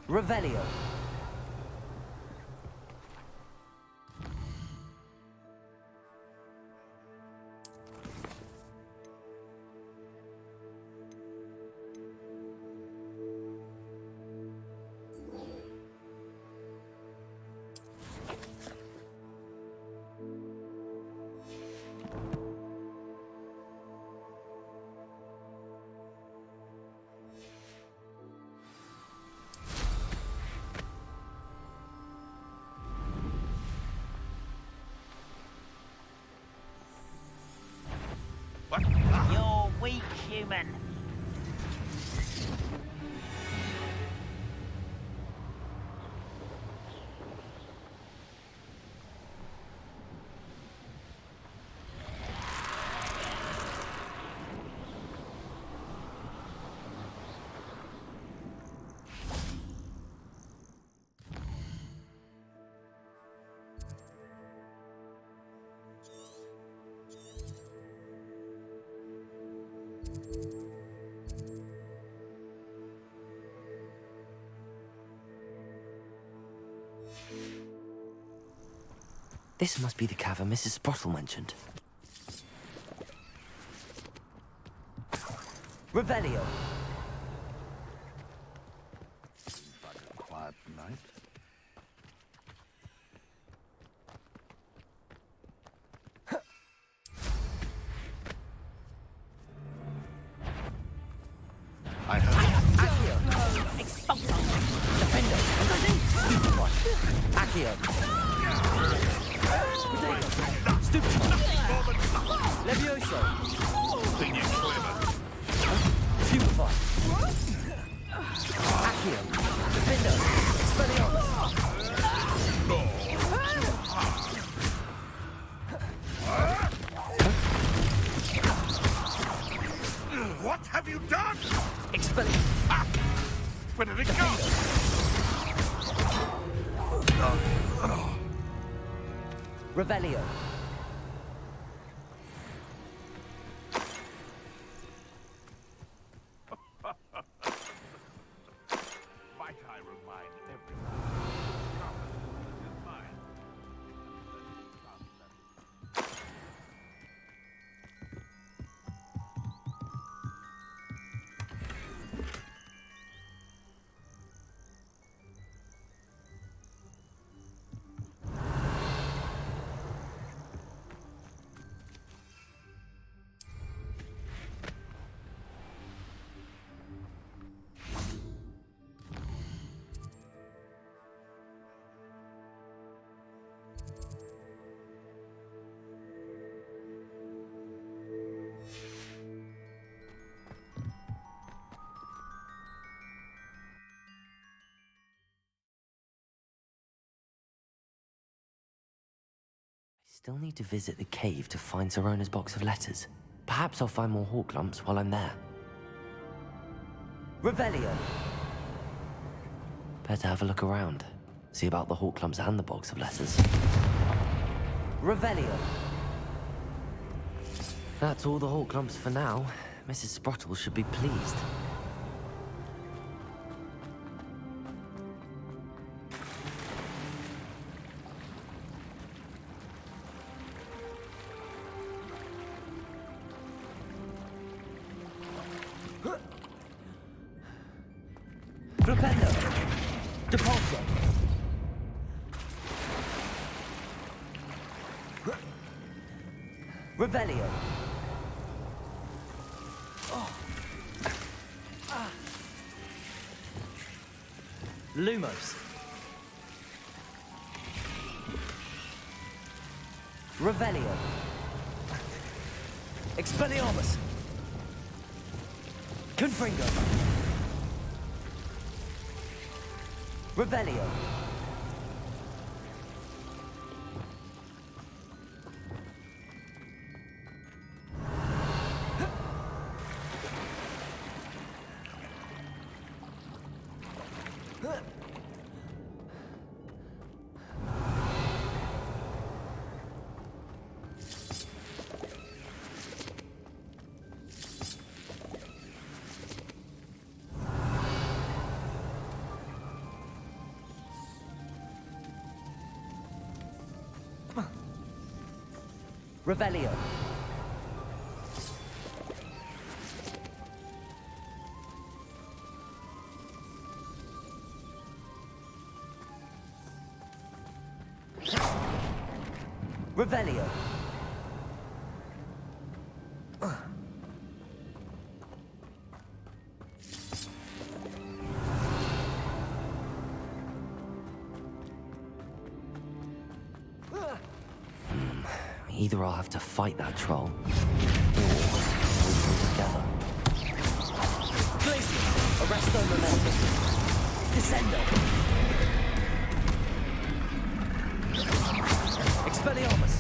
Revelio. You're weak, human. This must be the cavern Mrs. Sprottle mentioned. Revelio. Seems like a quiet night. I heard. Accio. Expulso. Defendo. Stupid one. Accio. Stupid one. Levioso. Stupefy. Accio. Defendo. Expelliarmus. What have you done? Expelliarmus. Ah! Where did it go? Revelio. Might I remind everyone? Confidence is mine. Still need to visit the cave to find Zerona's box of letters. Perhaps I'll find more hawk lumps while I'm there. Revelio. Better have a look around. See about the hawk lumps and the box of letters. Revelio. That's all the hawk lumps for now. Mrs. Sprottle should be pleased. Flipendo. Depulso. Revelio. Lumos. Revelio. Expelliarmus. Confringo. Revelio. Revelio. Revelio. Either I'll have to fight that troll, or we'll pull together. Glacier, Arresto Momentum. Descendo. Expelliarmus.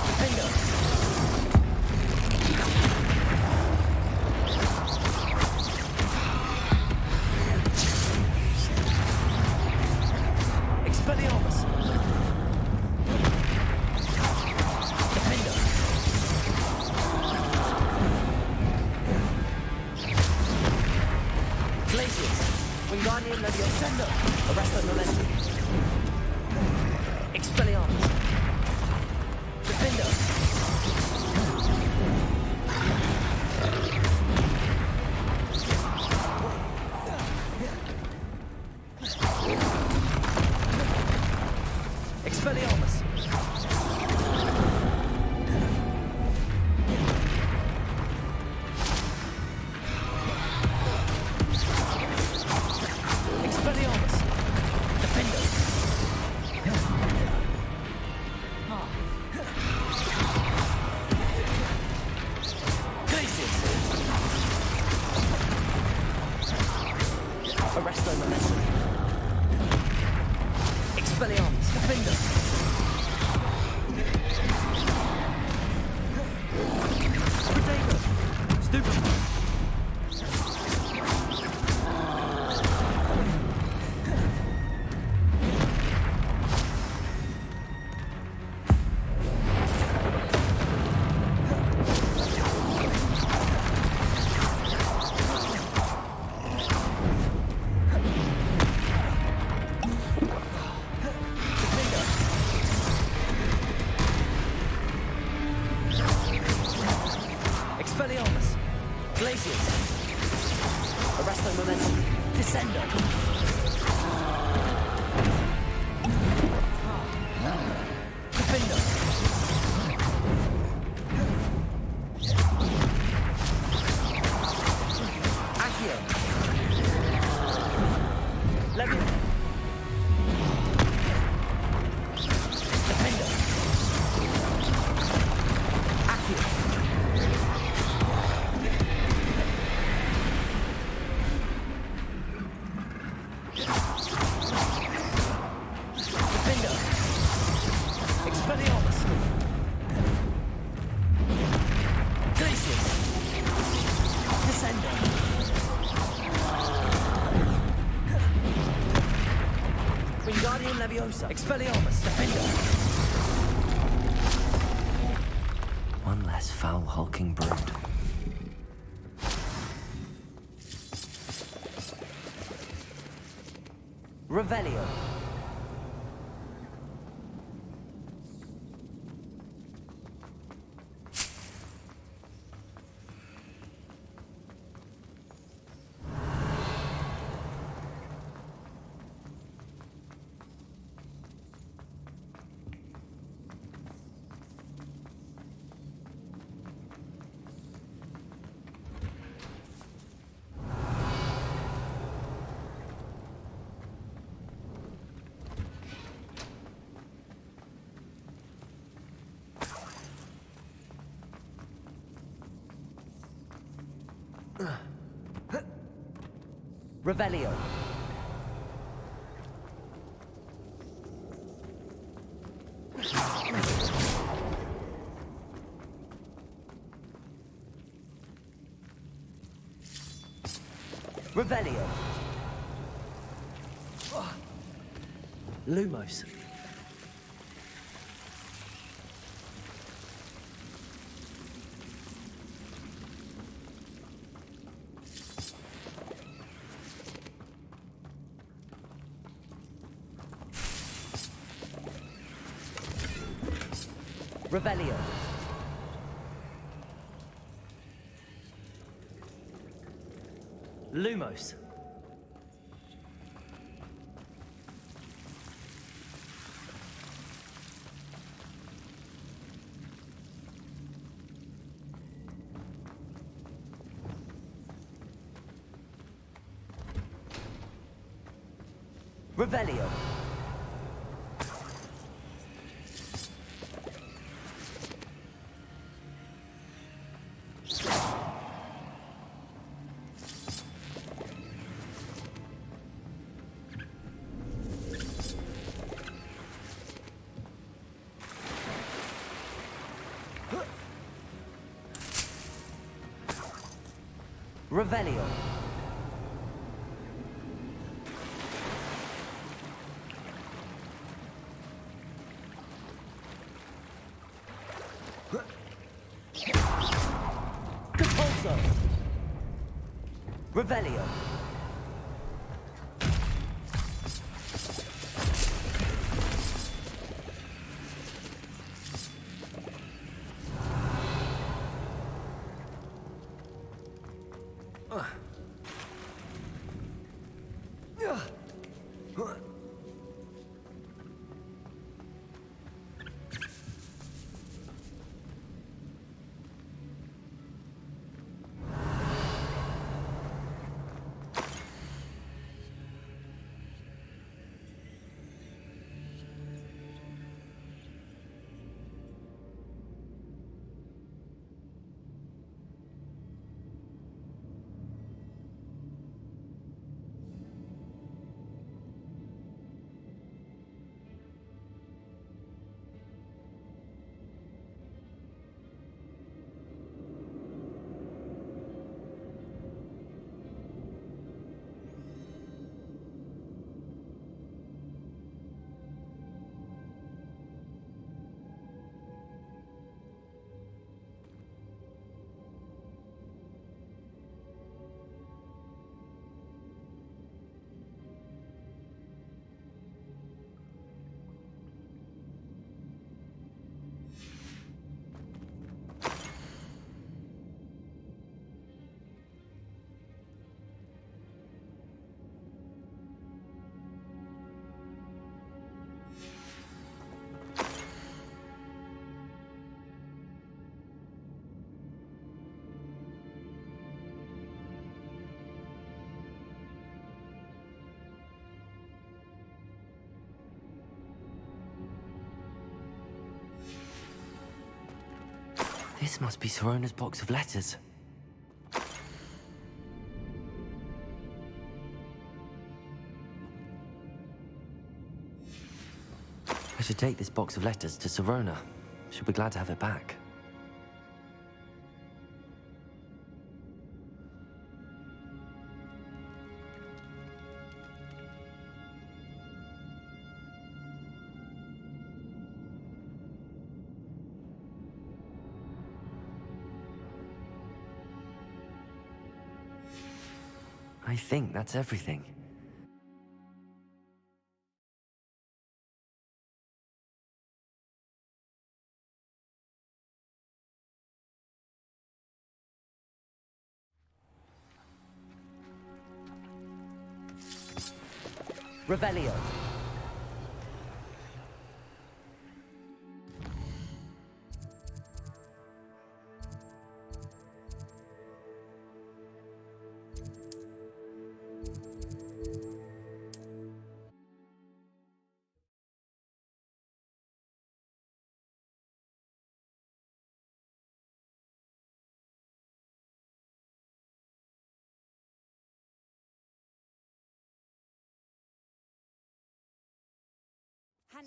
Defendo. Expelliarmus. Wingardium Leviosa. Arresto Momentum. Expelliarmus. Defendo. Expelliarmus. Expelliarmus. Defendo. Glacius. Arresto Momentum. Expelliarmus. Defendo. Protego. Stupefy. Expelliarmus. Glacius. Arresto Momentum. Descendo. Defendo. Accio. Levio. Defendo. Accio. Defendo. Expelliarmus. Glacius. Descendo. Wingardium Leviosa. Expelliarmus. Defendo. One less foul hulking brood. Revelio. Revelio. Revelio. Lumos. Revelio. Lumos. Revelio. Revelio. Compulso. Revelio. This must be Sirona's box of letters. I should take this box of letters to Sirona. She'll be glad to have it back. I think that's everything. Revelio.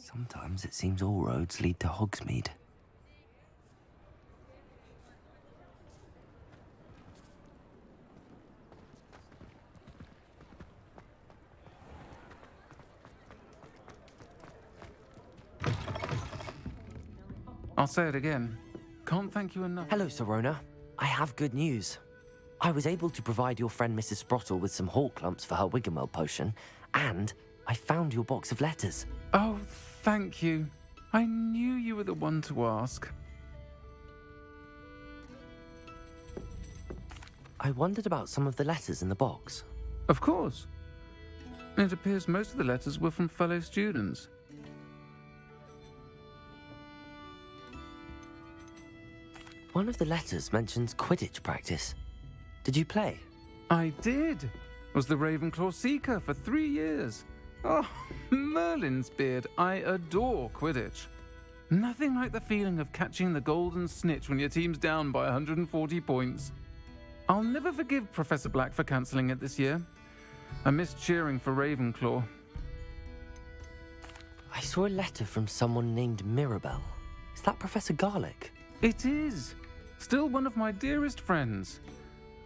Sometimes it seems all roads lead to Hogsmeade. I'll say it again. Can't thank you enough. Hello, Sirona. I have good news. I was able to provide your friend Mrs. Sprottle with some hawk lumps for her Wiggenweld potion, and I found your box of letters. Oh, thank you. I knew you were the one to ask. I wondered about some of the letters in the box. Of course. It appears most of the letters were from fellow students. One of the letters mentions Quidditch practice. Did you play? I did. Was the Ravenclaw Seeker for 3 years. Oh, Merlin's beard. I adore Quidditch. Nothing like the feeling of catching the golden snitch when your team's down by 140 points. I'll never forgive Professor Black for cancelling it this year. I missed cheering for Ravenclaw. I saw a letter from someone named Mirabelle. Is that Professor Garlick? It is. Still one of my dearest friends.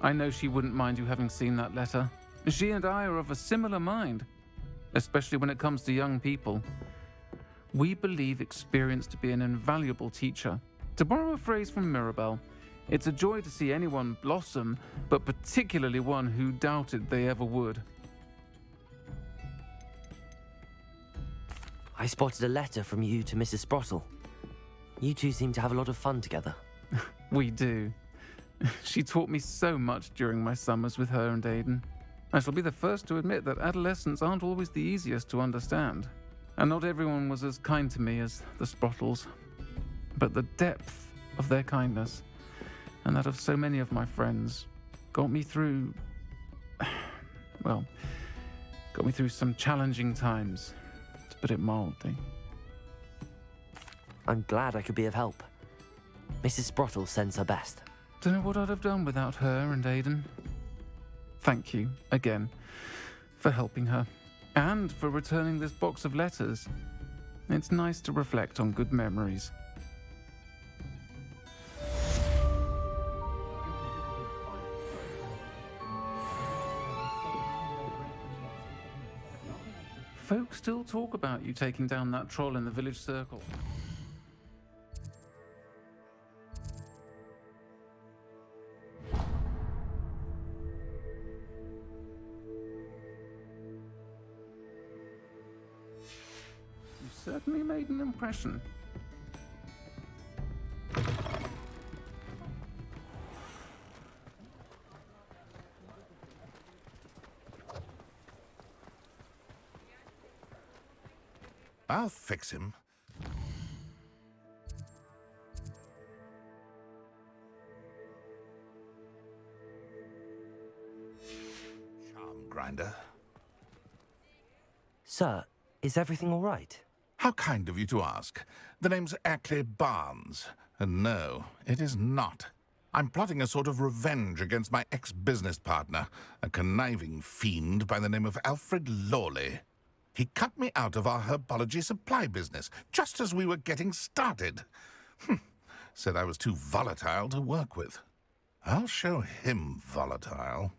I know she wouldn't mind you having seen that letter. She and I are of a similar mind, especially when it comes to young people. We believe experience to be an invaluable teacher. To borrow a phrase from Mirabelle, it's a joy to see anyone blossom, but particularly one who doubted they ever would. I spotted a letter from you to Mrs. Sprottle. You two seem to have a lot of fun together. We do. She taught me so much during my summers with her and Aiden. I shall be the first to admit that adolescents aren't always the easiest to understand. And not everyone was as kind to me as the Sprottles. But the depth of their kindness, and that of so many of my friends, got me through... well, got me through some challenging times, to put it mildly. I'm glad I could be of help. Mrs. Sprottle sends her best. Don't know what I'd have done without her and Aiden. Thank you, again, for helping her, and for returning this box of letters. It's nice to reflect on good memories. Folks still talk about you taking down that troll in the village circle. You certainly made an impression. I'll fix him. Charm grinder. Sir, is everything all right? How kind of you to ask. The name's Ackley Barnes. And no, it is not. I'm plotting a sort of revenge against my ex-business partner, a conniving fiend by the name of Alfred Lawley. He cut me out of our herbology supply business, just as we were getting started. Said I was too volatile to work with. I'll show him volatile.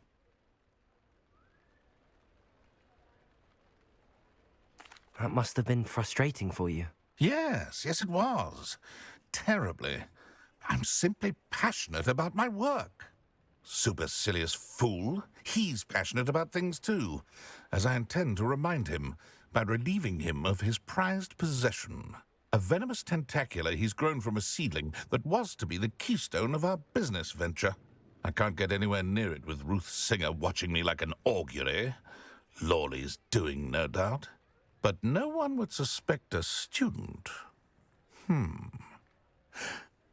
That must have been frustrating for you. Yes, it was. Terribly. I'm simply passionate about my work. Supercilious fool. He's passionate about things too, as I intend to remind him by relieving him of his prized possession. A venomous tentacular he's grown from a seedling that was to be the keystone of our business venture. I can't get anywhere near it with Ruth Singer watching me like an augury. Lawley's doing, no doubt. But no one would suspect a student.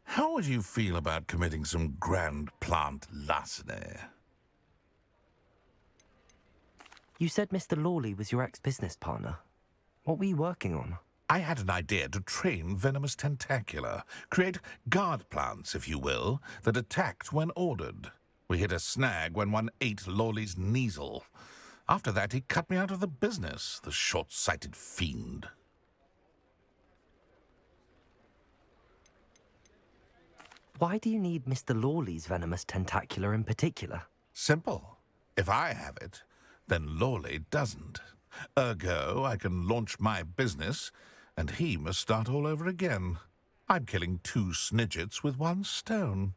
How would you feel about committing some grand plant larceny? You said Mr. Lawley was your ex-business partner. What were you working on? I had an idea to train Venomous Tentacula, create guard plants, if you will, that attacked when ordered. We hit a snag when one ate Lawley's Kneasel. After that, he cut me out of the business, the short-sighted fiend. Why do you need Mr. Lawley's venomous tentacular in particular? Simple. If I have it, then Lawley doesn't. Ergo, I can launch my business, and he must start all over again. I'm killing 2 snidgets with 1 stone.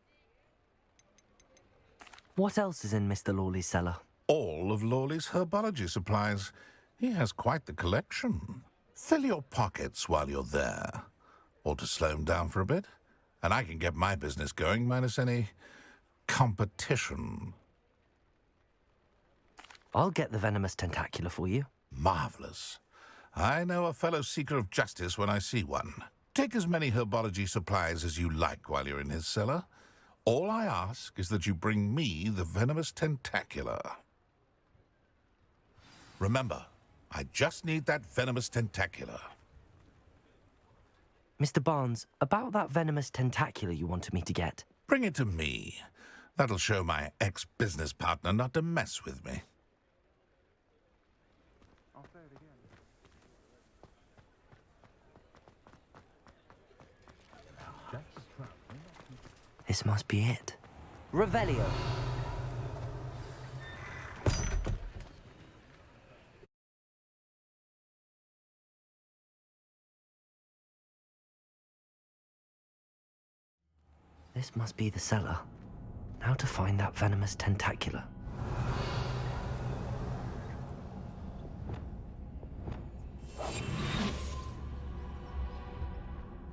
What else is in Mr. Lawley's cellar? All of Lawley's herbology supplies. He has quite the collection. Fill your pockets while you're there. or to slow him down for a bit, and I can get my business going minus any competition. I'll get the venomous tentacula for you. Marvelous. I know a fellow seeker of justice when I see one. Take as many herbology supplies as you like while you're in his cellar. All I ask is that you bring me the venomous tentacula. Remember, I just need that venomous tentacula. Mr. Barnes, about that venomous tentacula you wanted me to get. Bring it to me. That'll show my ex-business partner not to mess with me. I'll say it again. This must be it. Revelio. This must be the cellar. Now to find that venomous tentacula.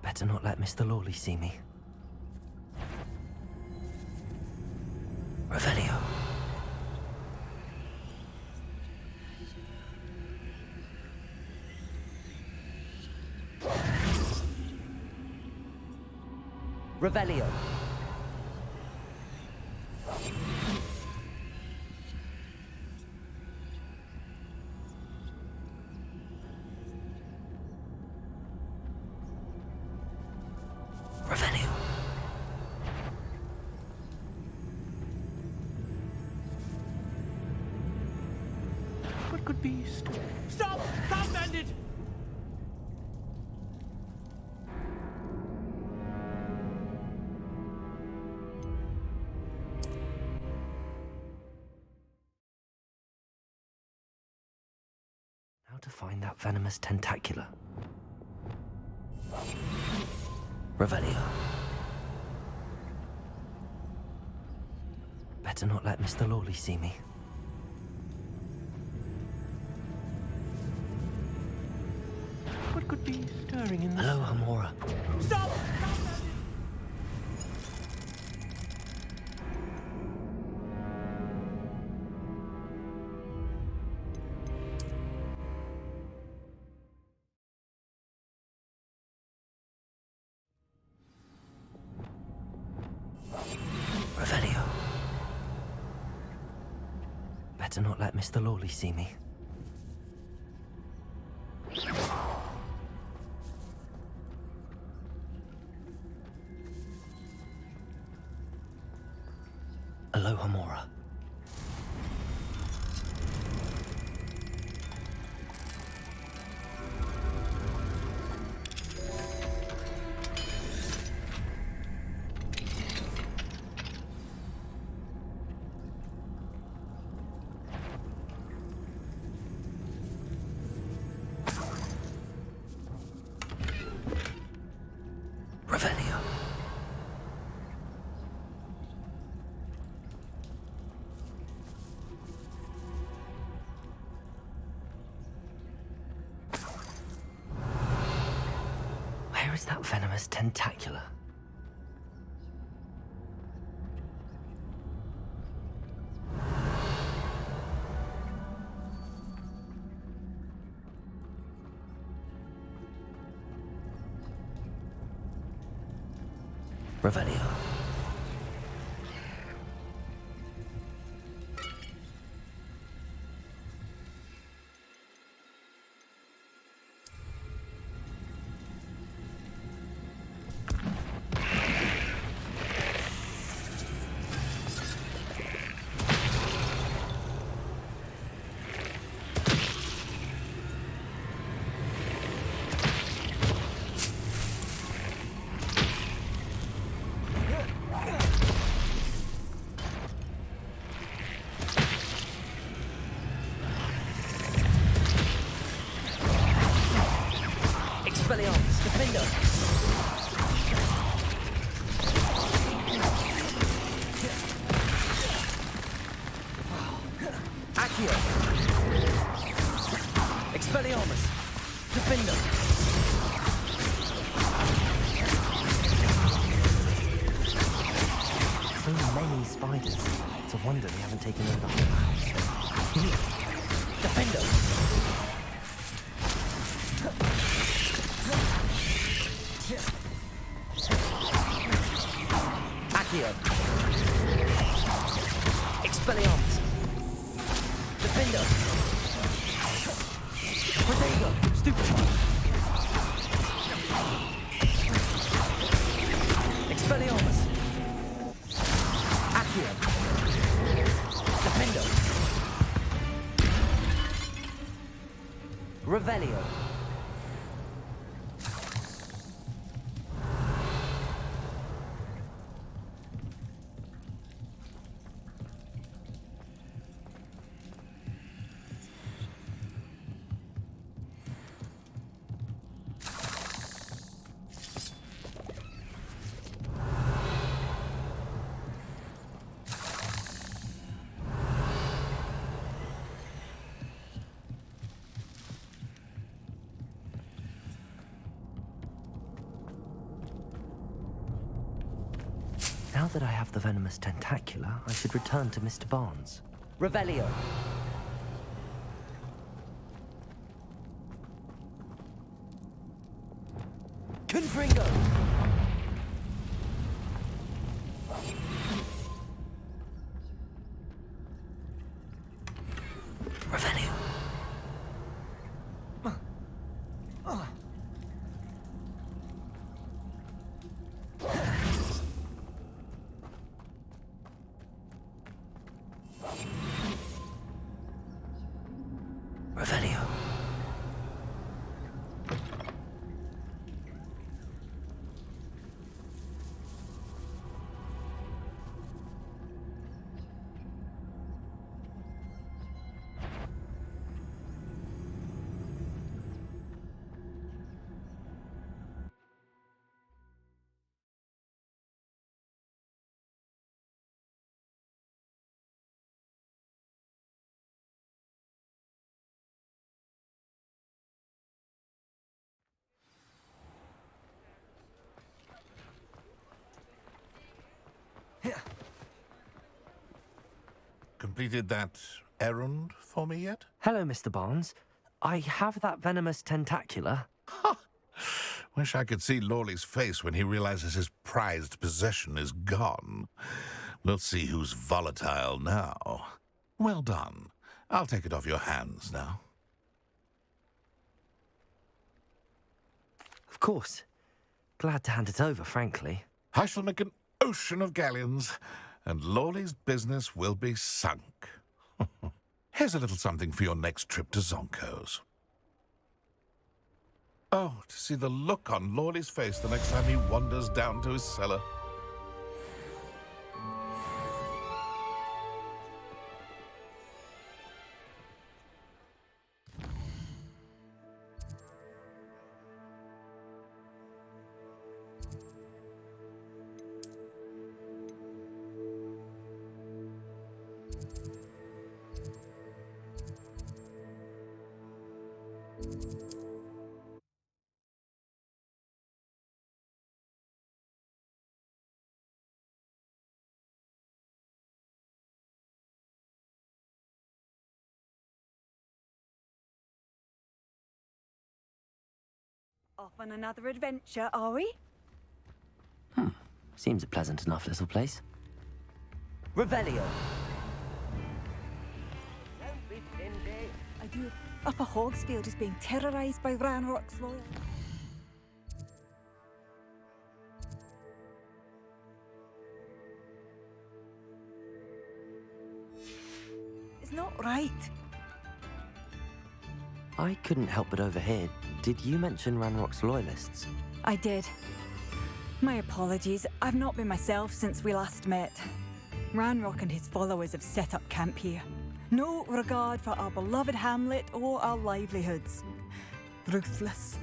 Better not let Mr. Lawley see me. Revelio. Revelio. Revelio. What could be? Stop! Stop, bandit! How to find that venomous tentacula. Revelio. Better not let Mr. Lawley see me. What could be stirring in the... Hello, Hamora. Stop! Revelio. Better not let Mr. Lawley see me. Aloha Mora. Revelio. Where is that venomous tentacula? Revelio. Expelliarmus, defender! Accio! Expelliarmus, defender! many spiders. It's a wonder they haven't taken over the whole house. Here, Defender! Accio! Expelliarmus! Defender! Protego! Stupid! Expelliarmus! Accio! Defender! Revelio! Now that I have the venomous tentacula, I should return to Mr. Barnes. Revelio! Confringo! Revelio! Revelio. Completed that errand for me yet? Hello, Mr. Barnes. I have that venomous tentacula. Wish I could see Lawley's face when he realizes his prized possession is gone. We'll see who's volatile now. Well done. I'll take it off your hands now. Of course. Glad to hand it over, frankly. I shall make an ocean of galleons, and Lawley's business will be sunk. Here's a little something for your next trip to Zonko's. Oh, to see the look on Lawley's face the next time he wanders down to his cellar. Off on another adventure, are we? Seems a pleasant enough little place. Revelio! Don't be stingy. I do. Upper Hogsfield is being terrorised by Ranrock's loyal. It's not right. I couldn't help but overhear. Did you mention Ranrock's loyalists? I did. My apologies. I've not been myself since we last met. Ranrock and his followers have set up camp here. No regard for our beloved hamlet or our livelihoods. Ruthless.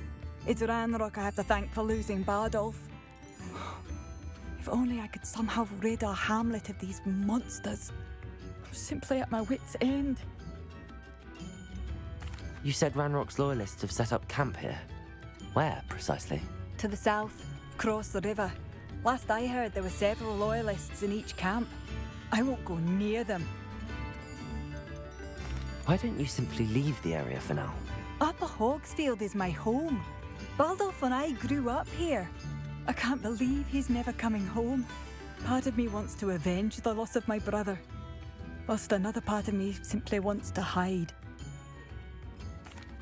It's Ranrock I have to thank for losing Bardolph. If only I could somehow rid our hamlet of these monsters. I'm simply at my wit's end. You said Ranrock's loyalists have set up camp here. Where, precisely? To the south, across the river. Last I heard, there were several loyalists in each camp. I won't go near them. Why don't you simply leave the area for now? Upper Hogsfield is my home. Baldolph and I grew up here. I can't believe he's never coming home. Part of me wants to avenge the loss of my brother, whilst another part of me simply wants to hide.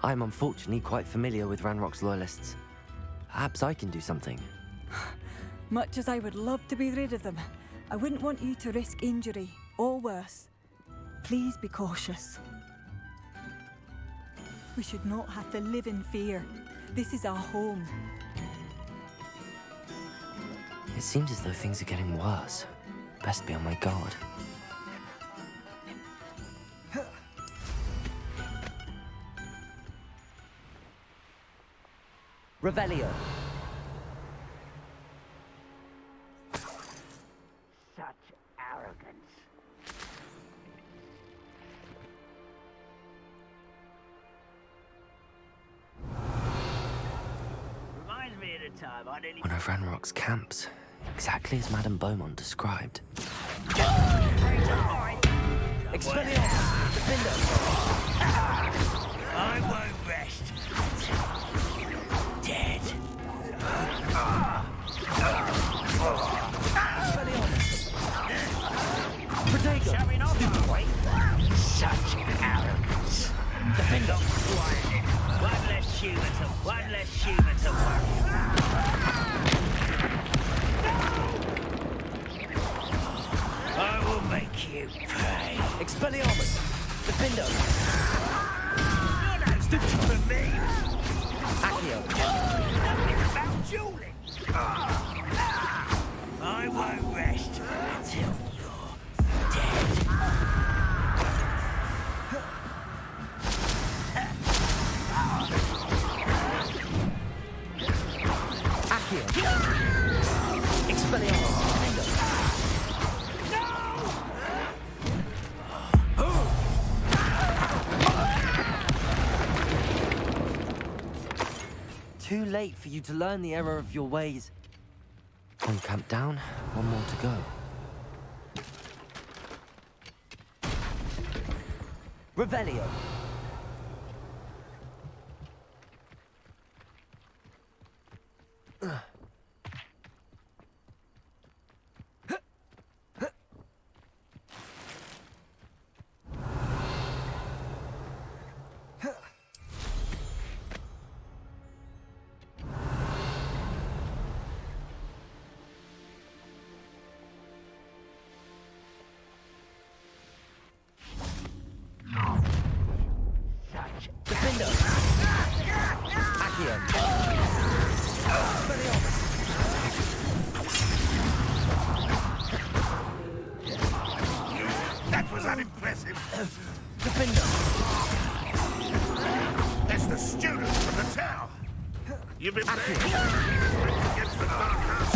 I'm unfortunately quite familiar with Ranrock's loyalists. Perhaps I can do something. Much as I would love to be rid of them, I wouldn't want you to risk injury, or worse. Please be cautious. We should not have to live in fear. This is our home. It seems as though things are getting worse. Best be on my guard. Revelio. Such arrogance. Reminds me of the time I nearly... One of Ranrock's camps, exactly as Madame Beaumont described. Expelliarmus! Defender! I won't rest. Dead. Expelliarmus! Protego! Showing off, boy. Such arrogance. Defender! Quiet. One less human to worry. I will make you pay. Expelliarmus! Defender! You're no stupid for me. Accio! Nothing about dueling. I won't rest until you're dead. Accio! Expelliarmus! Defender! Too late for you to learn the error of your ways. One camp down, one more to go. Revelio. Defender! Accio! Expelliarmus! That was unimpressive. Defender! That's the student from the tower. You've been playing against the dark house.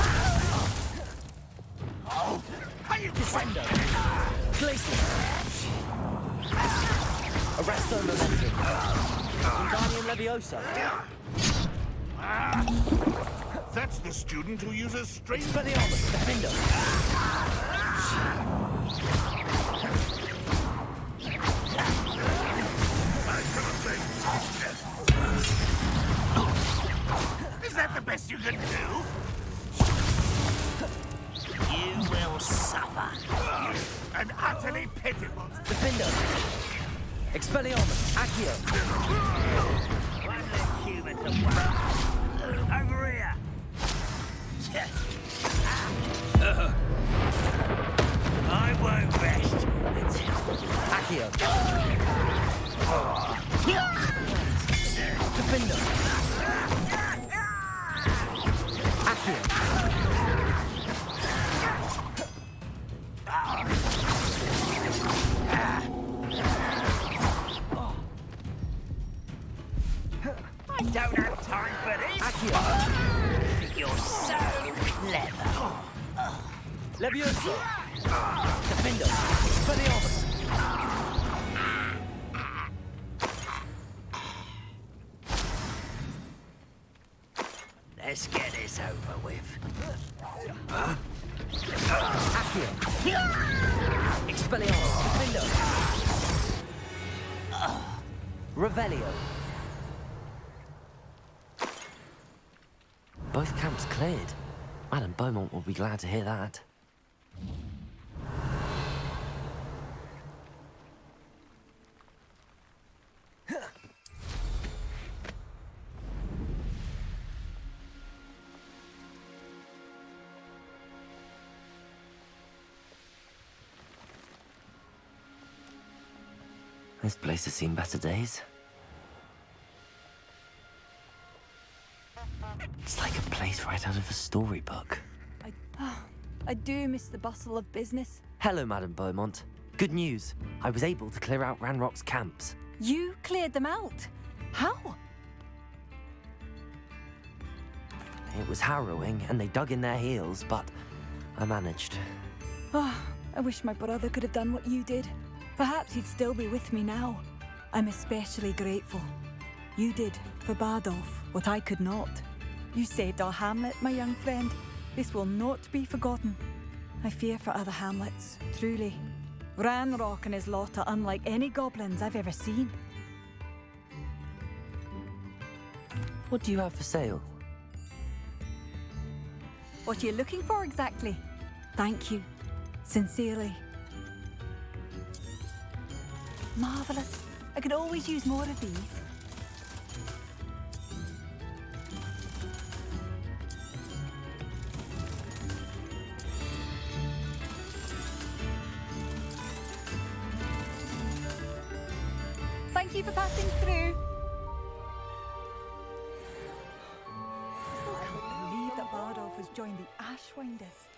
Oh, are you Descendo! Glacier! Arresto Momentum! Wingardium Leviosa! That's the student who uses string. Expelliarmus! Defender! Is that the best you can do? You will suffer. And utterly pitiful. Defender! Expelliarmus! Accio! One less human to worry. Over here. I won't rest until... Accio! Defender! Accio! I don't have time for this. Accio! You're so clever. Leviosa! Defender! Expelliarmus! Let's get this over with. Accio. Expelliarmus. Revelio. Both camps cleared. Madame Beaumont will be glad to hear that. This place has seen better days. It's like a place right out of a storybook. I do miss the bustle of business. Hello, Madame Beaumont. Good news. I was able to clear out Ranrock's camps. You cleared them out? How? It was harrowing, and they dug in their heels, but I managed. Oh, I wish my brother could have done what you did. Perhaps he'd still be with me now. I'm especially grateful. You did, for Bardolph, what I could not. You saved our hamlet, my young friend. This will not be forgotten. I fear for other hamlets, truly. Ranrock and his lot are unlike any goblins I've ever seen. What do you have for sale? What are you looking for exactly? Thank you. Sincerely. Marvelous. I could always use more of these. Thank you for passing through. I can't believe that Bardolph has joined the Ashwinders.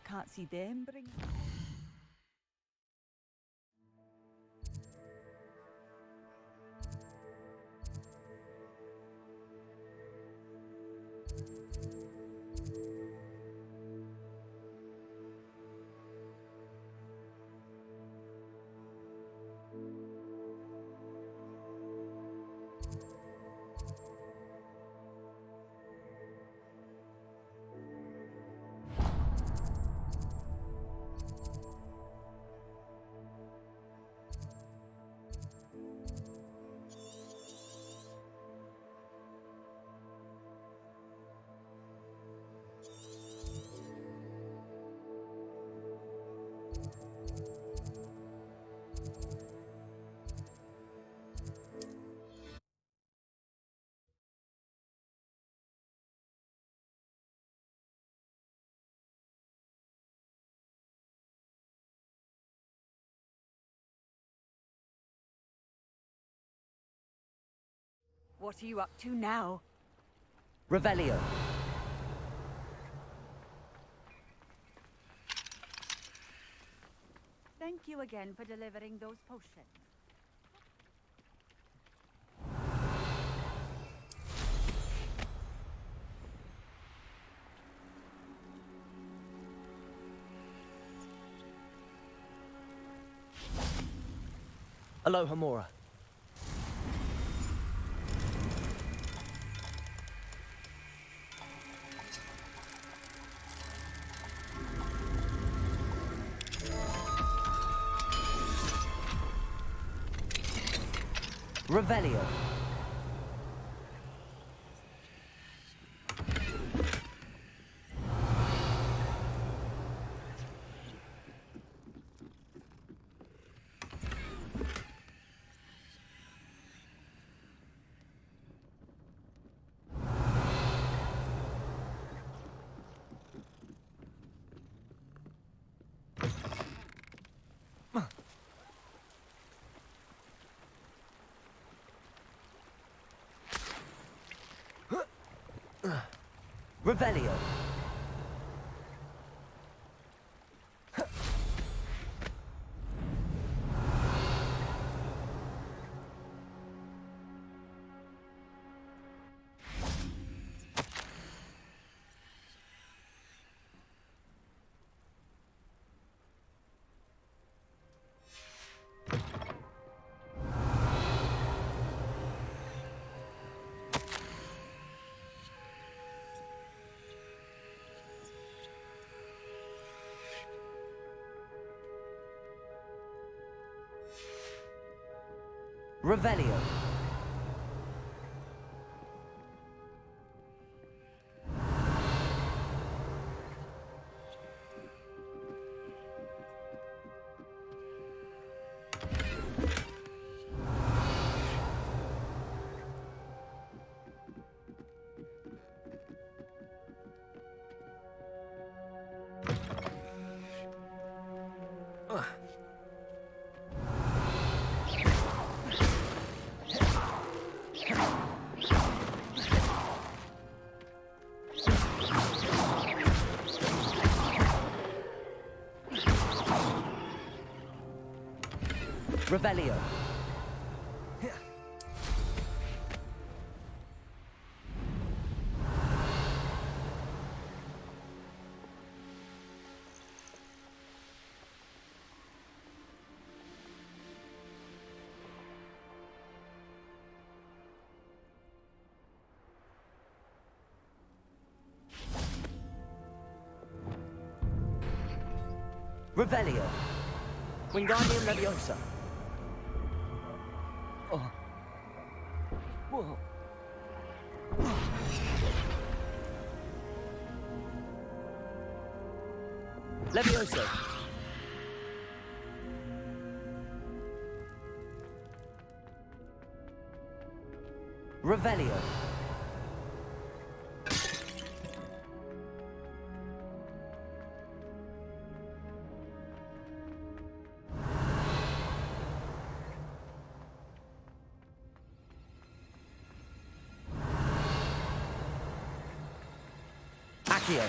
Can't see them bring... What are you up to now? Revelio. Thank you again for delivering those potions. Aloha Mora. Revelio. Revelio. Revelio. Revelio. Revelio. Wingardium Leviosa. Oh. Whoa. Leviosa. Revelio. Accio.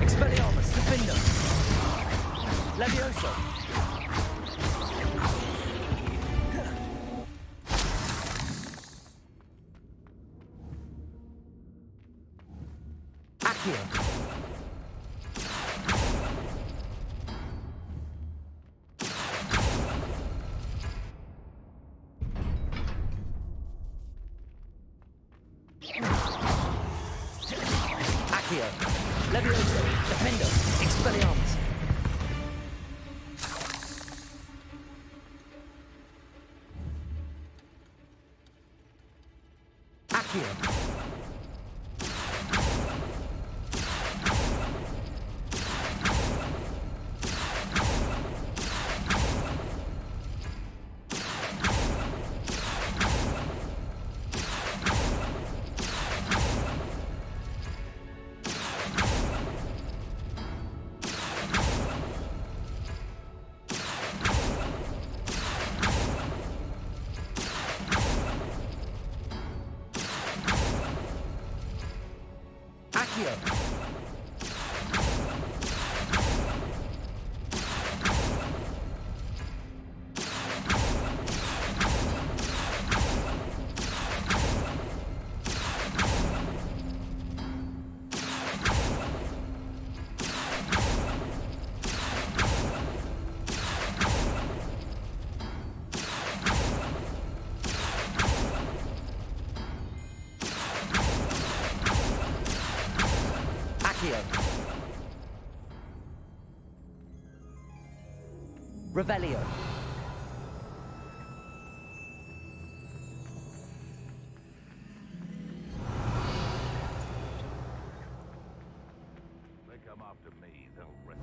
Expelliarmus, Defender. Leviosa. Accio. Leviosa. Defender. Expelliarmus. Accio. Revelio. They come after me, they'll rest.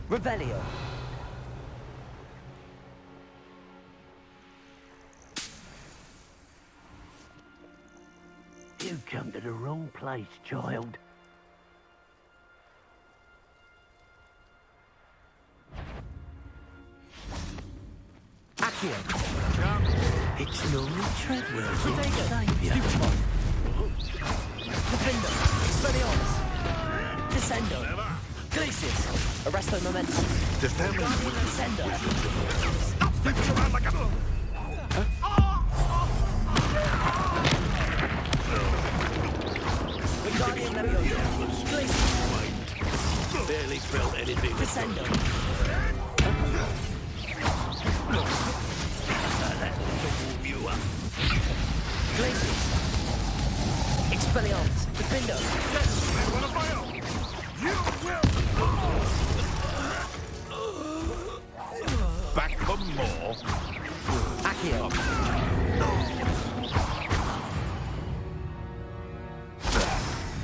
Revelio. You've come to the wrong place, child. Accio. It's No tread well. Stupefy. Defender. Expelliarmus. Descendo. Glacius. Arresto momentum. Descendo. Sticking around like a... Wingardium Leviosa. Glacius. Barely felt anything. Descendo. Glacius. Expelliarmus. Defendo. Back for more. Accio.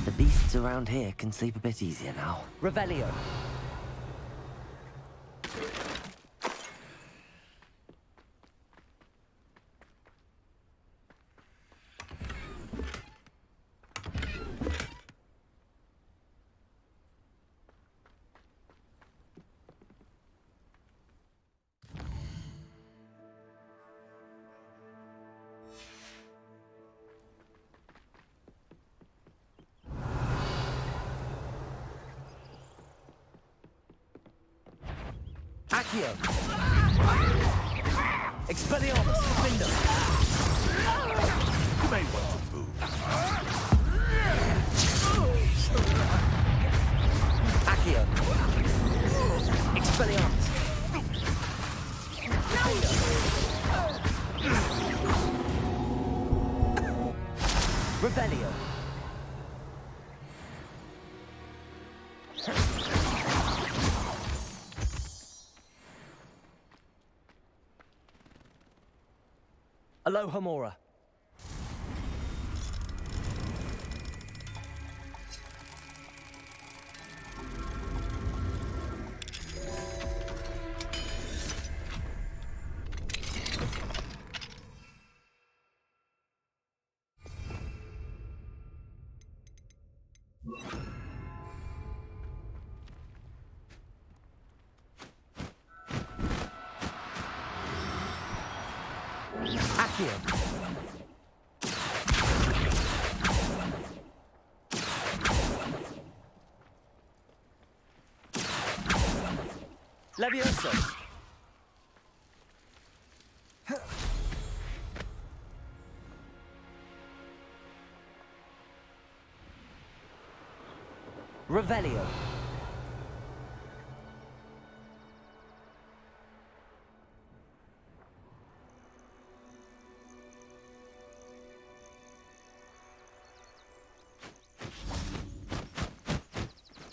The beasts around here can sleep a bit easier now. Revelio. Accio. Expelliarmus. Defendo. You may want to move. Accio. Expelliarmus. Defendo. Revelio. Alohomora. Accio. Levioso. Revelio.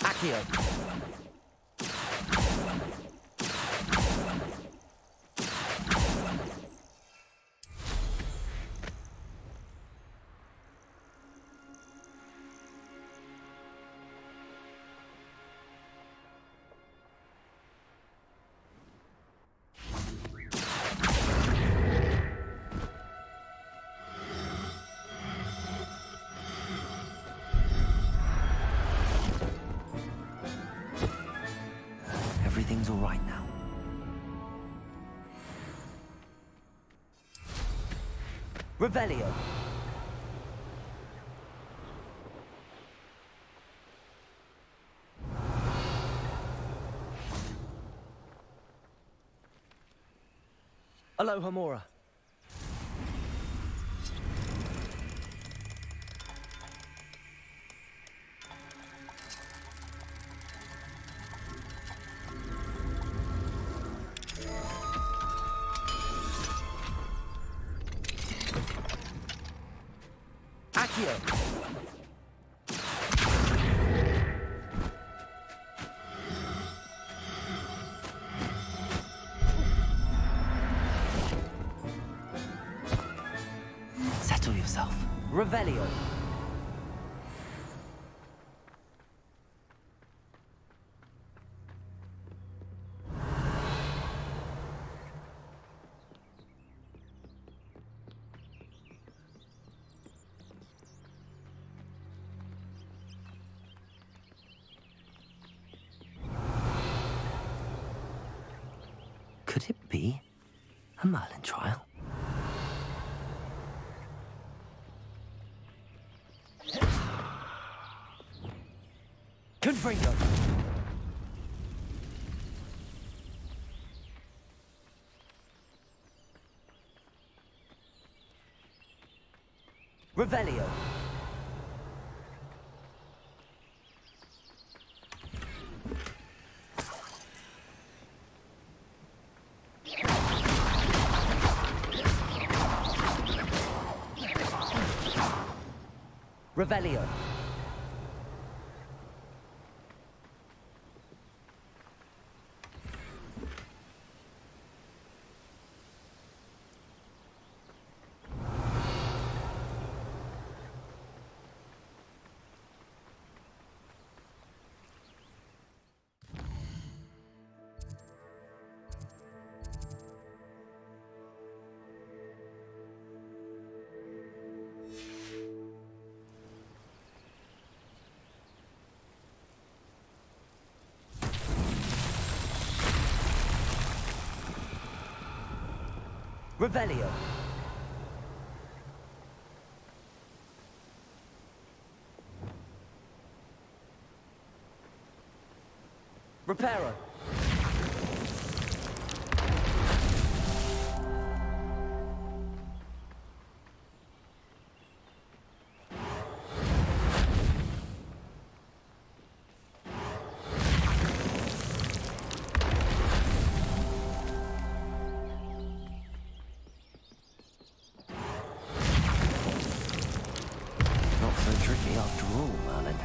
Accio. Everything's all right now. Revelio. Alohomora. Accio. Settle yourself. Revelio. Could it be a Merlin trial? Confringo! Revelio! Revelio! Revelio! Reparo! Not so tricky after all, Merlin.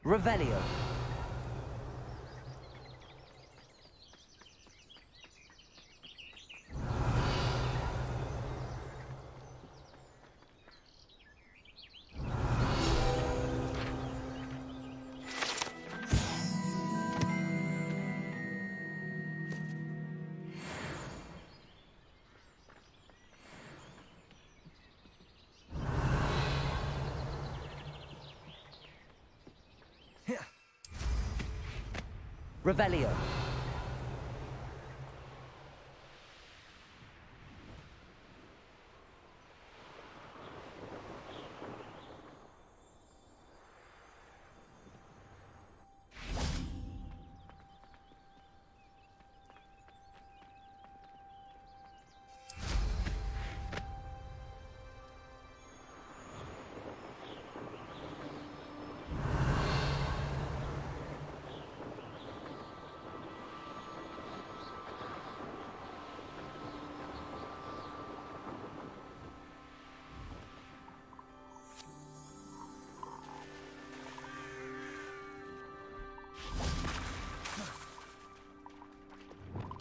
Revelio. Revelio.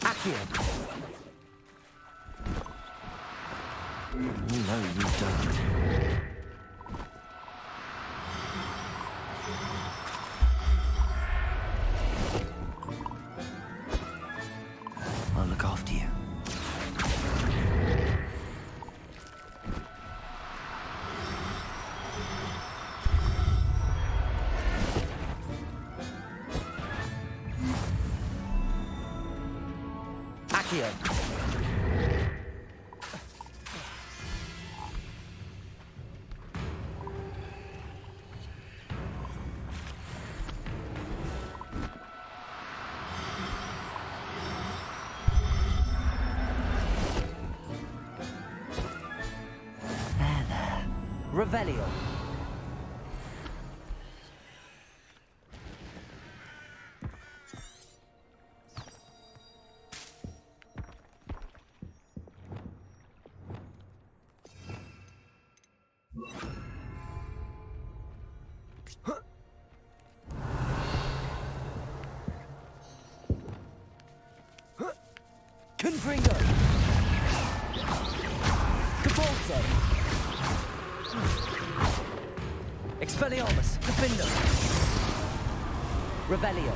Accio. No, you don't. I'll look after you. Accio. There. Revelio. Confringo! Cabalse! Expelliarmus! Defender! Revelio!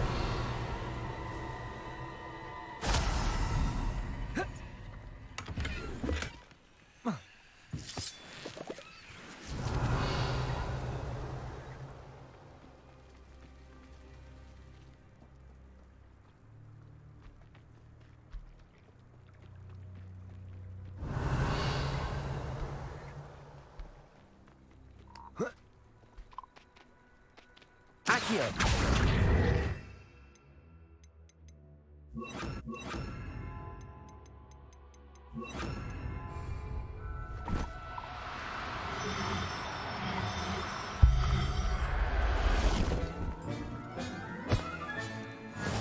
Accio!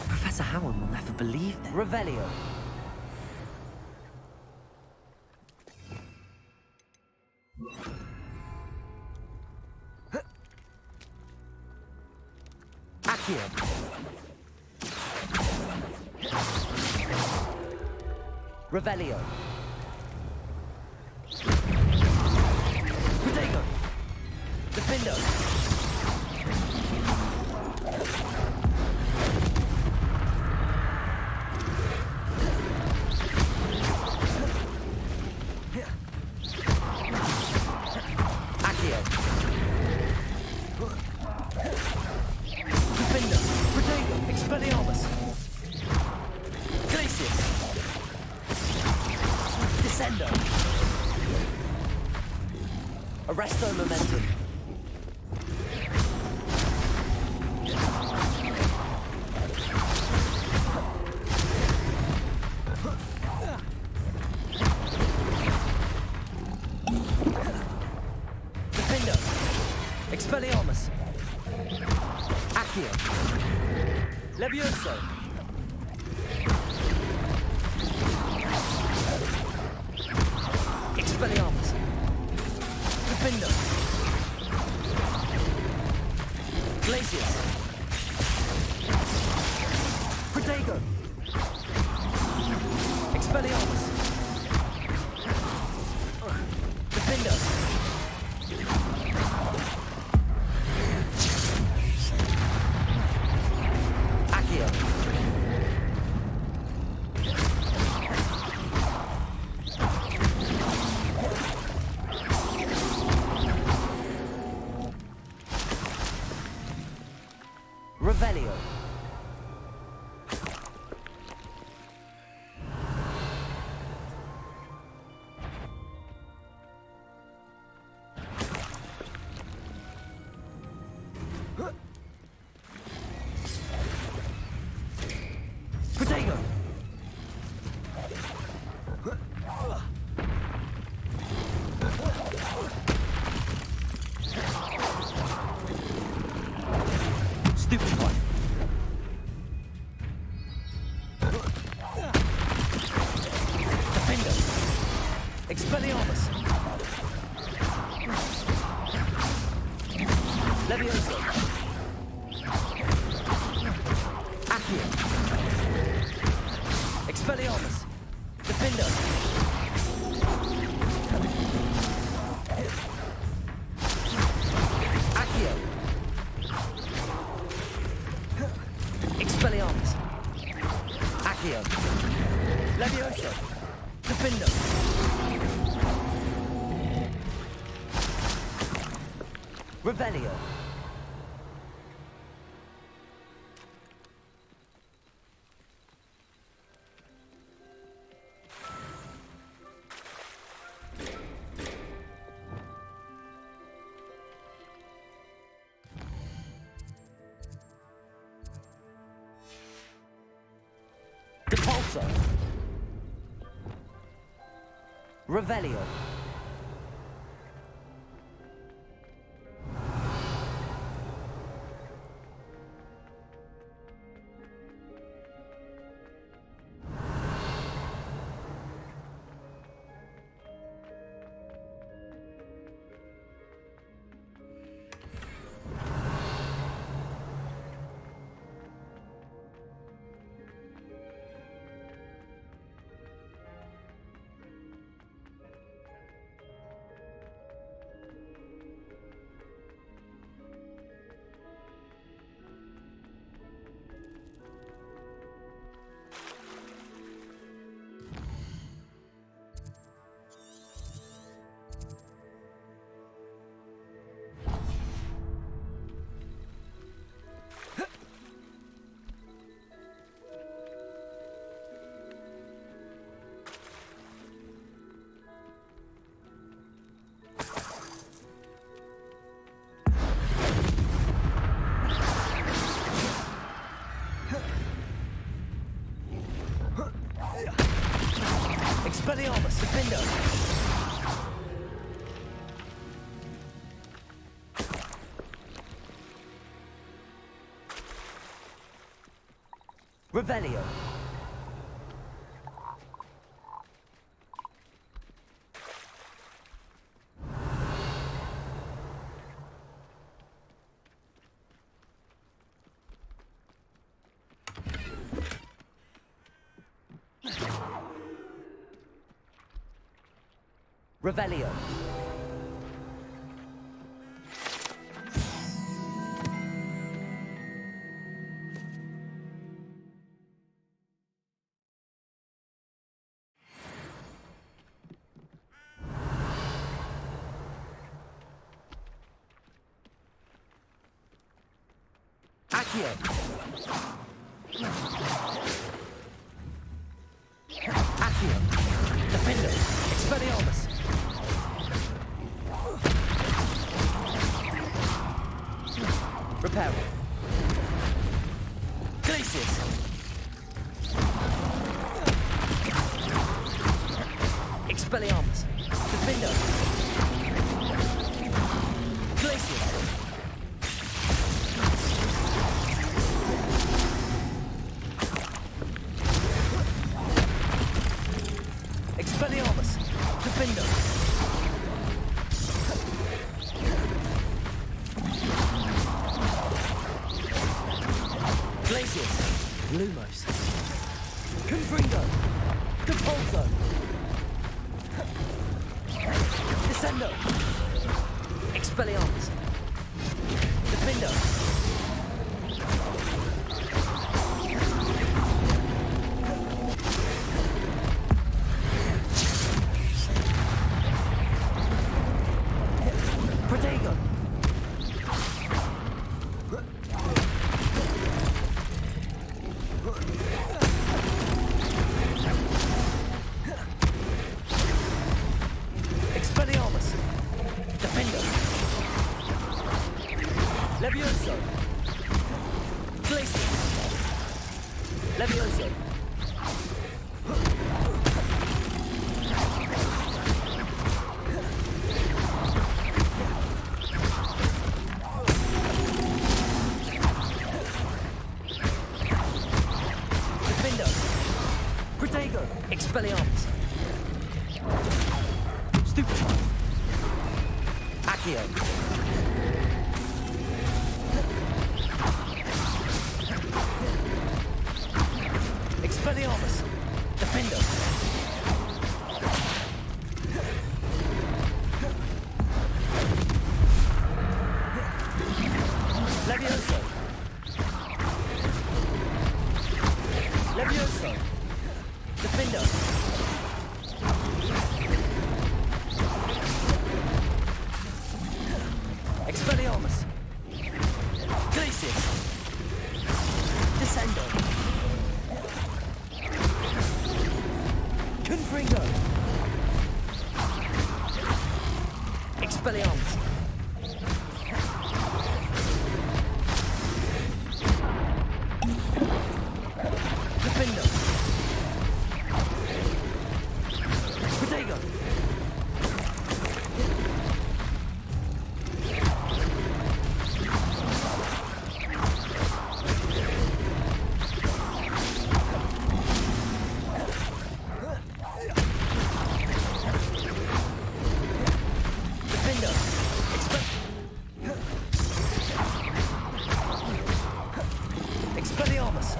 Professor Howard will never believe this. Revelio. Accio. Revelio. Protego. Defendo. Accio. Defendo. Protego. Expelliarmus. Glacius. Descendo. Arresto momentum. Defendo. Expelliarmus. Accio. Levioso. Expelliarmus. Defendo. Glacius. Protego. Expelliarmus. Defendo. Accio. Revelio. Protego. Stupid one. Defender. Expelliarmus. Levioso. Accio. Expelliarmus. Defender. Accio. Expelliarmus. Accio. Levioso. Defender. Revelio. Depulso. Revelio. Revelio. Revelio. Accio. Accio. Defendo. Expelliarmus. Reparo. Glacius. Expelliarmus. Defendo. Glacius. Expelliarmus. Defendo. Glacius. Lumos. Confringo. Depulso. Descendo. Expelliarmus. Defendo. Protego. Expelliarmus. Defendo. Levioso. Glacius. Levioso. Defendo. Protego. Expelliarmus. Stupefy. Accio. Expelliarmus. Defendo. Levioso. Levioso. Defendo. Expelliarmus. Glacius. Descendo. Confringo. Expelliarmus. Defendo. Protego. Defendo. Expelliarmus.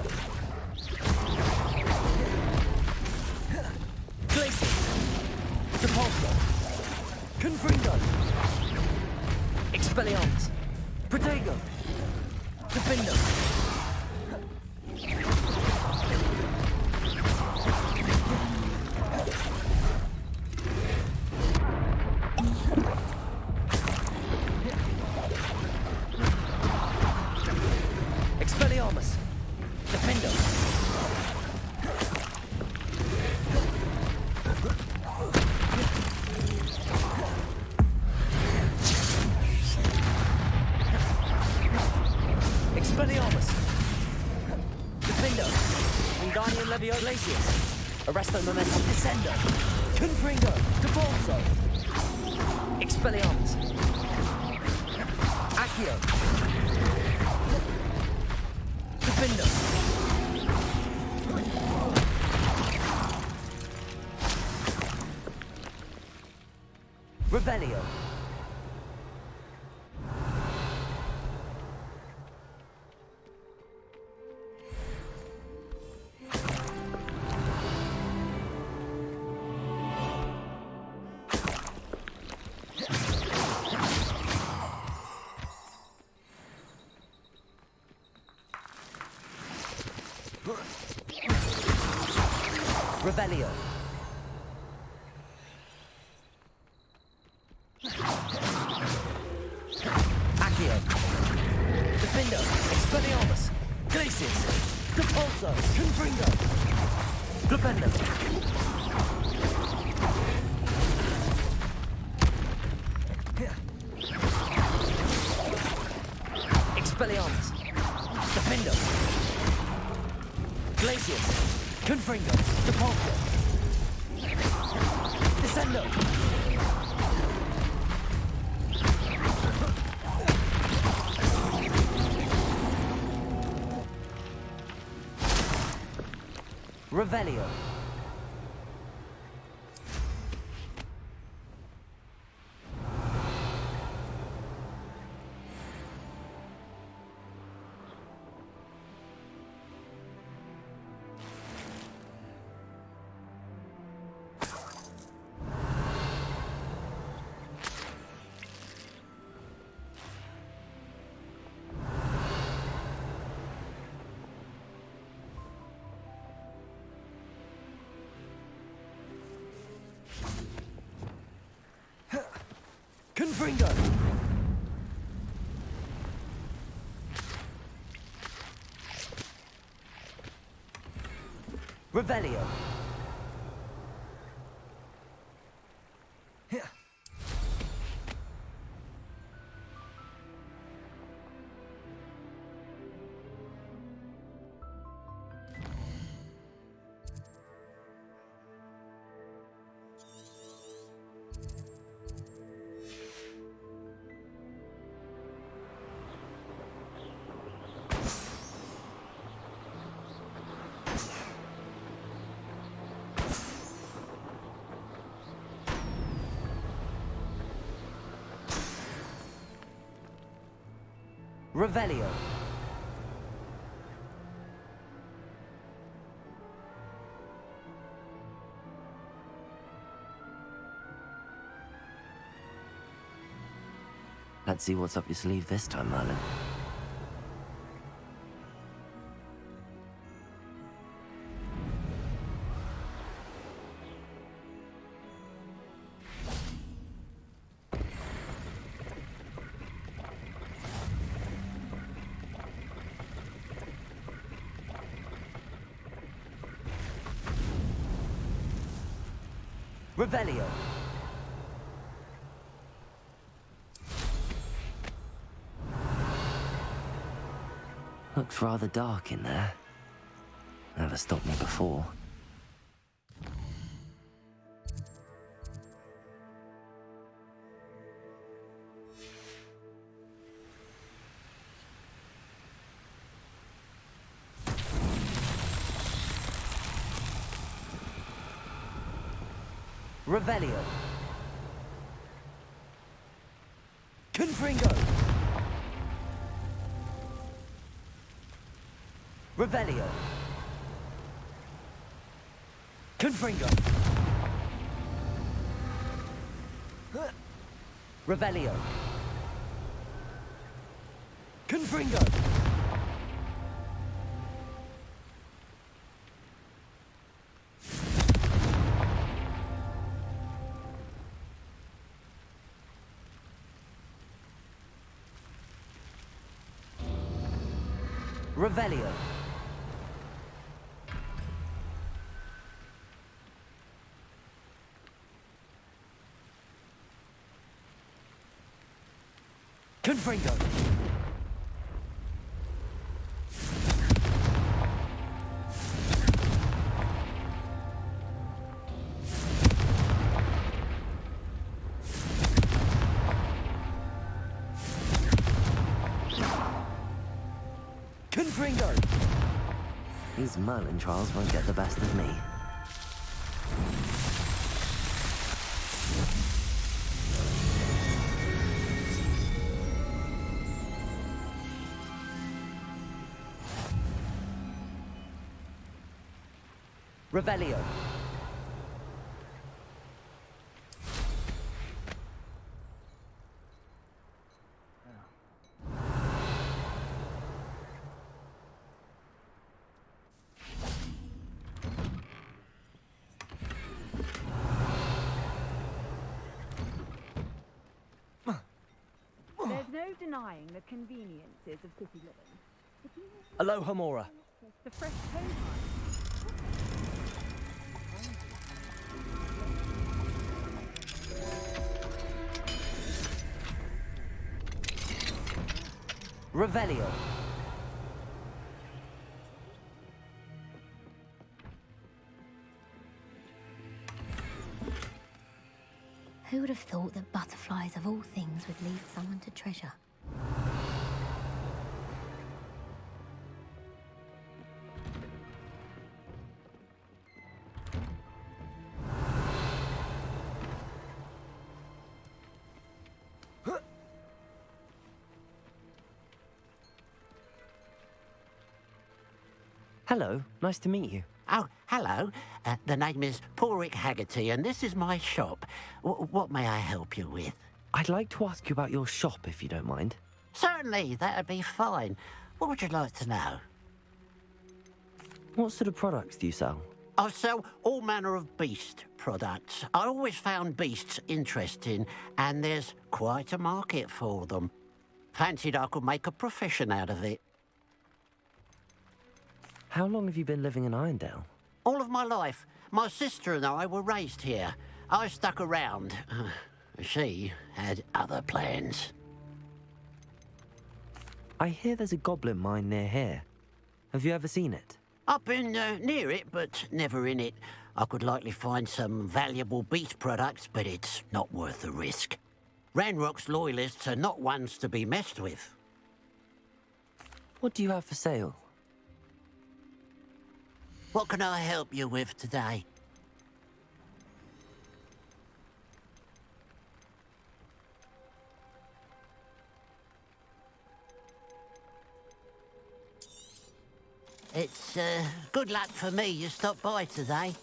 Glacius. Depulso. Confringo. Expelliarmus. Protego. Defendo. Expelliarmus. Defendo. Expelliarmus. Defendo. Wingardium Levio Glacius. Arresto Momentum. Descendo. Confringo. Depulso. Expelliarmus. Accio. Defendo. Revelio. Revelio. Accio. Defendo. Expelliarmus. Glacius. Depulso. Confringo. Flipendo. Expelliarmus. Defendo. Glacius. Confringo. Depulso. Descendo. Revelio. Confringo. Revelio. Revelio. Let's see what's up your sleeve this time, Merlin. Revelio. Looks rather dark in there. Never stopped me before. Revelio. Confringo. Revelio. Confringo. Revelio. Confringo. Revelio. Confringo. Confringo. These Merlin Trials won't get the best of me. Revelio. There's no denying the conveniences of city living. Aloha Mora. The fresh home. Revelio. Who would have thought that butterflies of all things would lead someone to treasure? Hello, nice to meet you. Oh, hello. The name is Porrick Haggerty, and this is my shop. What may I help you with? I'd like to ask you about your shop, if you don't mind. Certainly, that'd be fine. What would you like to know? What sort of products do you sell? I sell all manner of beast products. I always found beasts interesting, and there's quite a market for them. Fancied I could make a profession out of it. How long have you been living in Irondale? All of my life. My sister and I were raised here. I stuck around. She had other plans. I hear there's a goblin mine near here. Have you ever seen it? I've been near it, but never in it. I could likely find some valuable beast products, but it's not worth the risk. Ranrock's loyalists are not ones to be messed with. What do you have for sale? What can I help you with today? It's good luck for me you stopped by today.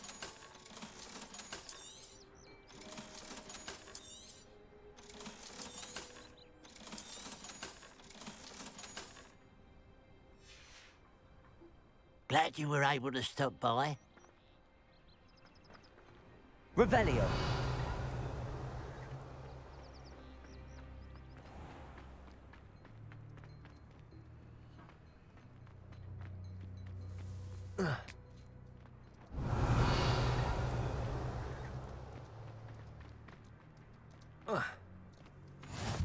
Glad you were able to stop by. Revelio.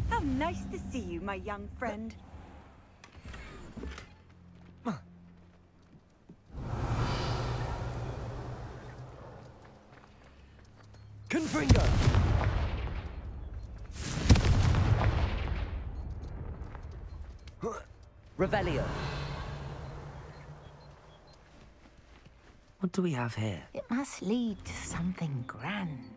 How nice to see you, my young friend. Confringo. Revelio. What do we have here? It must lead to something grand.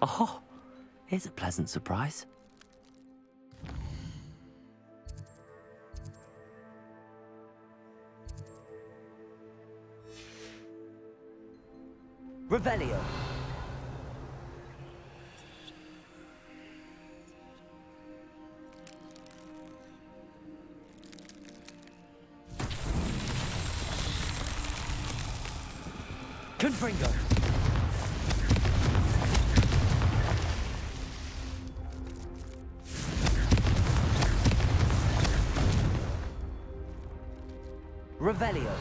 Oh, here's a pleasant surprise. Revelio. Confringo. Revelio.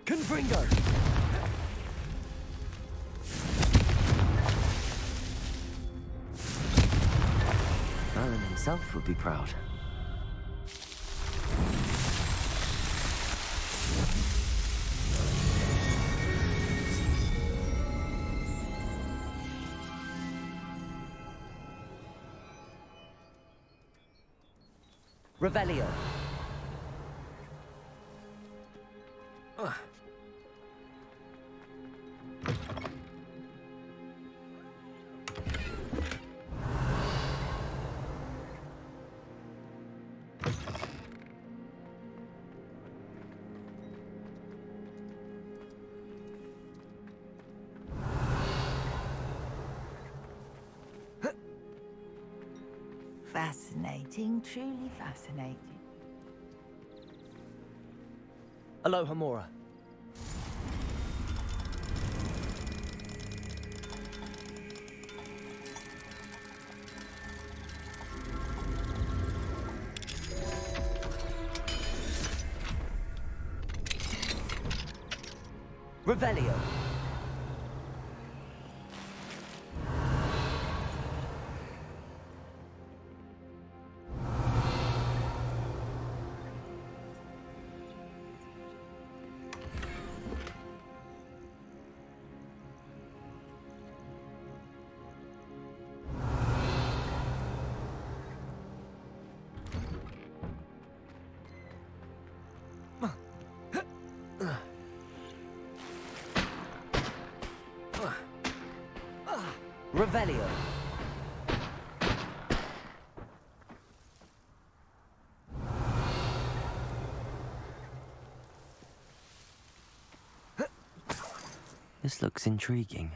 Confringo. Merlin himself would be proud. Revelio. Fascinating, truly fascinating. Aloha, Mora. Revelio. Revelio. This looks intriguing.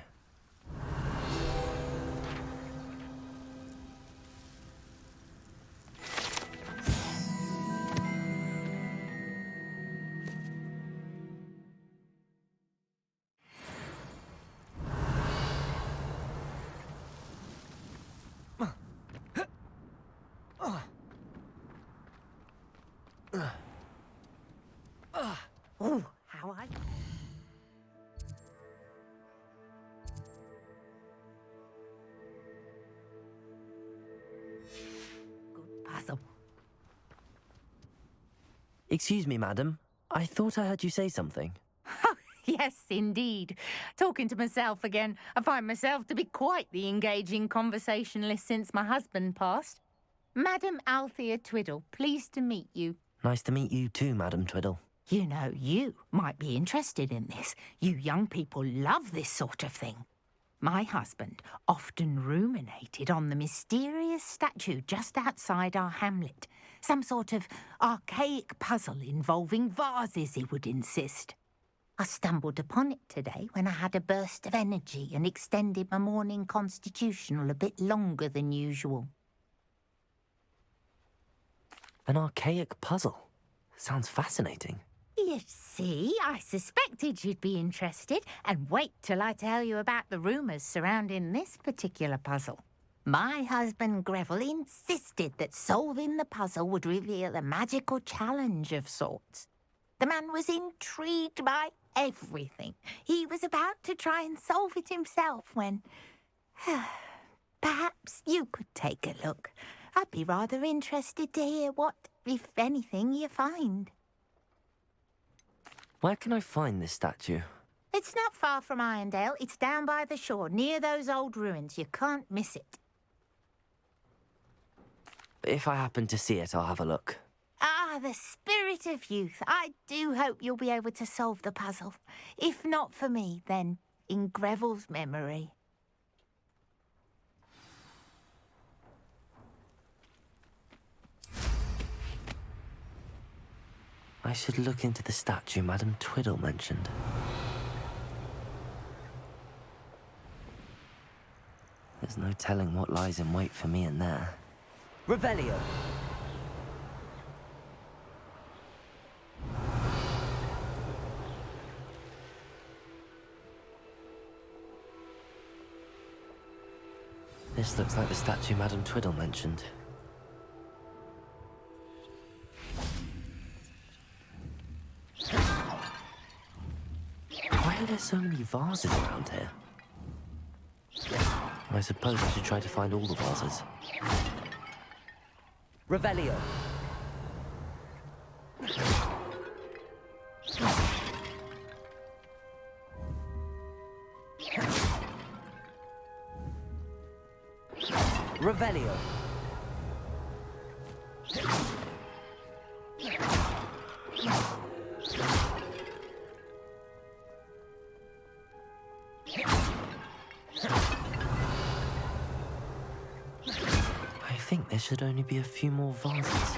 Oh, how I... Good puzzle. Excuse me, madam. I thought I heard you say something. Yes, indeed. Talking to myself again. I find myself to be quite the engaging conversationalist since my husband passed. Madam Althea Twiddle, pleased to meet you. Nice to meet you too, Madam Twiddle. You know, you might be interested in this. You young people love this sort of thing. My husband often ruminated on the mysterious statue just outside our hamlet. Some sort of archaic puzzle involving vases, he would insist. I stumbled upon it today when I had a burst of energy and extended my morning constitutional a bit longer than usual. An archaic puzzle. Sounds fascinating. You see, I suspected you'd be interested, and wait till I tell you about the rumours surrounding this particular puzzle. My husband Greville insisted that solving the puzzle would reveal a magical challenge of sorts. The man was intrigued by everything. He was about to try and solve it himself when... Perhaps you could take a look. I'd be rather interested to hear what, if anything, you find. Where can I find this statue? It's not far from Irondale. It's down by the shore, near those old ruins. You can't miss it. If I happen to see it, I'll have a look. Ah, the spirit of youth. I do hope you'll be able to solve the puzzle. If not for me, then in Greville's memory. I should look into the statue Madam Twiddle mentioned. There's no telling what lies in wait for me in there. Revelio! This looks like the statue Madam Twiddle mentioned. Why are there so many vases around here? I suppose I should try to find all the vases. Revelio. Revelio. I think there should only be a few more vases.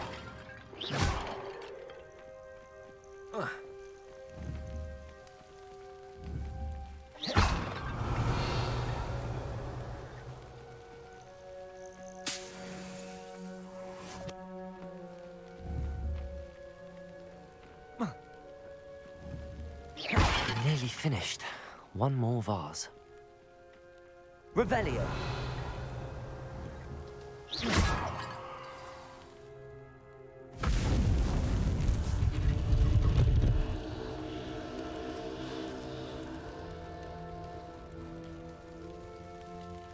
Nearly finished. One more vase. Revelio.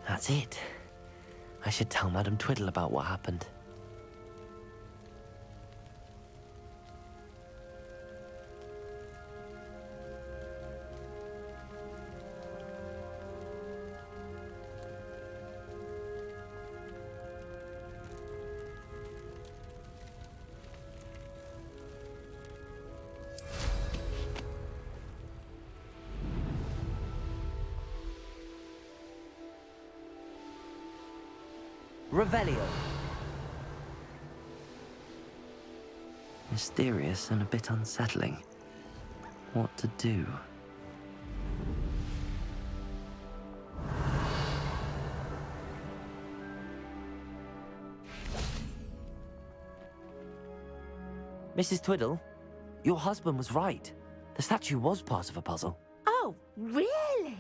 That's it. I should tell Madame Twiddle about what happened. Revelio. Mysterious and a bit unsettling. What to do? Mrs. Twiddle, your husband was right. The statue was part of a puzzle. Oh, really?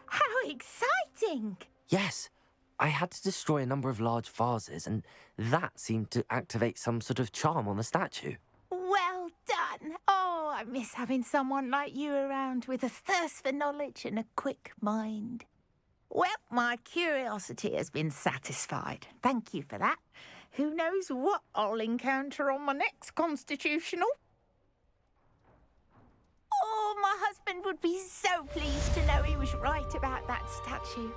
How exciting! Yes. I had to destroy a number of large vases, and that seemed to activate some sort of charm on the statue. Well done. Oh, I miss having someone like you around with a thirst for knowledge and a quick mind. Well, my curiosity has been satisfied. Thank you for that. Who knows what I'll encounter on my next constitutional? Oh, my husband would be so pleased to know he was right about that statue.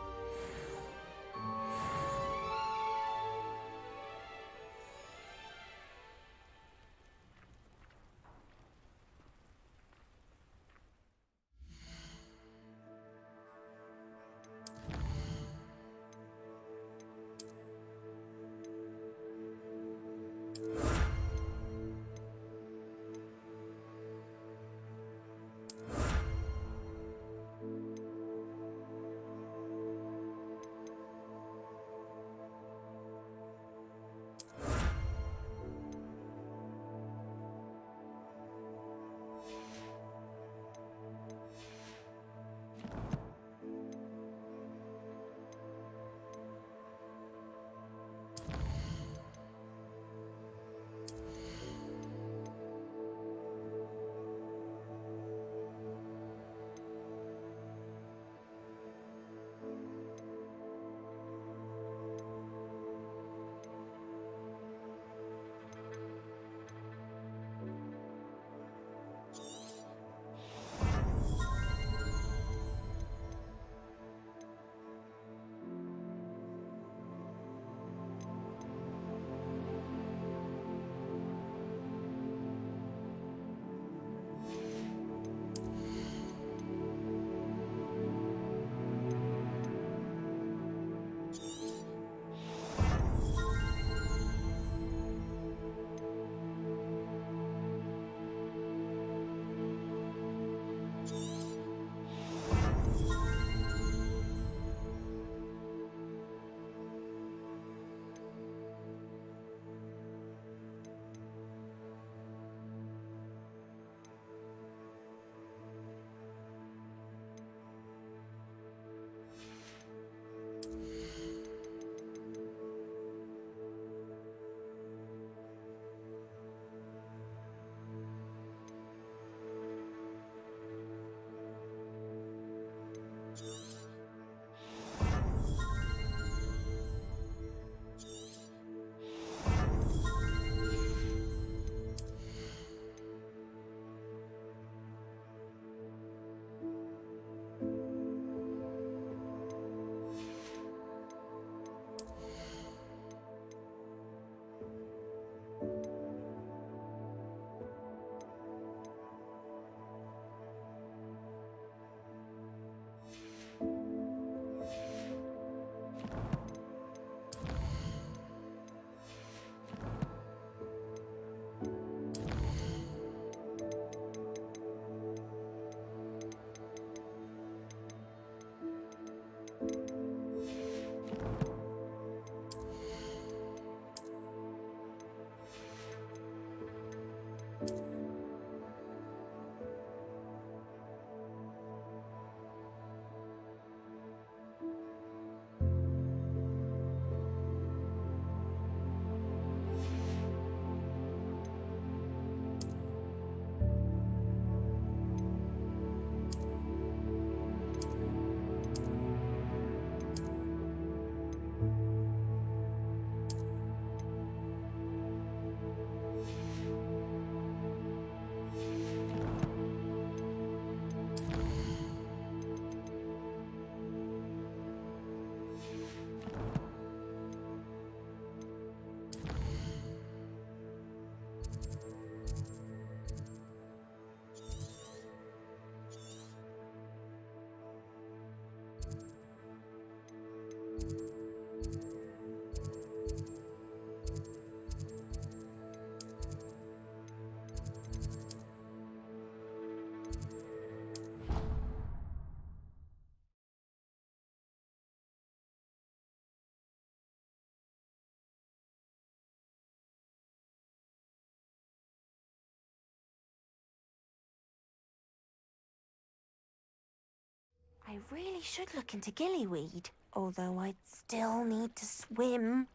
I really should look into gillyweed, although I'd still need to swim.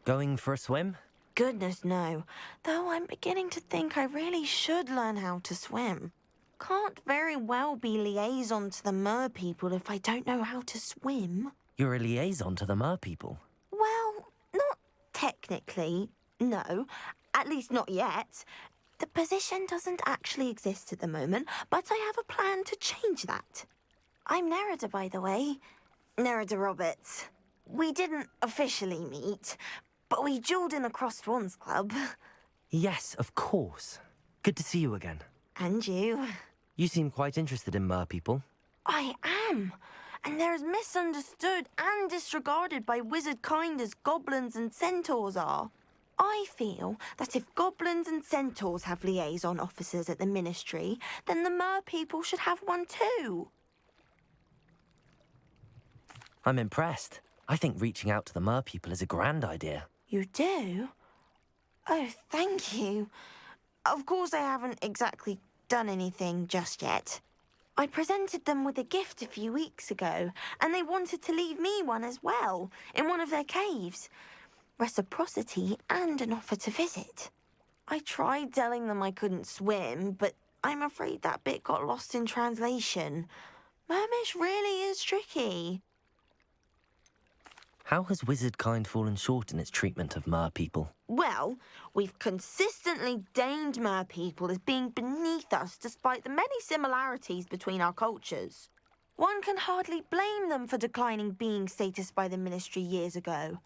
Going for a swim? Goodness, no. Though I'm beginning to think I really should learn how to swim. Can't very well be liaison to the mer people if I don't know how to swim. You're a liaison to the mer people. Well, not technically, no. At least not yet. The position doesn't actually exist at the moment, but I have a plan to change that. I'm Nerida, by the way. Nerida Roberts. We didn't officially meet, but we duelled in the Crossed Swans Club. Yes, of course. Good to see you again. And you. You seem quite interested in mer people. I am. And they're as misunderstood and disregarded by wizard kind as goblins and centaurs are. I feel that if goblins and centaurs have liaison officers at the Ministry, then the mer people should have one too. I'm impressed. I think reaching out to the mer people is a grand idea. You do? Oh, thank you. Of course I haven't exactly done anything just yet. I presented them with a gift a few weeks ago, and they wanted to leave me one as well, in one of their caves. Reciprocity and an offer to visit. I tried telling them I couldn't swim, but I'm afraid that bit got lost in translation. Mermish really is tricky. How has wizard kind fallen short in its treatment of mer people? Well, we've consistently deemed mer people as being beneath us despite the many similarities between our cultures. One can hardly blame them for declining being status by the Ministry years ago.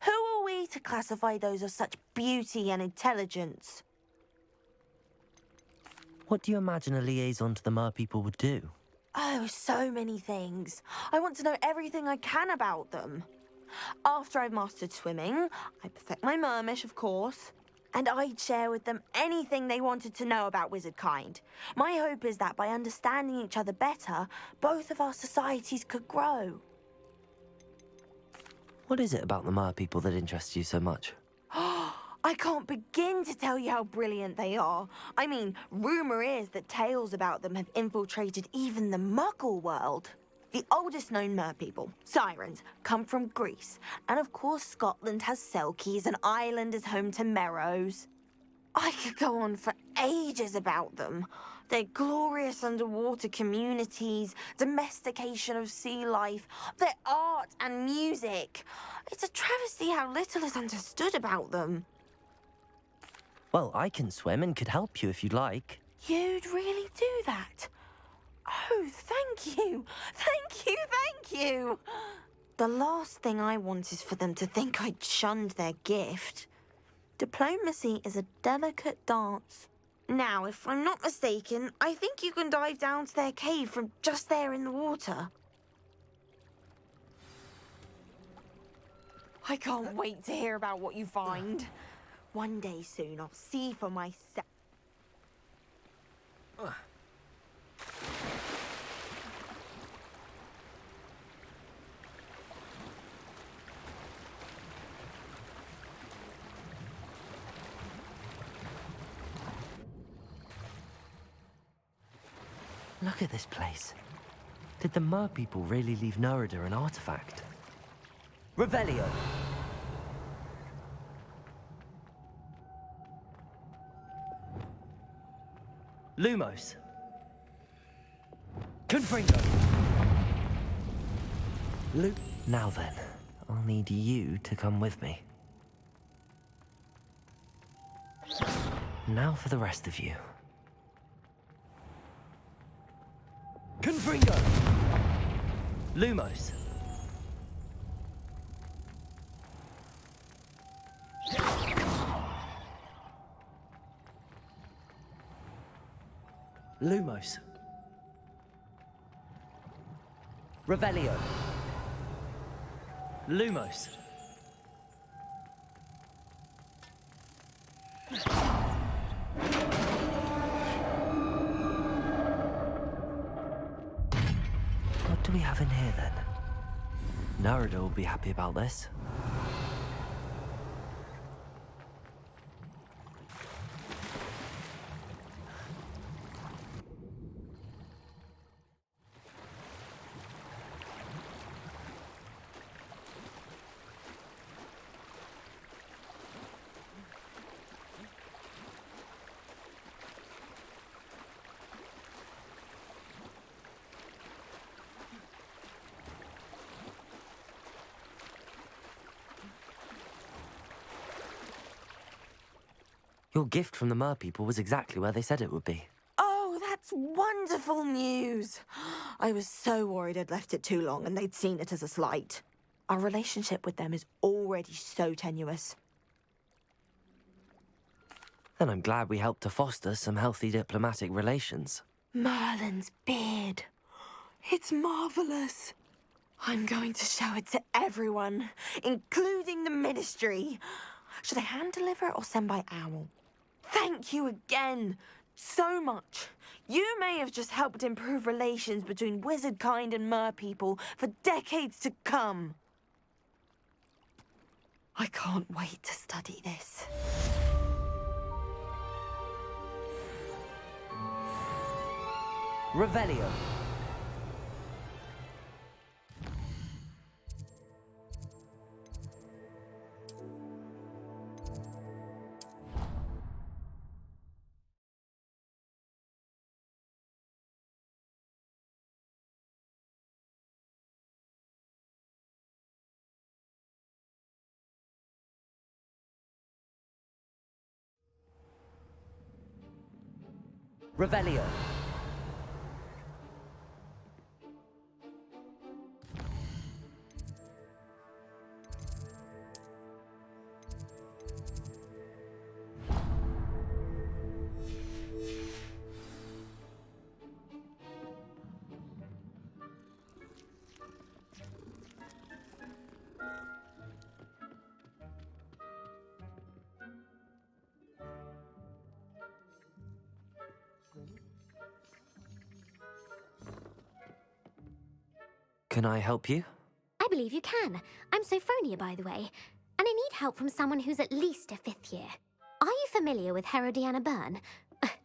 Who are we to classify those of such beauty and intelligence? What do you imagine a liaison to the mer people would do? Oh, so many things. I want to know everything I can about them. After I've mastered swimming, I perfect my mermish, of course, and I'd share with them anything they wanted to know about wizard kind. My hope is that by understanding each other better, both of our societies could grow. What is it about the mer people that interests you so much? I can't begin to tell you how brilliant they are. I mean, rumour is that tales about them have infiltrated even the Muggle world. The oldest known mer people, sirens, come from Greece. And of course Scotland has Selkies and Ireland is home to Merrows. I could go on for ages about them. Their glorious underwater communities, domestication of sea life, their art and music. It's a travesty how little is understood about them. Well, I can swim and could help you if you'd like. You'd really do that? Oh, thank you. Thank you, thank you. The last thing I want is for them to think I'd shunned their gift. Diplomacy is a delicate dance. Now, if I'm not mistaken, I think you can dive down to their cave from just there in the water. I can't wait to hear about what you find. One day soon, I'll see for myself. Look at this place. Did the mer people really leave Nerida an artifact? Revelio! Lumos! Confringo! Now then, I'll need you to come with me. Now for the rest of you. Confringo! Lumos! Lumos. Revelio. Lumos. we have in here then? Nerida will be happy about this. Your gift from the Mer people was exactly where they said it would be. Oh, that's wonderful news. I was so worried I'd left it too long and they'd seen it as a slight. Our relationship with them is already so tenuous. Then I'm glad we helped to foster some healthy diplomatic relations. Merlin's beard. It's marvelous. I'm going to show it to everyone, including the Ministry. Should I hand deliver it or send by owl? Thank you again, so much. You may have just helped improve relations between wizard kind and mer people for decades to come. I can't wait to study this. Revelio. Revelio. Can I help you? I believe you can. I'm Sophronia, by the way, and I need help from someone who's at least a 5th year. Are you familiar with Herodiana Byrne?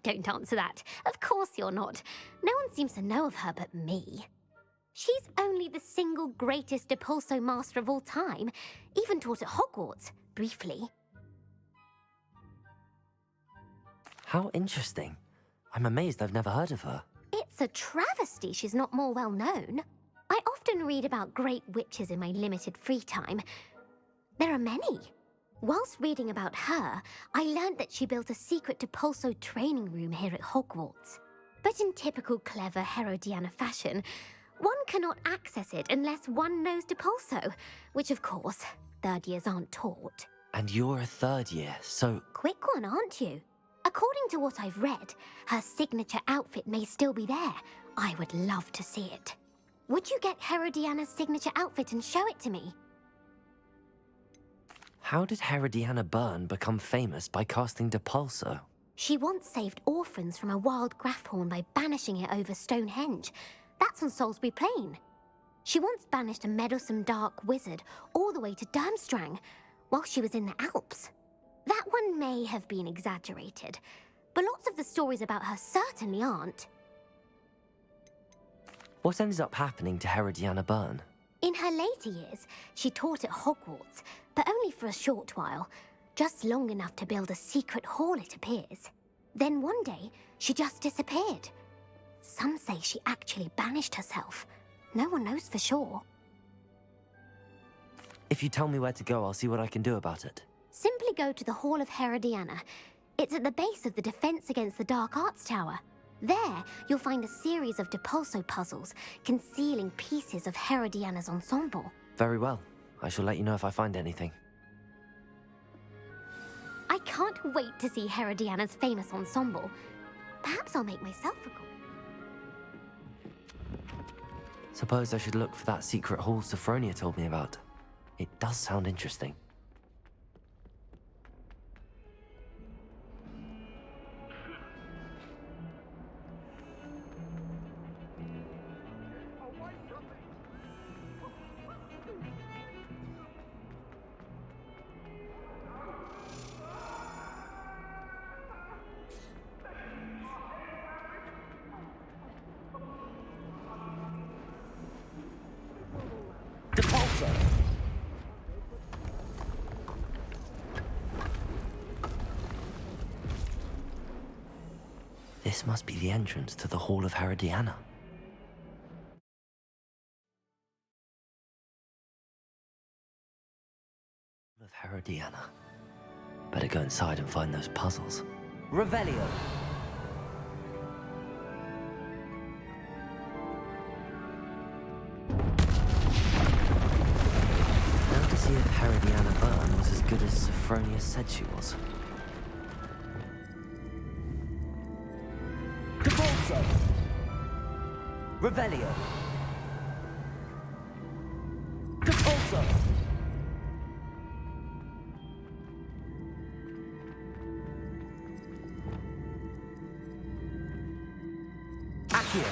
Don't answer that. Of course you're not. No one seems to know of her but me. She's only the single greatest Depulso master of all time, even taught at Hogwarts, briefly. How interesting. I'm amazed I've never heard of her. It's a travesty she's not more well known. I often read about great witches in my limited free time. There are many. Whilst reading about her, I learned that she built a secret Depulso training room here at Hogwarts. But in typical clever Herodiana fashion, one cannot access it unless one knows Depulso, which of course, 3rd years aren't taught. And you're a 3rd year, so... Quick one, aren't you? According to what I've read, her signature outfit may still be there. I would love to see it. Would you get Herodiana's signature outfit and show it to me? How did Herodiana Byrne become famous by casting Depulso? She once saved orphans from a wild Grafhorn by banishing it over Stonehenge. That's on Salisbury Plain. She once banished a meddlesome dark wizard all the way to Durmstrang while she was in the Alps. That one may have been exaggerated, but lots of the stories about her certainly aren't. What ended up happening to Herodiana Byrne? In her later years, she taught at Hogwarts, but only for a short while, just long enough to build a secret hall, it appears. Then one day, she just disappeared. Some say she actually banished herself. No one knows for sure. If you tell me where to go, I'll see what I can do about it. Simply go to the Hall of Herodiana. It's at the base of the Defense Against the Dark Arts Tower. There, you'll find a series of Depulso puzzles concealing pieces of Herodiana's ensemble. Very well. I shall let you know if I find anything. I can't wait to see Herodiana's famous ensemble. Perhaps I'll make myself a copy. Suppose I should look for that secret hall Sophronia told me about. It does sound interesting. This must be the entrance to the Hall of Herodiana. Hall of Herodiana. Better go inside and find those puzzles. Revelio! Now to see if Herodiana Byrne was as good as Sophronia said she was. Devolso! Revelio! Devolso! Accio!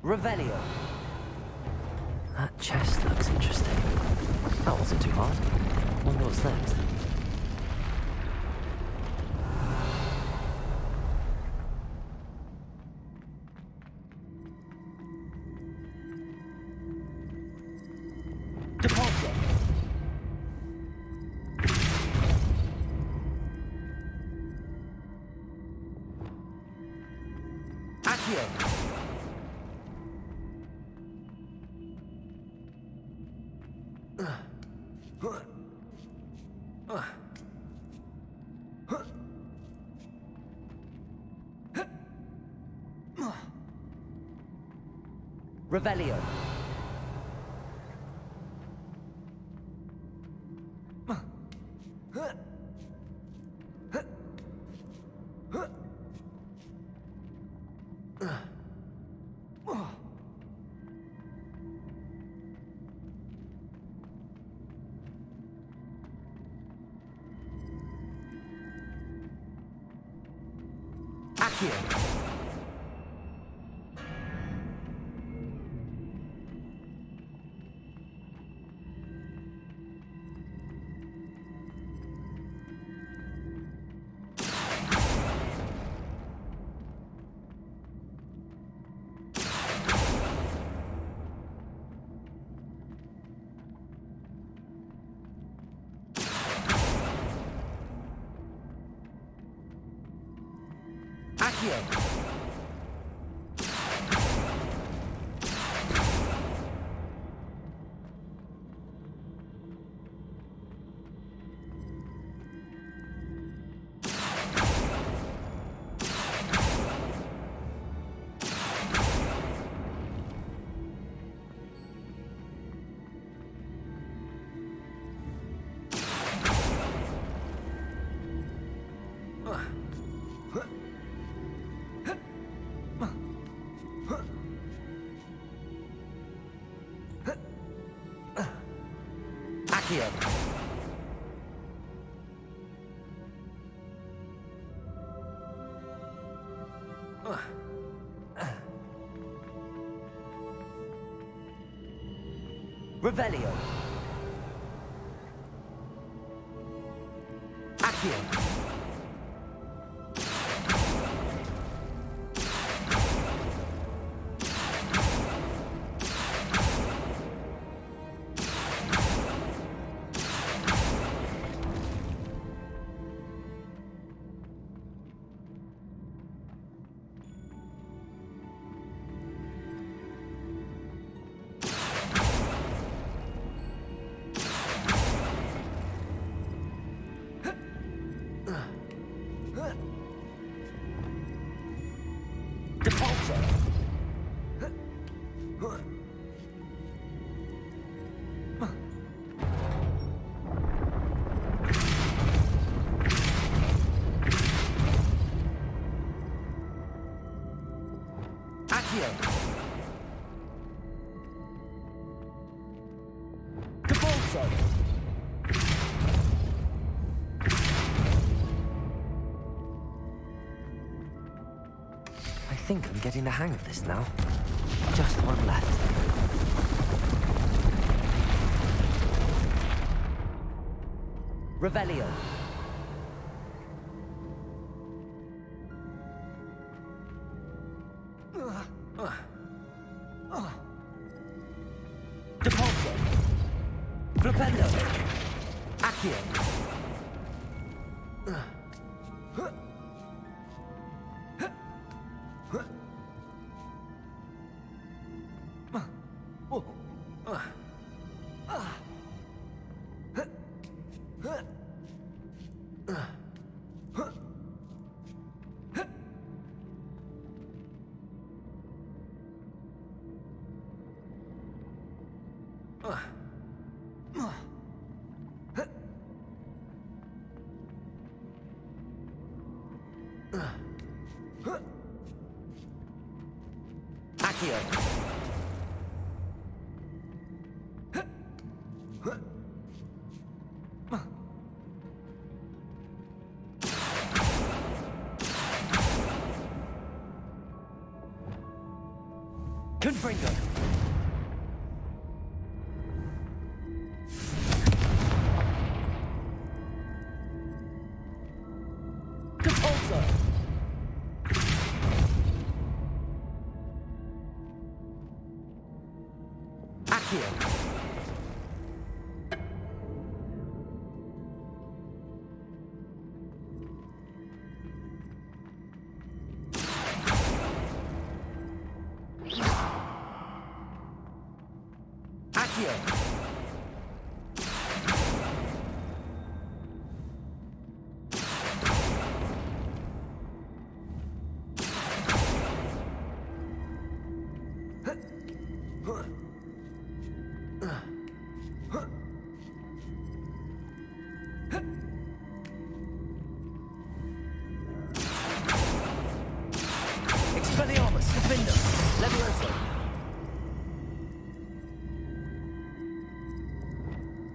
Revelio. That chest looks interesting. That wasn't too hard. Wonder what's next. Deposit. Accio. Revelio. Accio. Accio. Revelio. Accio. I think I'm getting the hang of this now. Just one left. Revelio. Deposit. Flipendo. Accio. Confringo. Compulso. Accio. Expelliarmus, Defender, Levioso.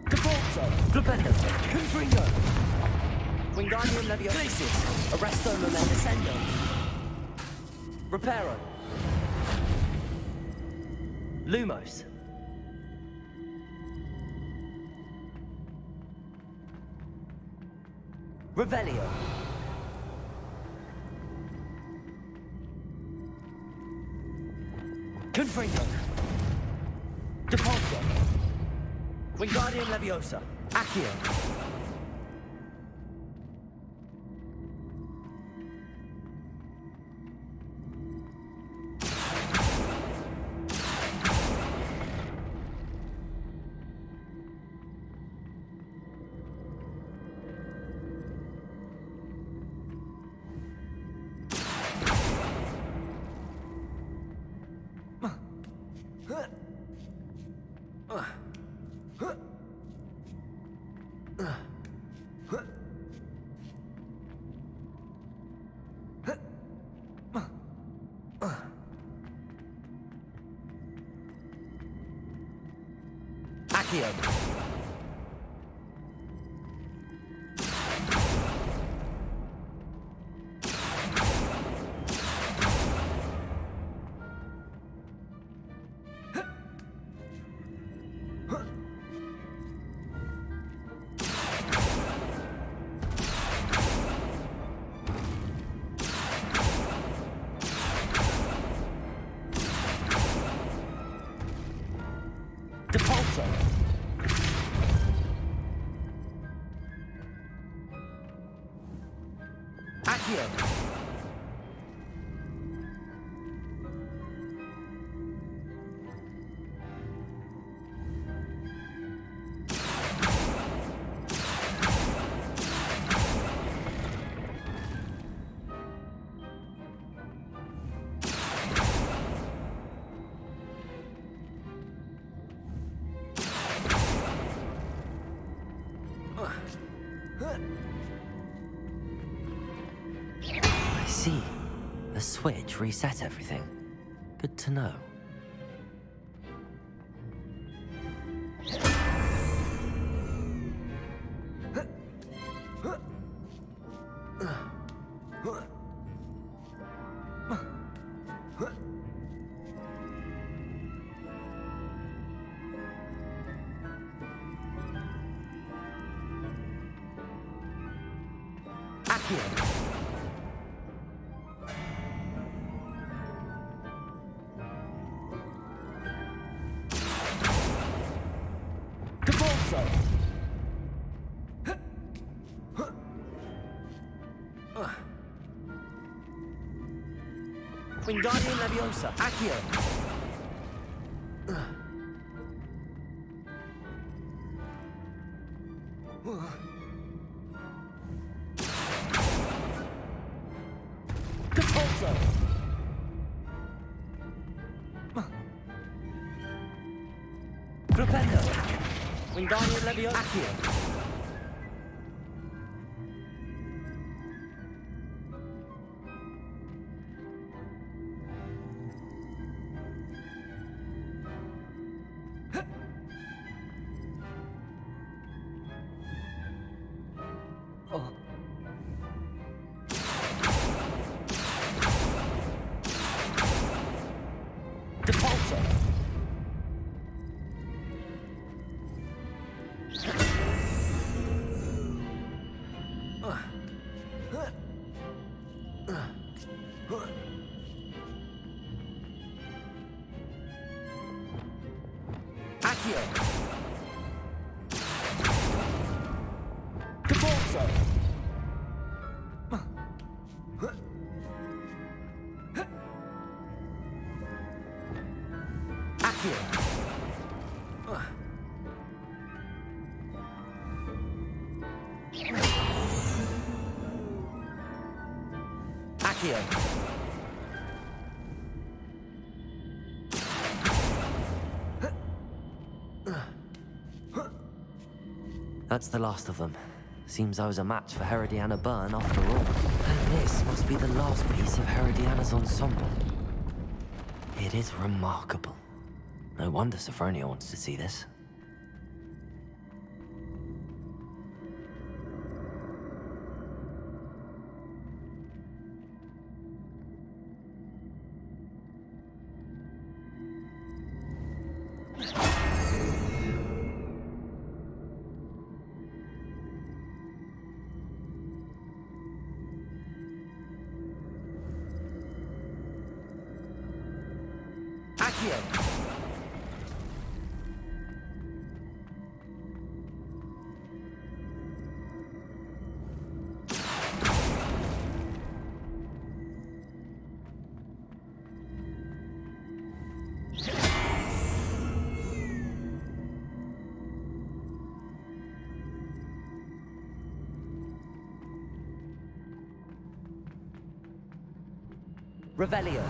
Capulso, Flipendo, Confringo. Wingardium Levioso. Glacius, Arresto Momento. Reparo. Lumos. Revelio. Confringo. Depulso. Wingardium Leviosa. Accio. Accio. Depulso. Accio. I see. The switch reset everything. Good to know. Depulso! Wingardium Leviosa! Accio! Depulso! Flipendo! Wingardium Leviosa! Accio! Depulso! Accio! Depulso! Accio! Accio! That's the last of them. Seems I was a match for Herodiana Byrne after all. And this must be the last piece of Herodiana's ensemble. It is remarkable. No wonder Sophronia wants to see this. Accio! Revelio.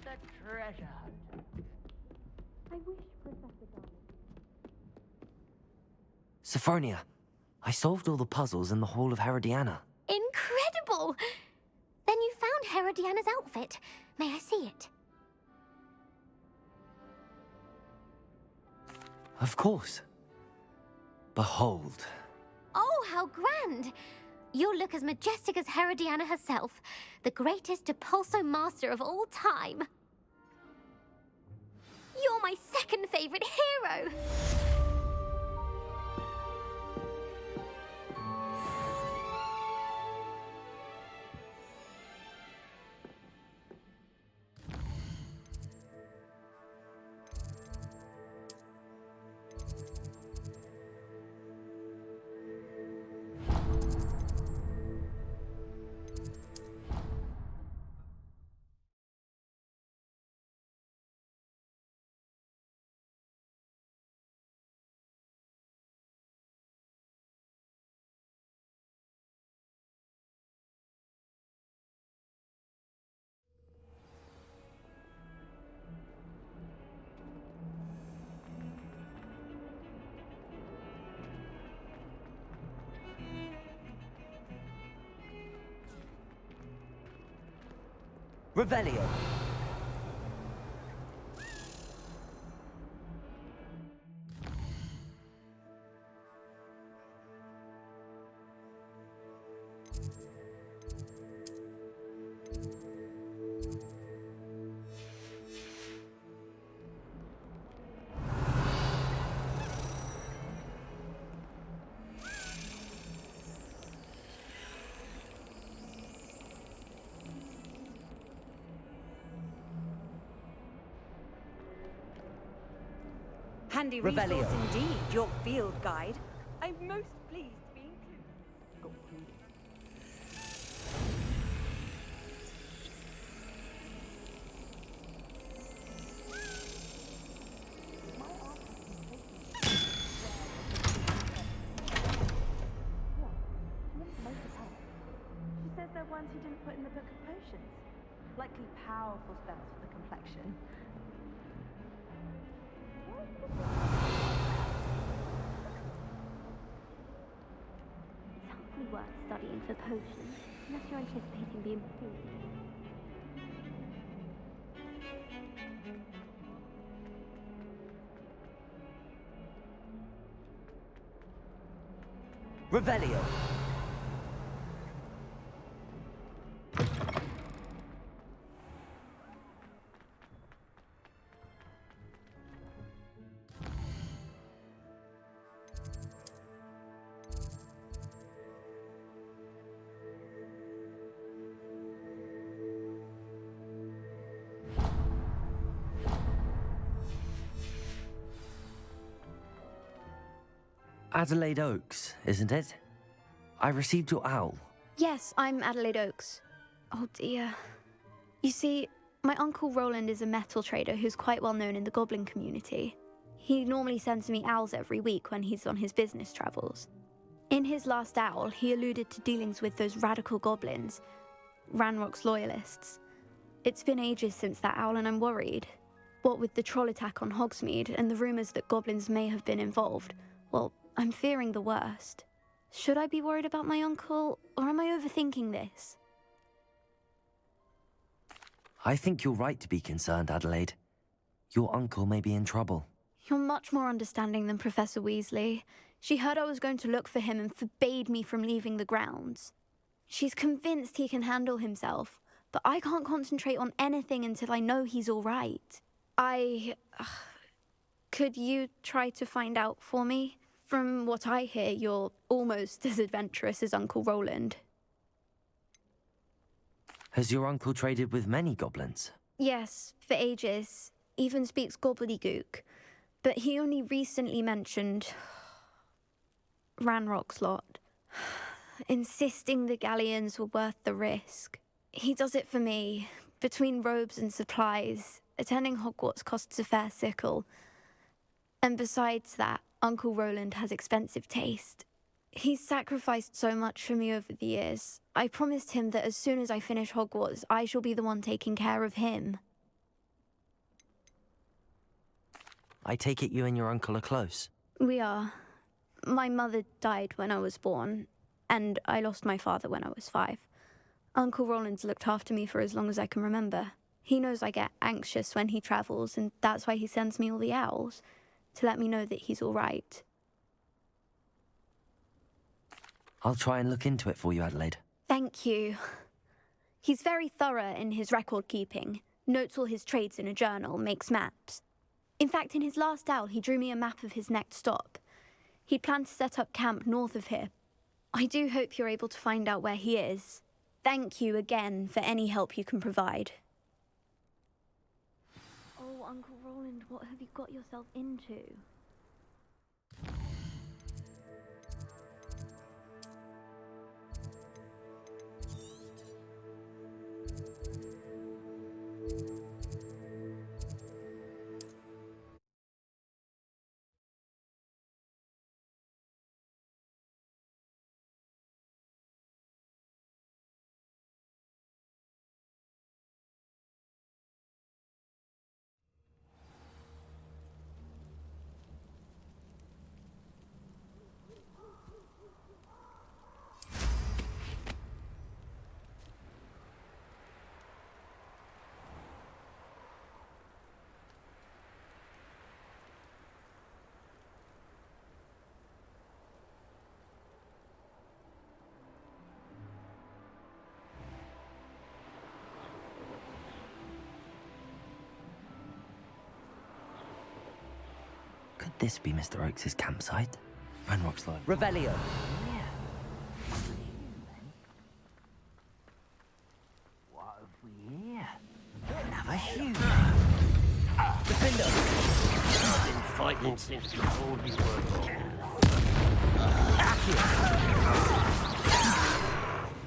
The treasure hunt. I wish Professor Darling. Sophronia, I solved all the puzzles in the Hall of Herodiana. Incredible! Then you found Herodiana's outfit. May I see it? Of course. Behold. Oh, how grand! You'll look as majestic as Herodiana herself, the greatest Depulso master of all time. You're my second favorite hero! Revelio. Handy resource indeed, your field guide. I'm most pleased to be included. She says they're ones he didn't put in the book of potions. Likely powerful spells for the complexion. It's hardly worth studying for potions, unless you're anticipating being poisoned. Revelio. Adelaide Oaks, isn't it? I received your owl. Yes, I'm Adelaide Oaks. Oh dear. You see, my uncle Rowland is a metal trader who's quite well known in the goblin community. He normally sends me owls every week when he's on his business travels. In his last owl, he alluded to dealings with those radical goblins, Ranrock's loyalists. It's been ages since that owl and I'm worried. What with the troll attack on Hogsmeade and the rumours that goblins may have been involved, well, I'm fearing the worst. Should I be worried about my uncle, or am I overthinking this? I think you're right to be concerned, Adelaide. Your uncle may be in trouble. You're much more understanding than Professor Weasley. She heard I was going to look for him and forbade me from leaving the grounds. She's convinced he can handle himself, but I can't concentrate on anything until I know he's all right. Could you try to find out for me? From what I hear, you're almost as adventurous as Uncle Rowland. Has your uncle traded with many goblins? Yes, for ages. Even speaks gobbledygook. But he only recently mentioned Ranrock's lot, insisting the galleons were worth the risk. He does it for me. Between robes and supplies, attending Hogwarts costs a fair sickle. And besides that, Uncle Rowland has expensive taste. He's sacrificed so much for me over the years. I promised him that as soon as I finish Hogwarts, I shall be the one taking care of him. I take it you and your uncle are close? We are. My mother died when I was born, and I lost my father when I was 5. Uncle Rowland's looked after me for as long as I can remember. He knows I get anxious when he travels, and that's why he sends me all the owls, to let me know that he's all right. I'll try and look into it for you, Adelaide. Thank you. He's very thorough in his record keeping, notes all his trades in a journal, makes maps. In fact, in his last owl, he drew me a map of his next stop. He'd planned to set up camp north of here. I do hope you're able to find out where he is. Thank you again for any help you can provide. Oh, Uncle Rowland, what have you got yourself into? this be Mr. Oakes' campsite? Ranrock's like... Revelio. What have we here? Another huge. Defender. I've been fighting since before we were born.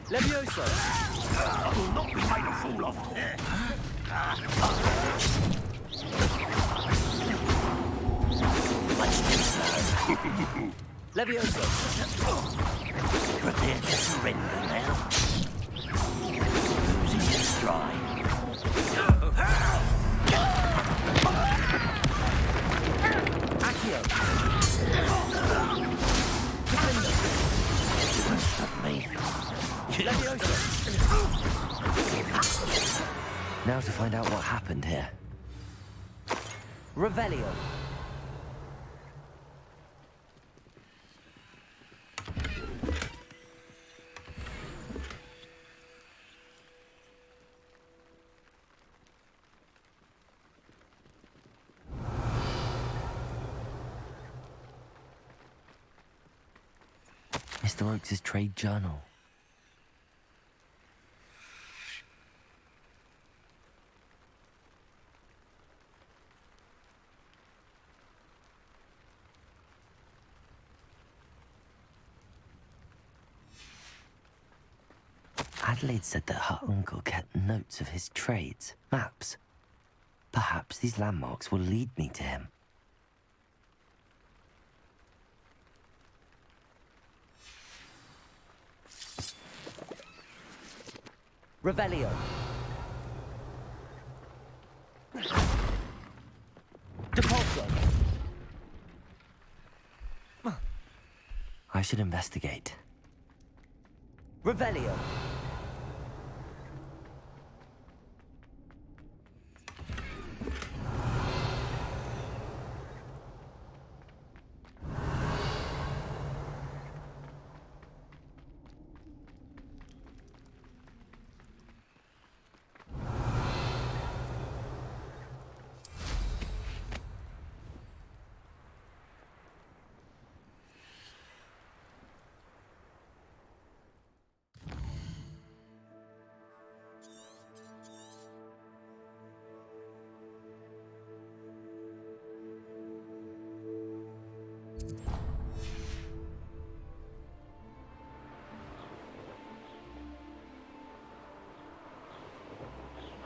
Levioso. I will not be made a fool of. Levioso. Prepare to surrender now. Losing your stride. Accio. Stop me. Now to find out what happened here. Revelio. Mr. Oakes' trade journal. Adelaide said that her uncle kept notes of his trades, maps. Perhaps these landmarks will lead me to him. Revelio. Depulso. I should investigate. Revelio.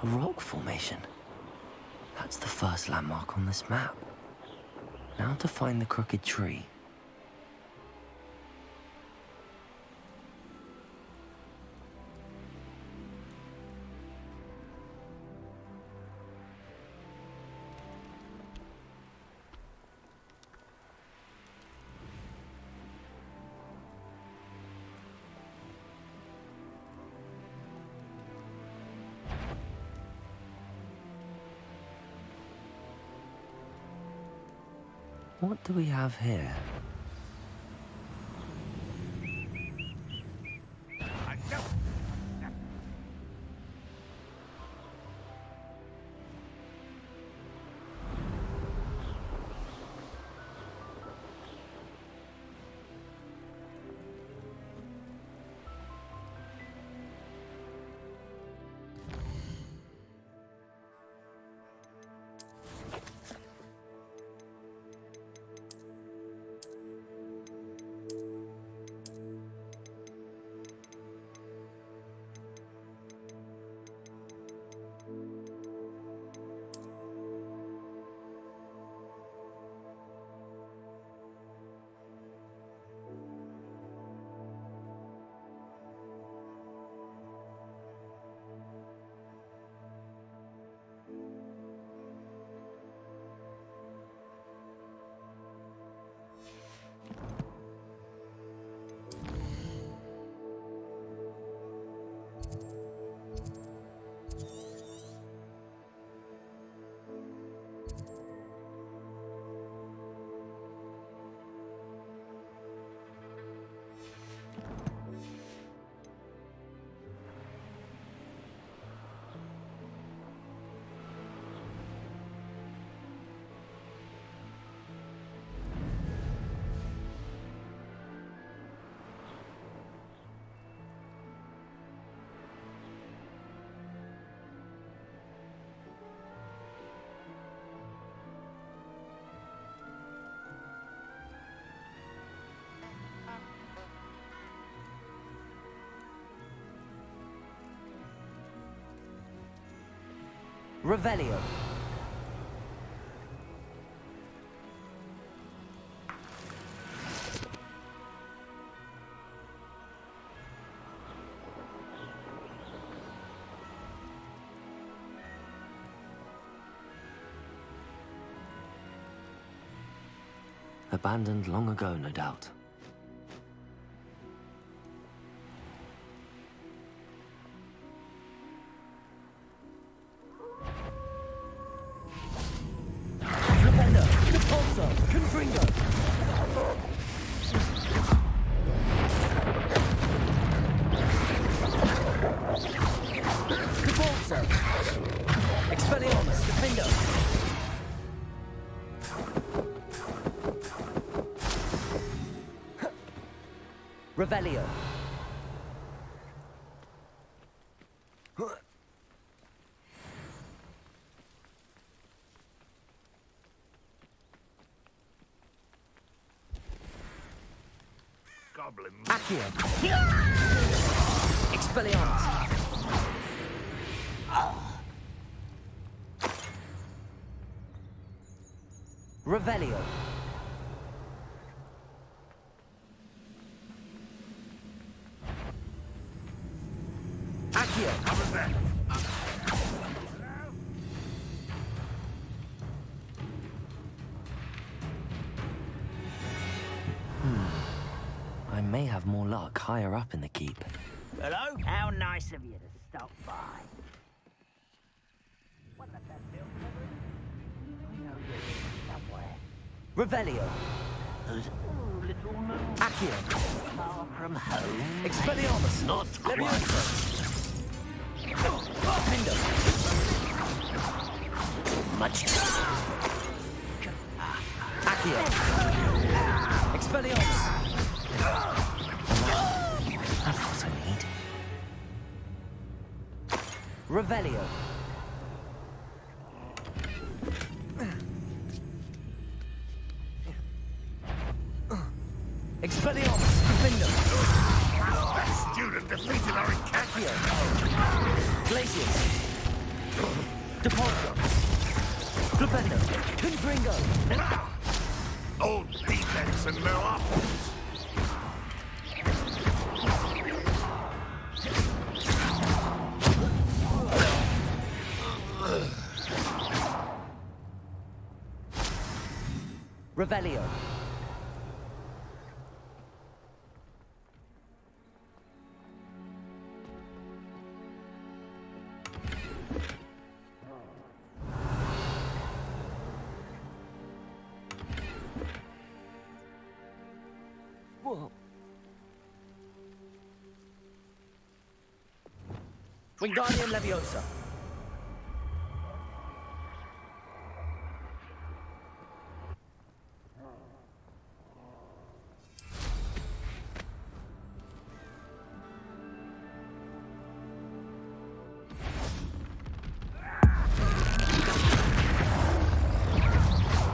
A rock formation. That's the first landmark on this map. Now to find the crooked tree. What do we have here? Revelio. Abandoned long ago, no doubt. Repender. Depulso. Confringo. Depulso. Expelliarmus. Defendo. Revelio. Goblins. Accio. Expelliarmus. Revelio. Accio. How was that? I may have more luck higher up in the keep. Hello? How nice of you to stop by. What the hell? I know you're somewhere. Revelio. Those little moons Accio. far from home. Expelliarmus. Not Leviosa. Defendo. much. Accio. Expelliarmus. That's what I need. Revelio. Expelliarmus. Defendo. That student defeated our Accio. Glacius. Depulso. Defendo. Confringo. old defects and no offense. Revelio. Wingardium Leviosa.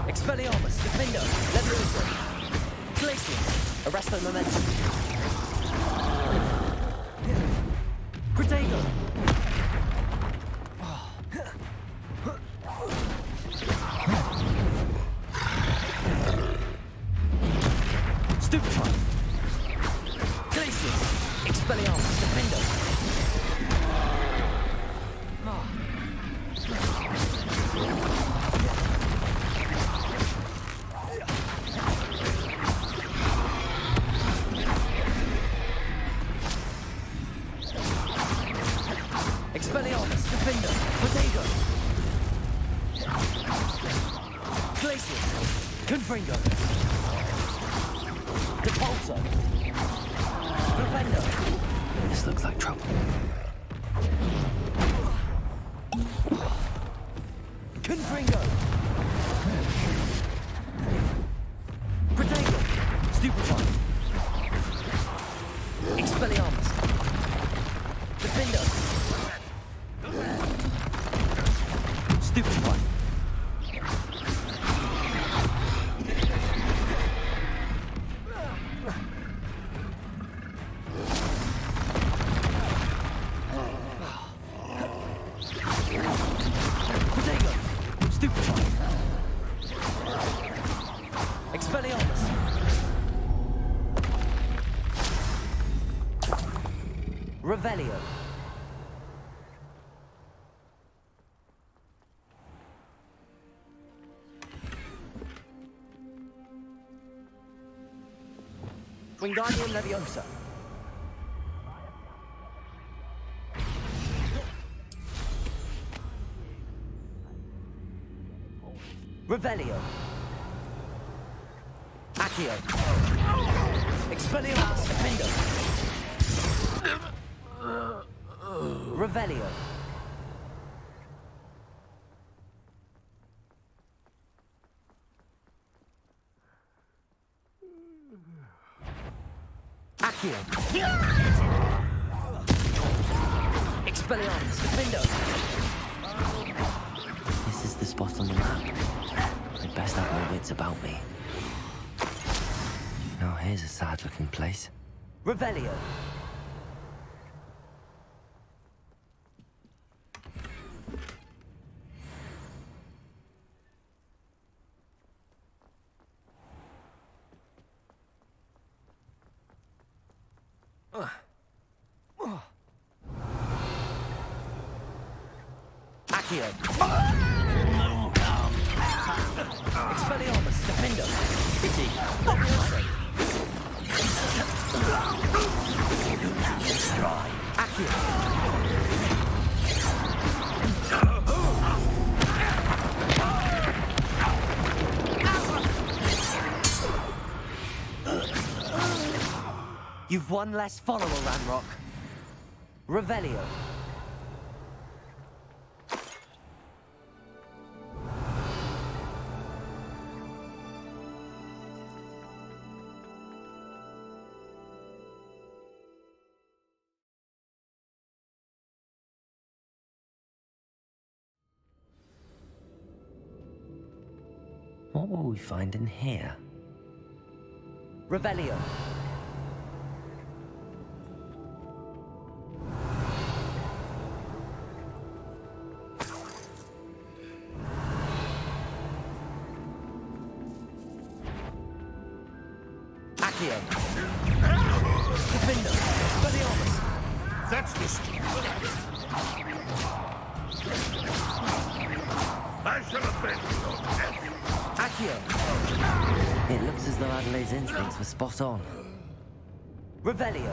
Expelliarmus, Defendo, Leviosa. Glacius, Arresto Momentum. Protego. Stupefy. Glacius, Expelliarmus, Defendo. Expelliarmus, Defender, Protego. Glacius, Confringo. Depulso. Defender. This looks like trouble. Confringo. Protego. Stupefy. Expelliarmus. Defender. Stupefy. Revelio. Wingardium Leviosa. Revelio. Accio. Expelliarmus Defendo. Revelio. Accio. Expelliarmus Defendo. This is the spot on the map. I'd best have my wits about me. Now here's a sad-looking place. Revelio. Accio. Expelliarmus Defendo. Pity. Leviosa. Accio. You've one less follower, Ranrock. Revelio. What will we find in here? Revelio. Accio. Defendo. Expelliarmus. That's the I shall avenge your death. Accio. It looks as though Adelaide's instincts were spot on. Revelio.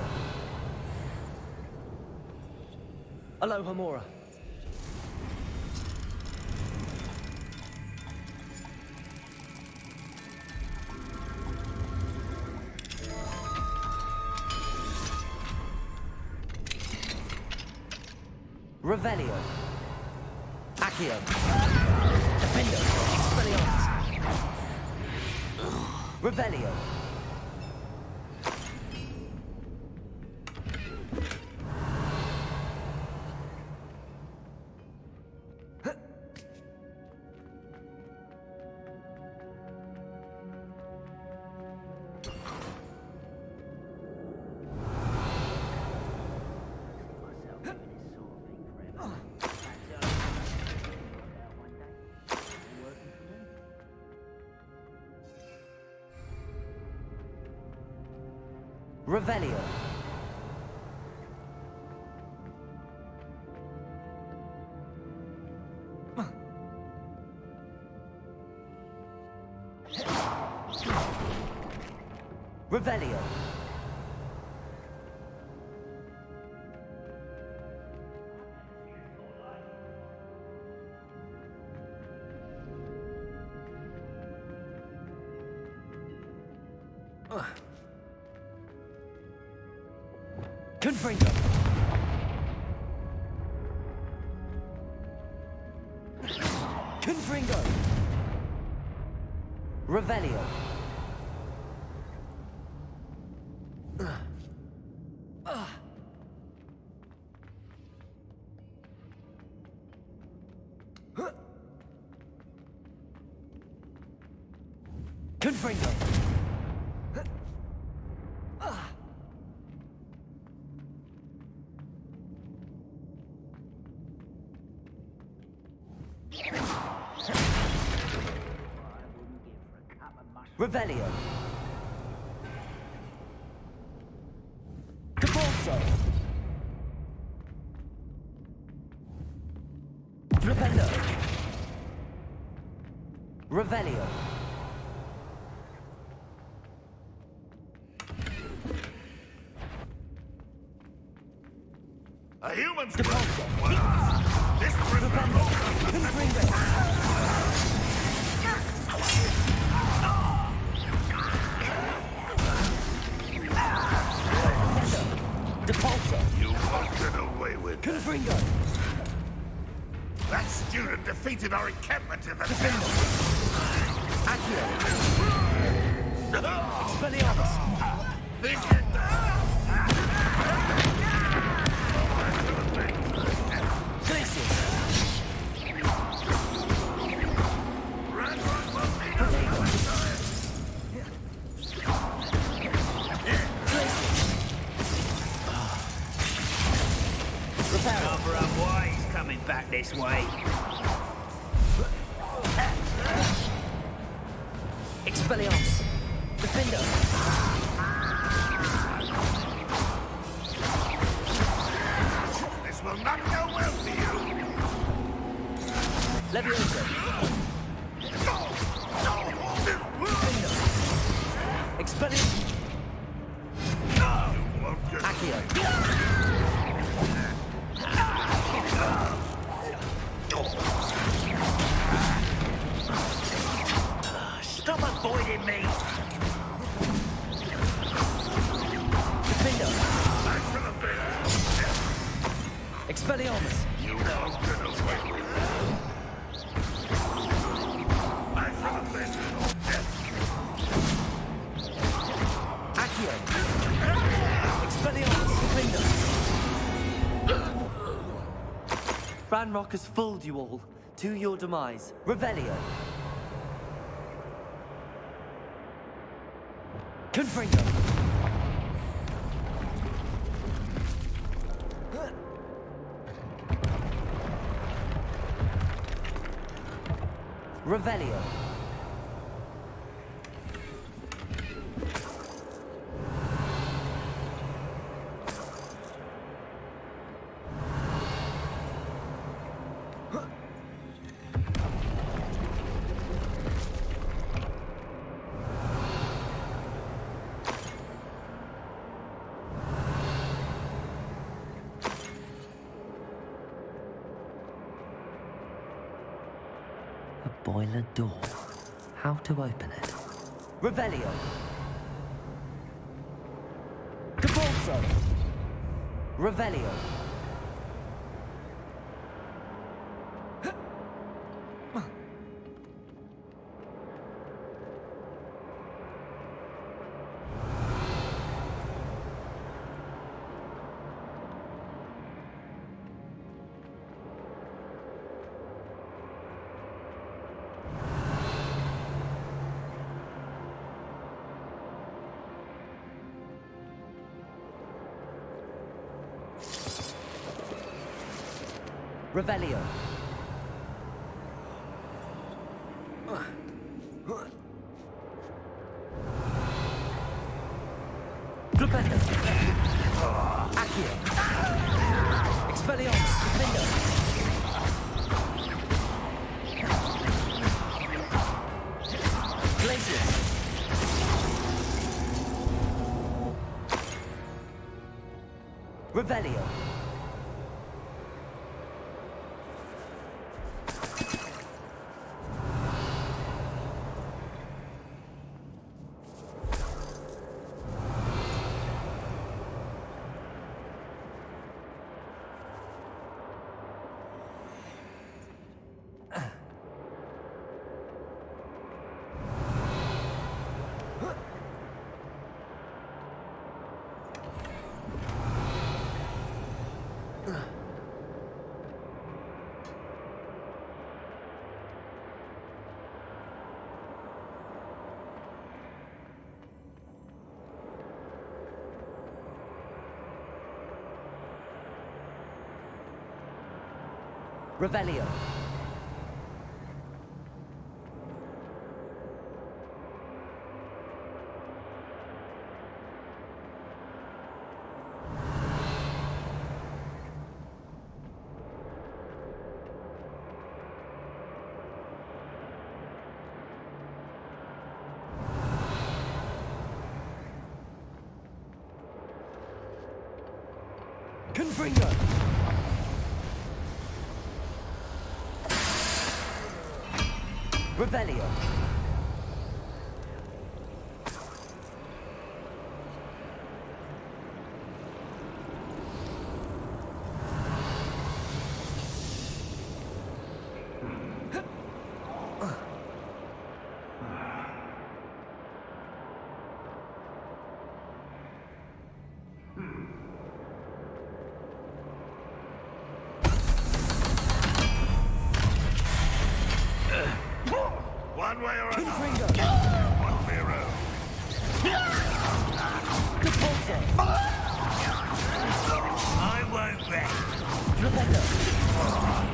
Alohomora. Revelio. Accio. Defendo. Expelliarmus. Revelio. Revelio. Revelio. Confringo. Confringo. Revelio. Confringo. Revelio. Capolso. Revelio. A human's Depulso. This criminal. Confringo. Depulso. You won't get away with that. Confringo. That student defeated our encampment in the Accio. Expelliarmus. Think it. Glacius. Cover up, why he's coming back this way. Expelliarmus. Defender. This will not go well for you. Levioso. Expelliarmus. You won't get Accio. Stop avoiding me. Defender. back to the bed. Expelliarmus. You won't get away with it. Back to the bed. Accio. Expelliarmus. Defender. Ranrock has fooled you all. To your demise. Revelio. Confringo. Revelio. Boiler door. How to open it? Revelio. Depulso. Revelio. Revelio. Flipendo. Accio. Expelliarmus. Defender. Glacius. Revelio. Revelio. Confringo! Revelio! One way or another. Confringo! One hero. Depulso! I won't rest. Rependo!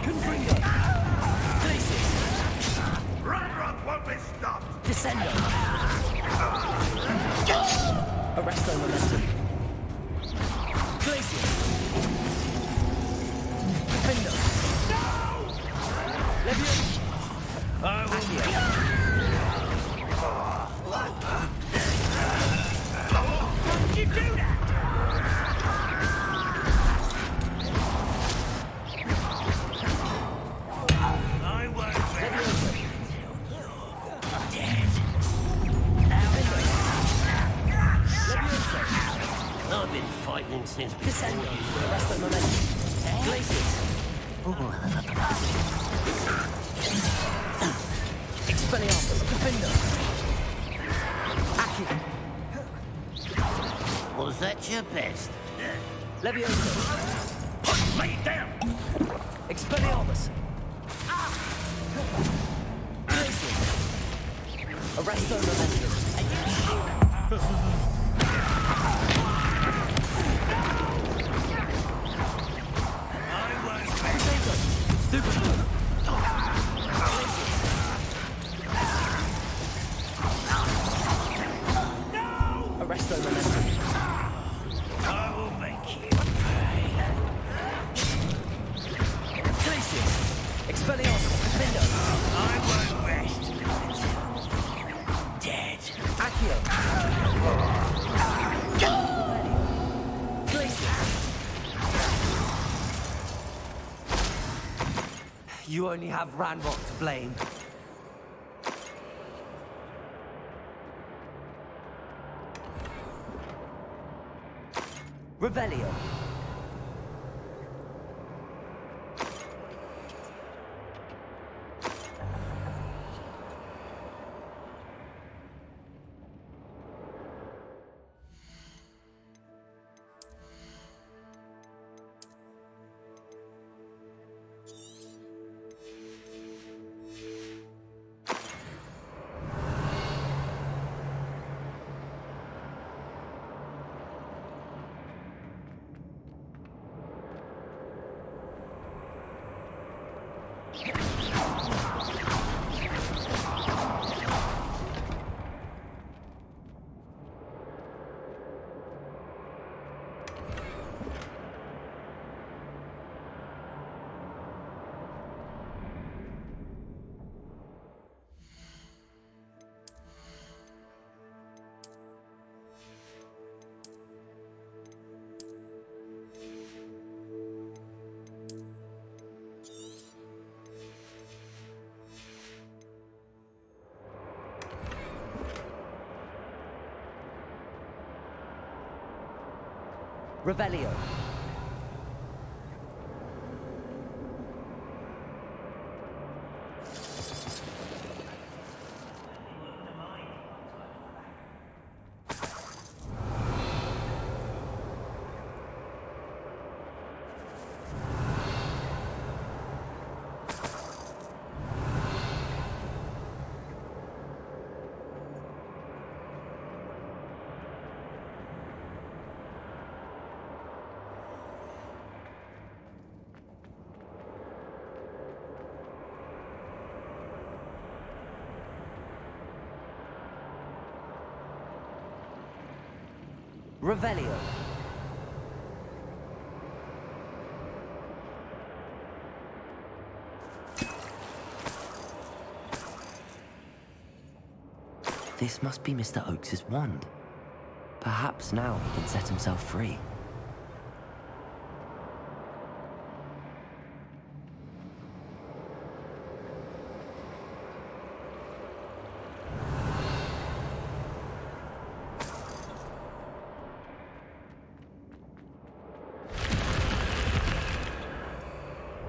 Confringo! Glacis! Ranrock won't be stopped. Descendo! Arresto momentum. Glacier! Defendo! Levio! I will How did you do that? I won't rest. Dead. I've been fighting since Descendo! Arresto momentum. Glaciers! Expelliarmus! Defendo! Accio! Was that your best? Levioso! Lay it down. Expelliarmus! Glaciers! Arresto momentum. I won't rest. Stupid! Arresto momentum. I will make you pay. Glaciers! Expelliarmus! Defendo! I won't rest until dead. Accio! Glaciers! You only have Ranrock to blame. Revelio. Revelio. Revelio. This must be Mr. Oakes's wand. Perhaps now he can set himself free.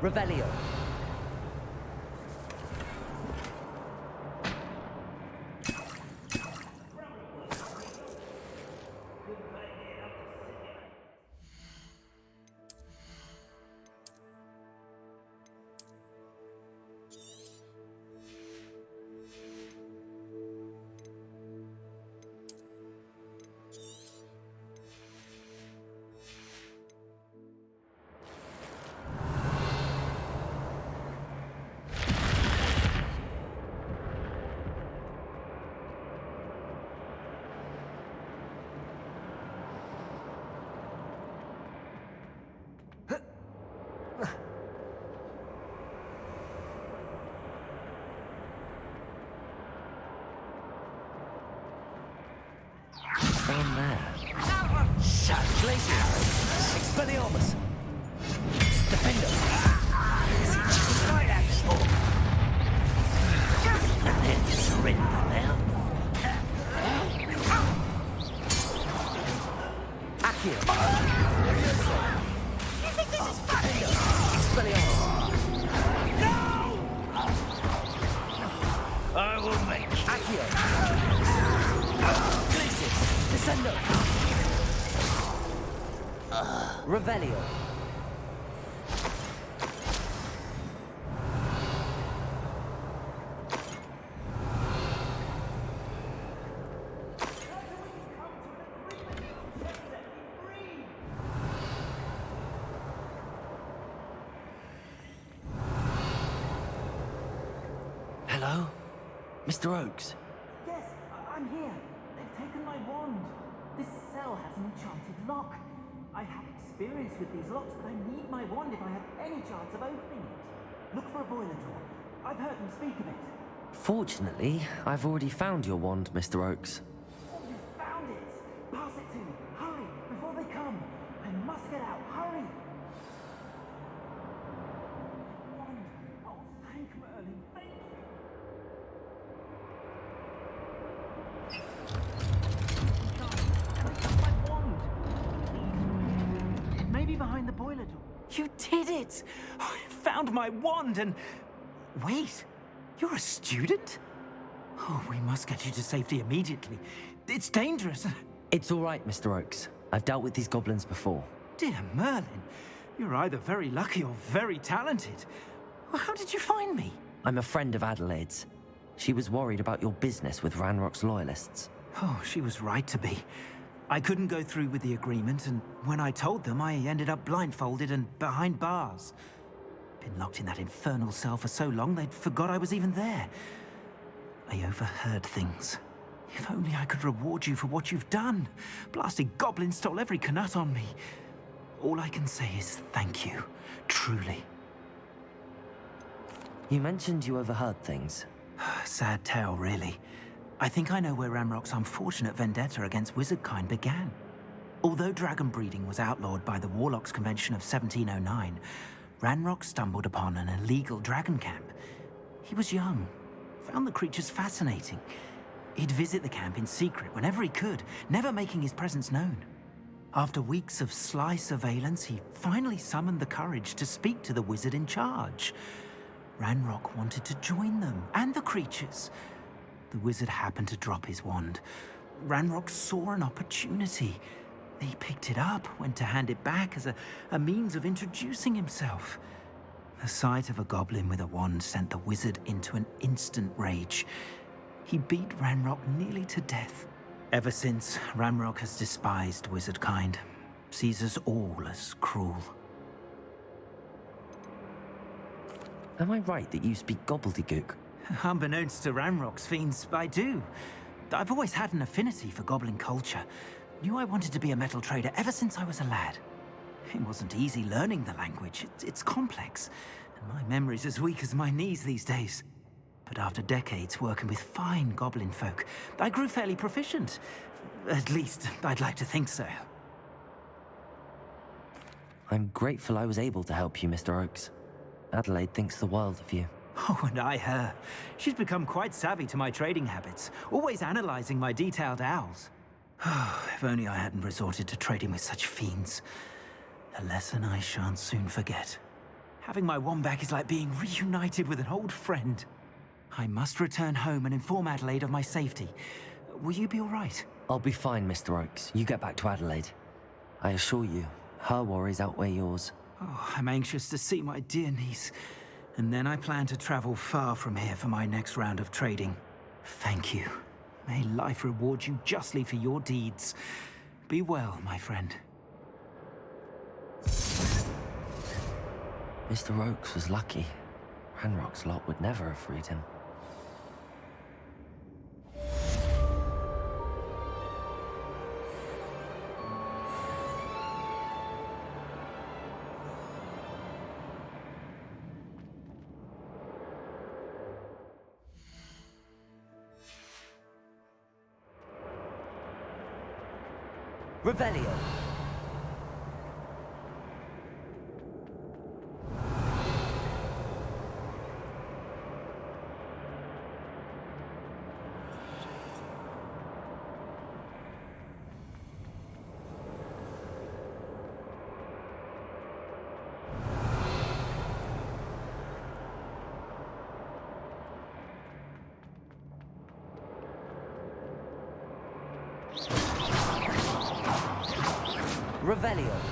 Revelio. Down there. Shut places. Expelliarmus. Defender. Right at you. Let's surrender now. Accio. You think this is funny? Expelliarmus. No! I will make you. Accio. Descendo. Revelio. Hello? Mr. Oakes? Yes, I'm here. They've taken my wand. This cell has an enchanted lock. I have experience with these locks, but I need my wand if I have any chance of opening it. Look for a boiler door. I've heard them speak of it. Fortunately, I've already found your wand, Mr. Oakes. Oh, you found it! Pass it to me. Hurry, before they come. I must get out. Hurry! Wand. Oh, thank Merlin. Thank you. Maybe behind the boiler door. You did it! I found my wand and... Wait, you're a student? Oh, we must get you to safety immediately. It's dangerous. It's all right, Mr. Oakes. I've dealt with these goblins before. Dear Merlin, you're either very lucky or very talented. How did you find me? I'm a friend of Adelaide's. She was worried about your business with Ranrock's loyalists. Oh, she was right to be. I couldn't go through with the agreement, and when I told them, I ended up blindfolded and behind bars. Been locked in that infernal cell for so long, they'd forgot I was even there. I overheard things. If only I could reward you for what you've done. Blasted goblin stole every Knut on me. All I can say is thank you, truly. You mentioned you overheard things. Sad tale, really. I think I know where Ranrock's unfortunate vendetta against wizardkind began. Although dragon breeding was outlawed by the Warlocks Convention of 1709, Ranrock stumbled upon an illegal dragon camp. He was young, found the creatures fascinating. He'd visit the camp in secret whenever he could, never making his presence known. After weeks of sly surveillance, he finally summoned the courage to speak to the wizard in charge. Ranrock wanted to join them, and the creatures. The wizard happened to drop his wand. Ranrock saw an opportunity. He picked it up, went to hand it back as a means of introducing himself. The sight of a goblin with a wand sent the wizard into an instant rage. He beat Ranrock nearly to death. Ever since, Ranrock has despised wizardkind, sees us all as cruel. Am I right that you speak gobbledygook? Unbeknownst to Ranrock's fiends, I do. I've always had an affinity for goblin culture. Knew I wanted to be a metal trader ever since I was a lad. It wasn't easy learning the language. It's complex, and my memory's as weak as my knees these days. But after decades working with fine goblin folk, I grew fairly proficient. At least, I'd like to think so. I'm grateful I was able to help you, Mr. Oakes. Adelaide thinks the world of you. Oh, and I her. She's become quite savvy to my trading habits, always analyzing my detailed owls. If only I hadn't resorted to trading with such fiends. A lesson I shan't soon forget. Having my wand back is like being reunited with an old friend. I must return home and inform Adelaide of my safety. Will you be all right? I'll be fine, Mr. Oakes. You get back to Adelaide. I assure you, her worries outweigh yours. Oh, I'm anxious to see my dear niece. And then I plan to travel far from here for my next round of trading. Thank you. May life reward you justly for your deeds. Be well, my friend. Mr. Oakes was lucky. Ranrock's lot would never have freed him. Revelio. Revelio.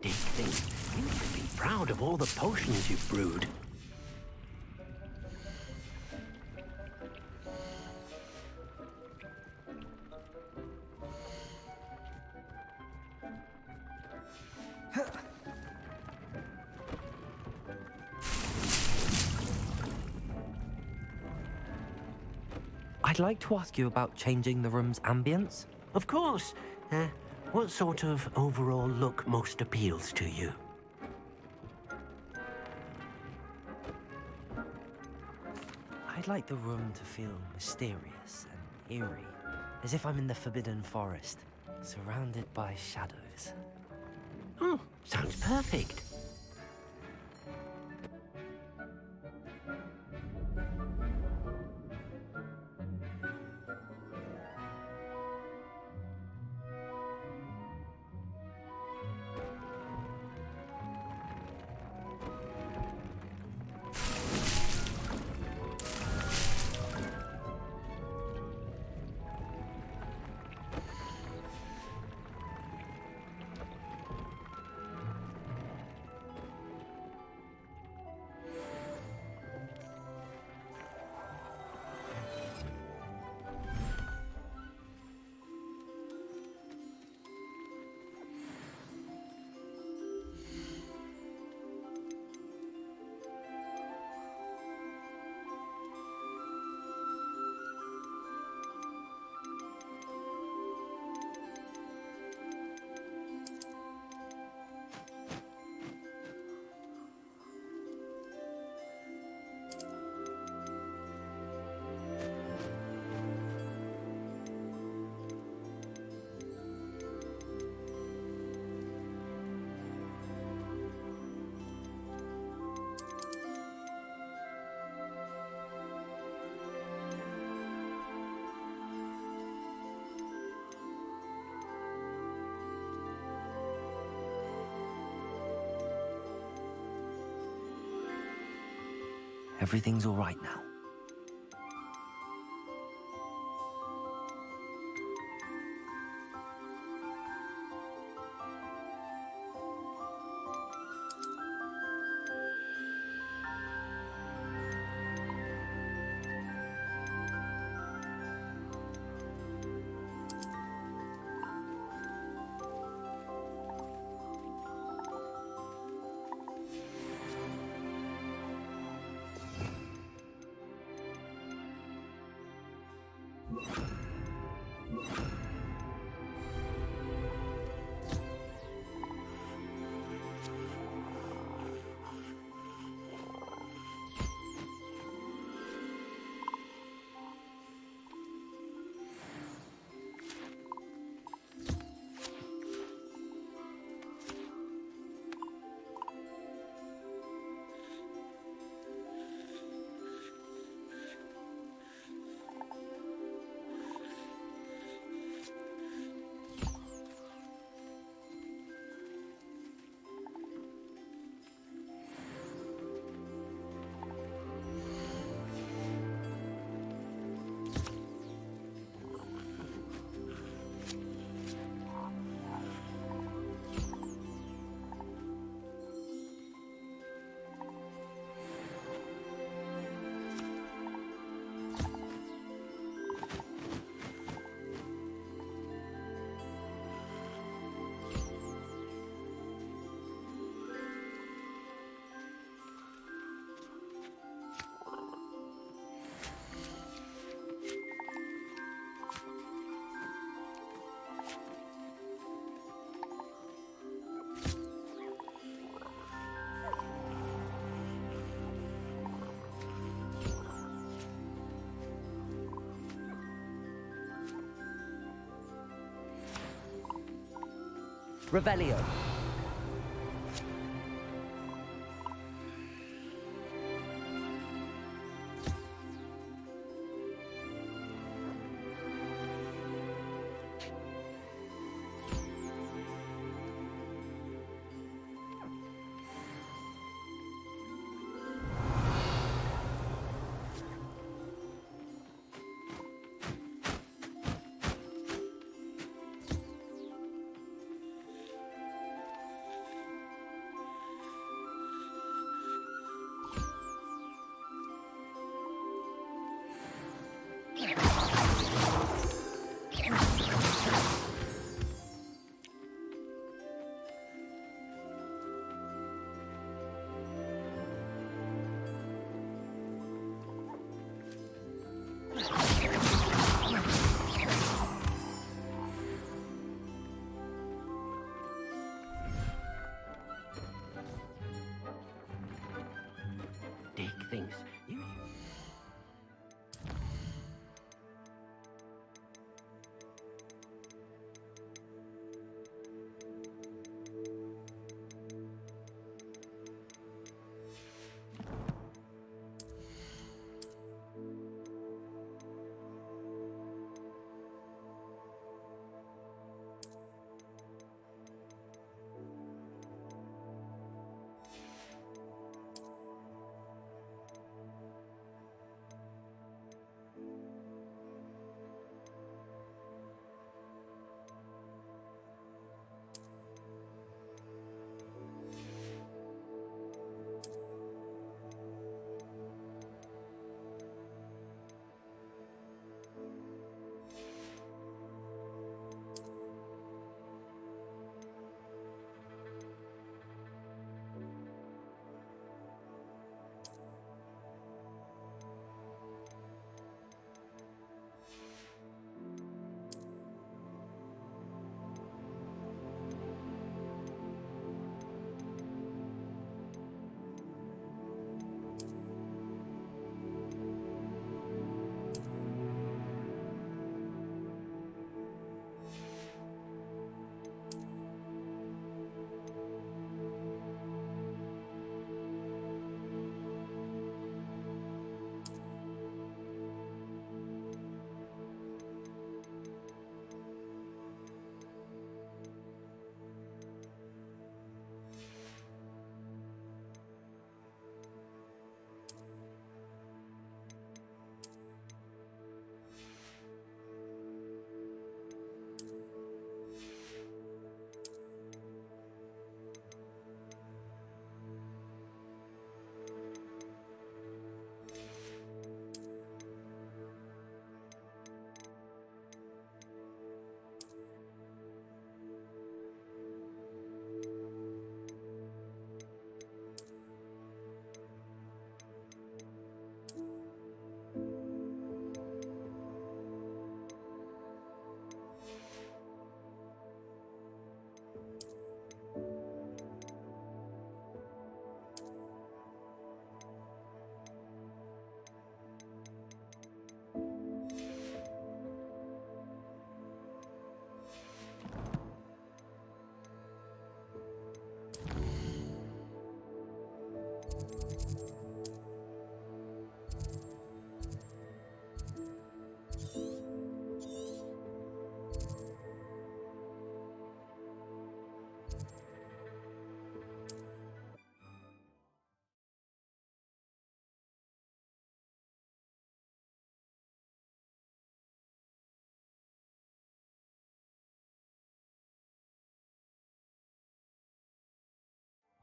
You should be proud of all the potions you've brewed. I'd like to ask you about changing the room's ambience. Of course. What sort of overall look most appeals to you? I'd like the room to feel mysterious and eerie, as if I'm in the Forbidden Forest, surrounded by shadows. Oh, sounds perfect. Everything's all right now. Revelio.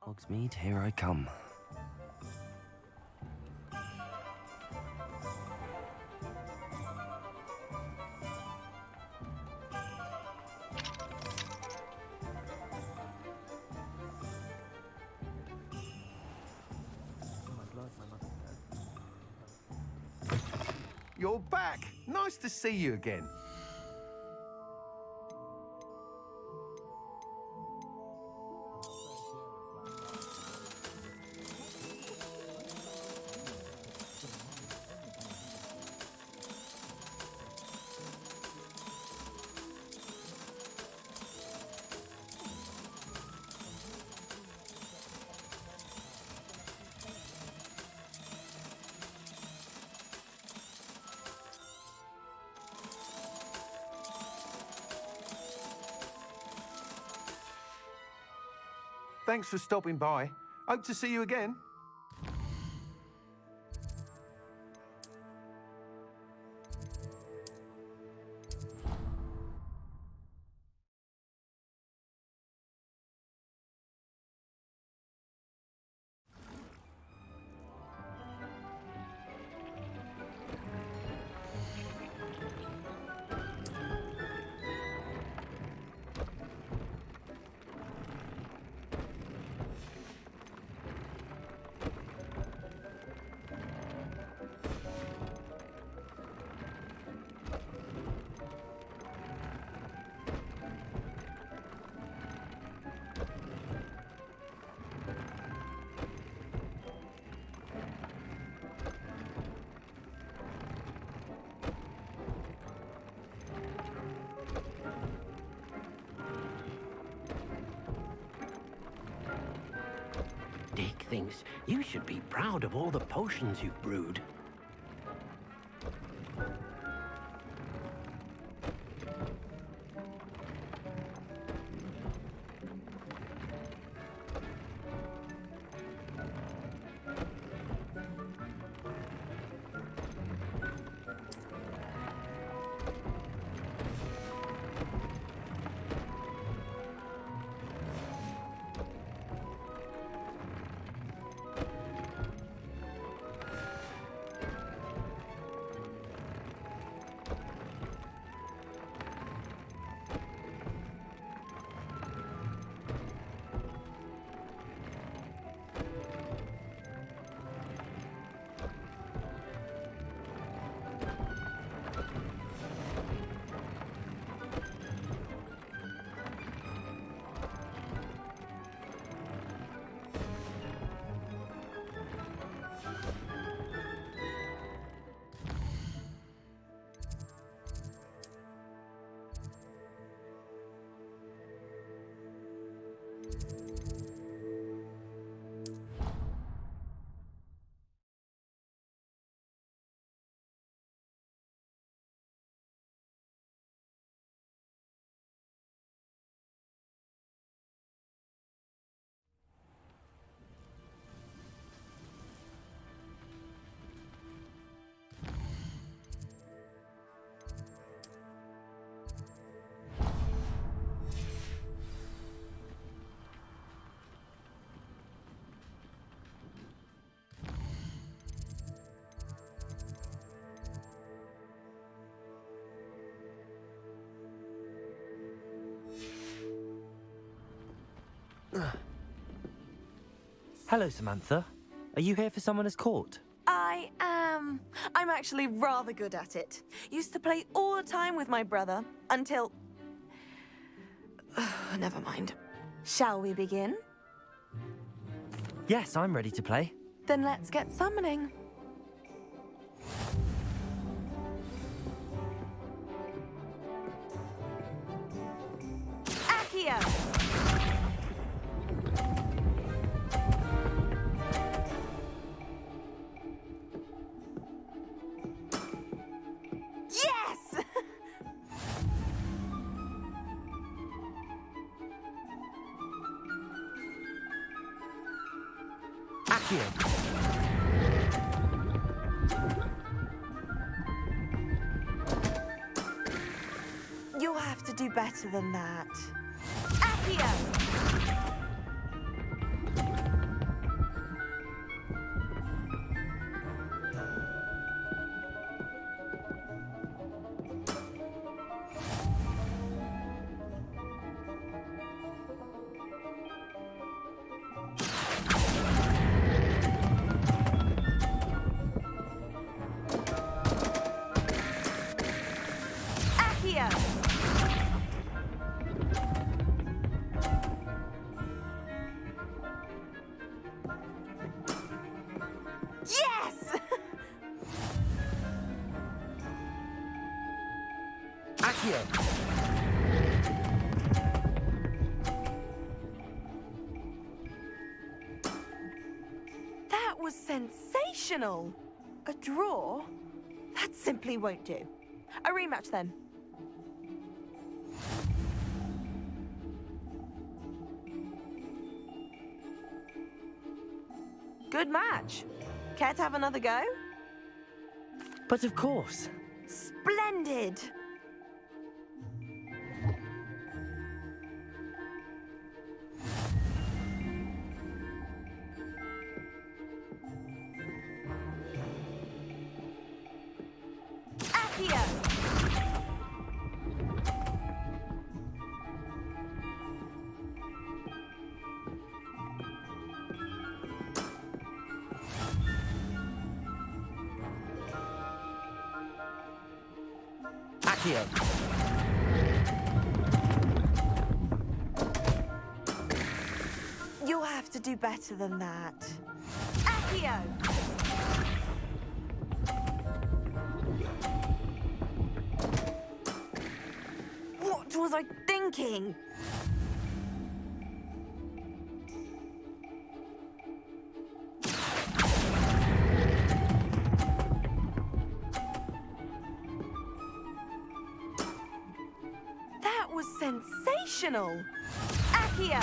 Hogsmeade, here I come. You're back. Nice to see you again. Thanks for stopping by. Hope to see you again. Dick thinks you should be proud of all the potions you've brewed. Hello, Samantha. Are you here for Summoner's Court? I am. I'm actually rather good at it. Used to play all the time with my brother until... Never mind. Shall we begin? Yes, I'm ready to play. Then let's get summoning. Accio! Yes! Accio! You'll have to do better than that. Accio! Accio! That was sensational! A draw? That simply won't do. A rematch then. Good match. Care to have another go? But of course. Splendid! Accio! Accio! You'll have to do better than that. Accio! What was I thinking? That was sensational! Accio!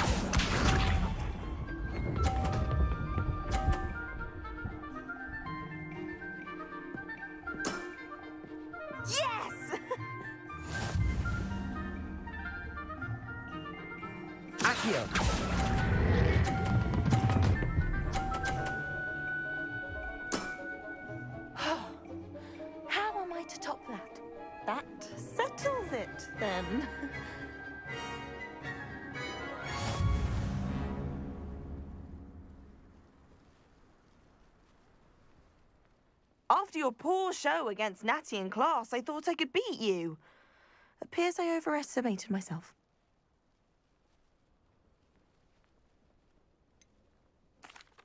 Yes! Accio! How am I to top that? That settles it, then. After your poor show against Natty in class, I thought I could beat you. Appears I overestimated myself.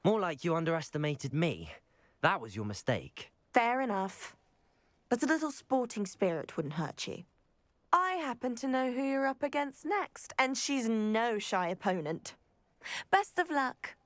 More like you underestimated me. That was your mistake. Fair enough. But a little sporting spirit wouldn't hurt you. I happen to know who you're up against next, and she's no shy opponent. Best of luck.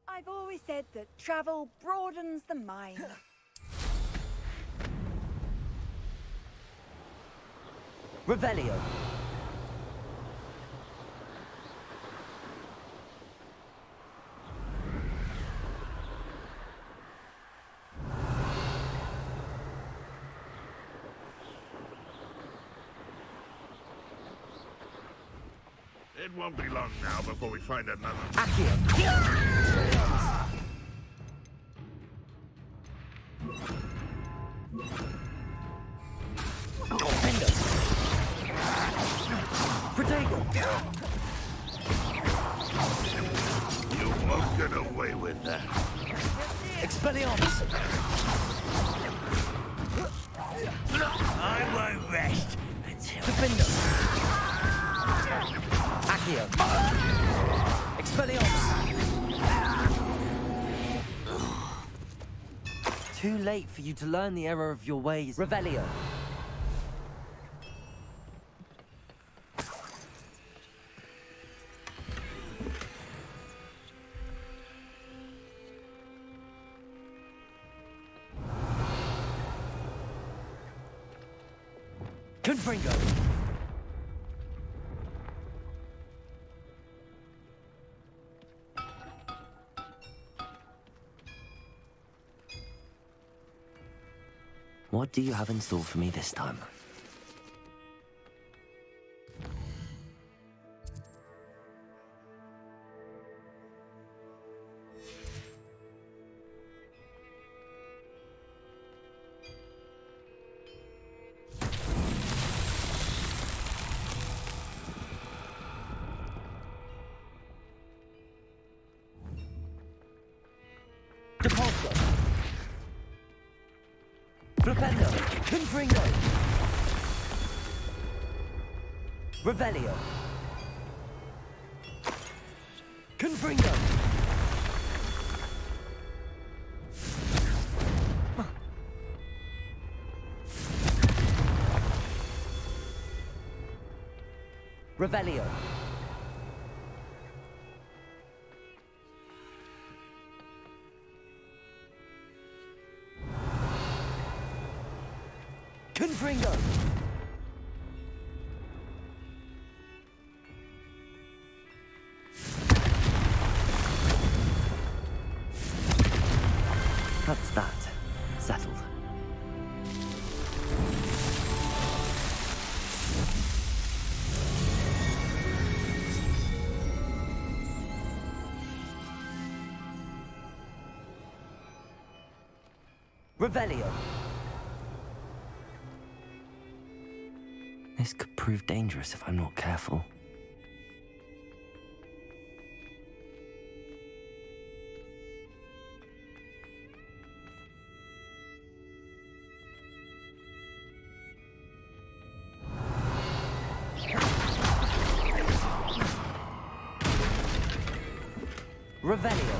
I've always said that travel broadens the mind. Revelio. It won't be long now before we find another. Accio. Protego. You won't get away with that. Expelliarmus. I won't rest until... Defender. Accio. Expelliarmus. Too late for you to learn the error of your ways. Revelio. Confringo. What do you have in store for me this time? Depulso. Flipendo. Confringo. Revelio. Confringo. Revelio. Confringo. That's that. Settled. Revelio. This could prove dangerous if I'm not careful. Revelio.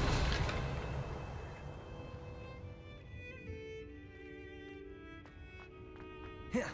Here.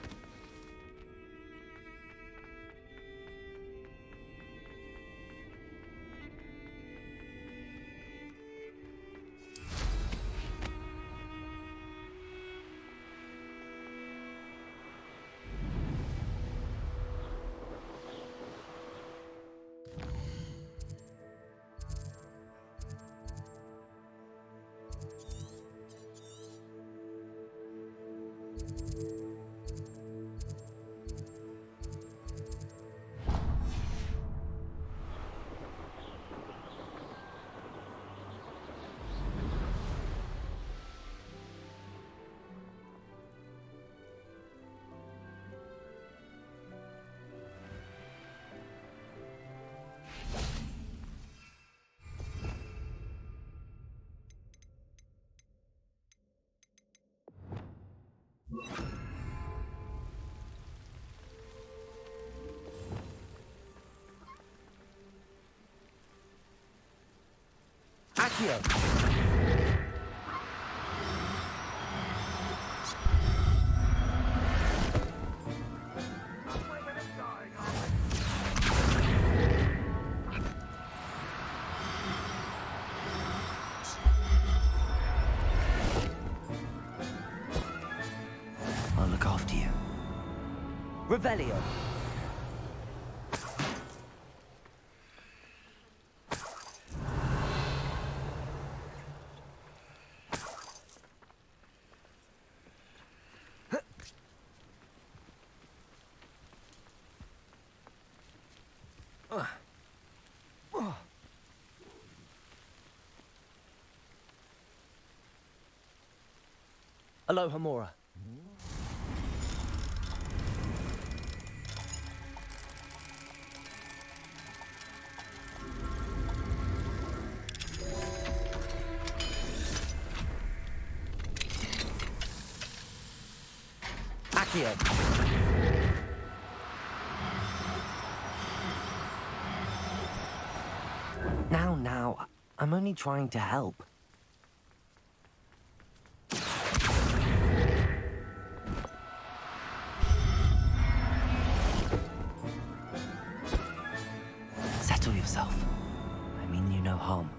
Accio. I'll look after you. Revelio. Aloha Mora. Accio. Now, I'm only trying to help. Settle yourself. I mean you no harm.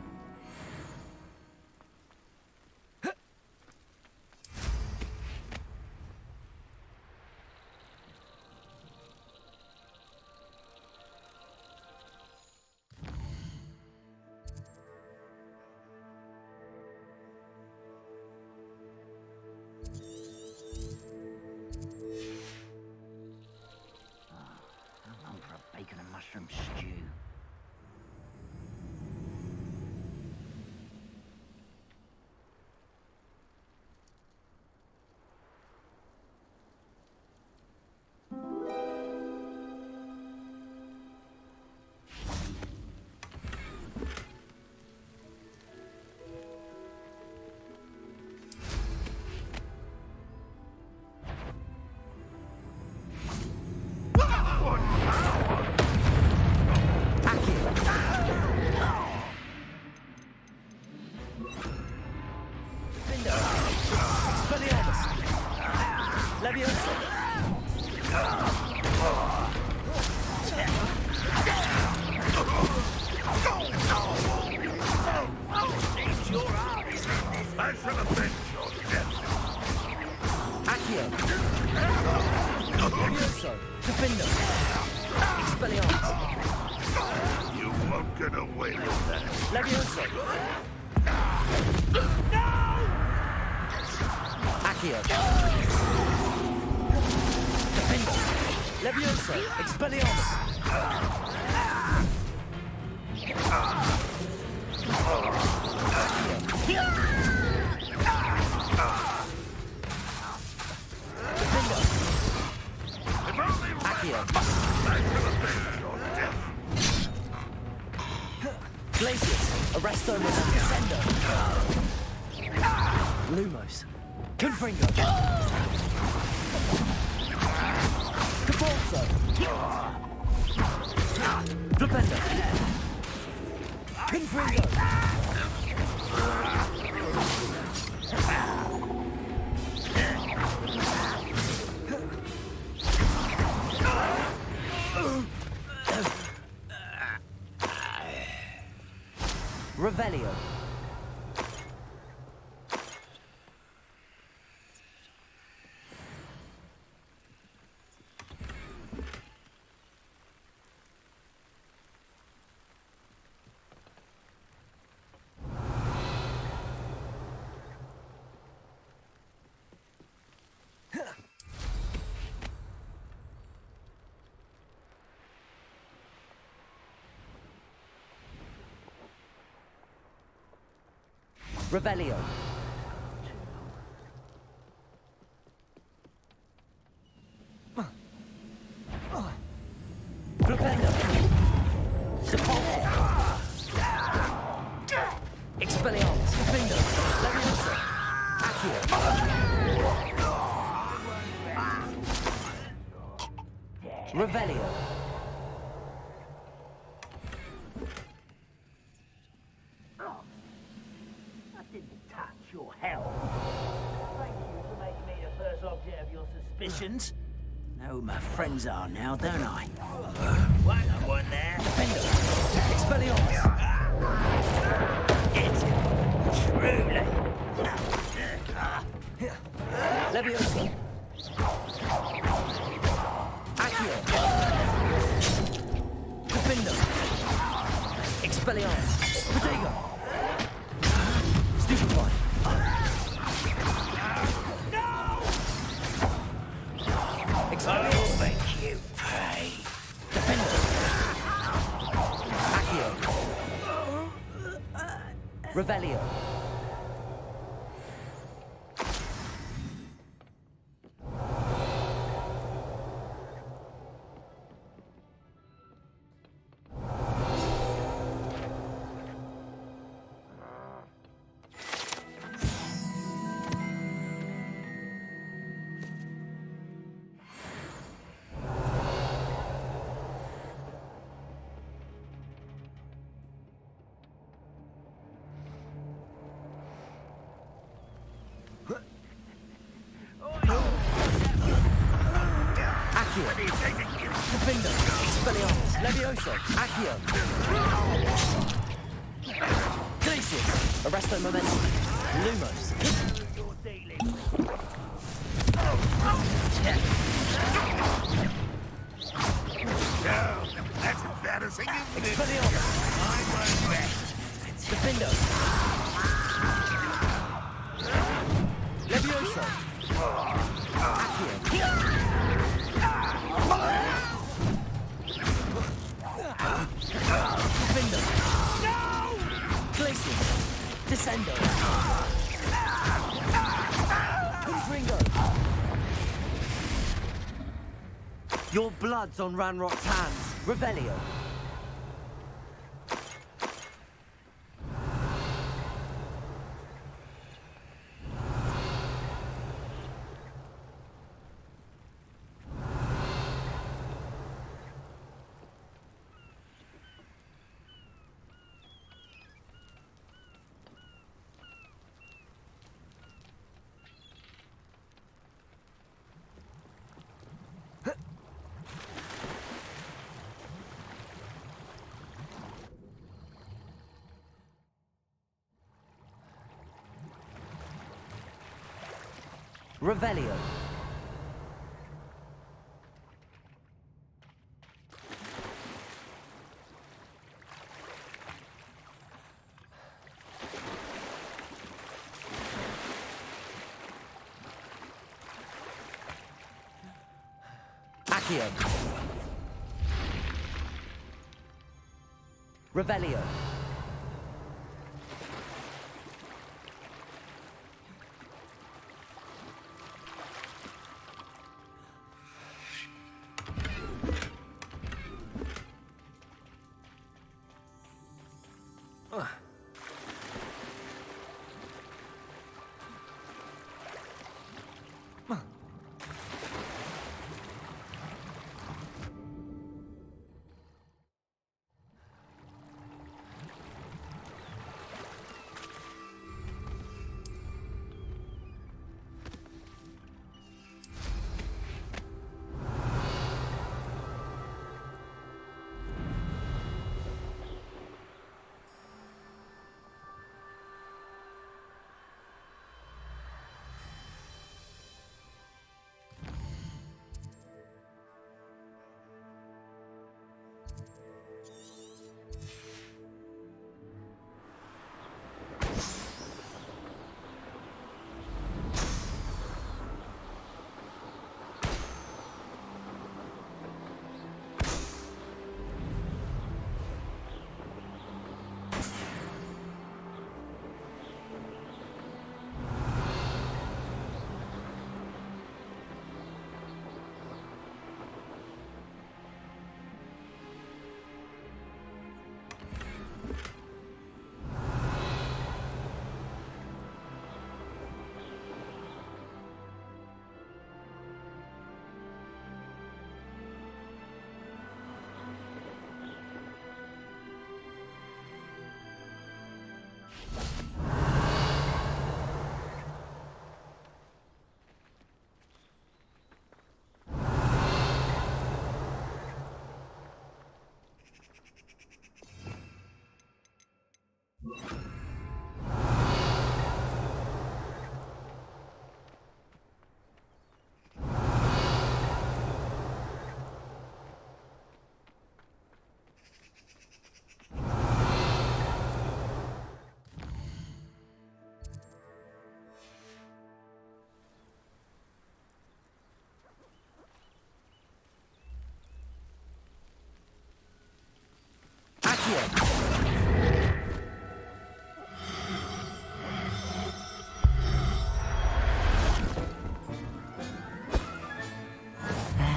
I shall avenge your death. Accio. Levioso. Defender. Expelliarmus. You won't get away with that. Levioso. No! Accio. Defender. Levioso. Expelliarmus. Glacius, Arresto with Descendo. Lumos, Confringo. Cabalso. Flipendo. Confringo. Revelio. Revelio. Flipendo. Sepulso. Expelliarmus. Defender. Levioso. Accio. Revelio. Your hell. Thank you for making me the first object of your suspicions. Know who my friends are now, don't I? One there. Defender. Expelliarmus. It's truly. Levioso. Accio. Defender. Expelliarmus. Protego. Stupefy. I'll make you pay. Defender. Accio. Revelio. Defender. Expelliarmus. Levioso. Accio. Glacius. Arresto Momentum. Lumos. That's embarrassing, isn't it? Expelliarmus. Defender. Levioso. Accio. Defender. No! Glacius. Descendo. Confringo. Your blood's on Ranrock's hands. Revelio. Revelio. Accio. Revelio.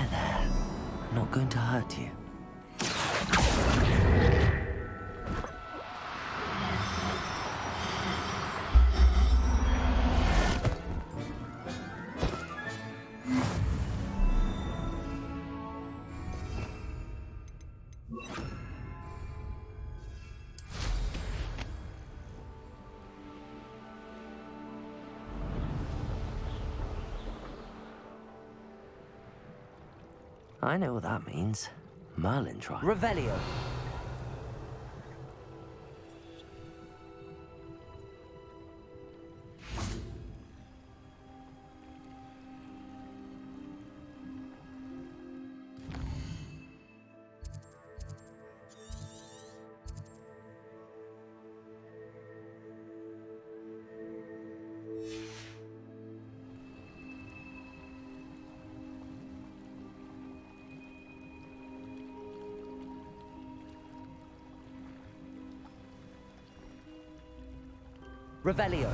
There. Not going to hurt you. I know what that means. Merlin Trials. Revelio. Revelio.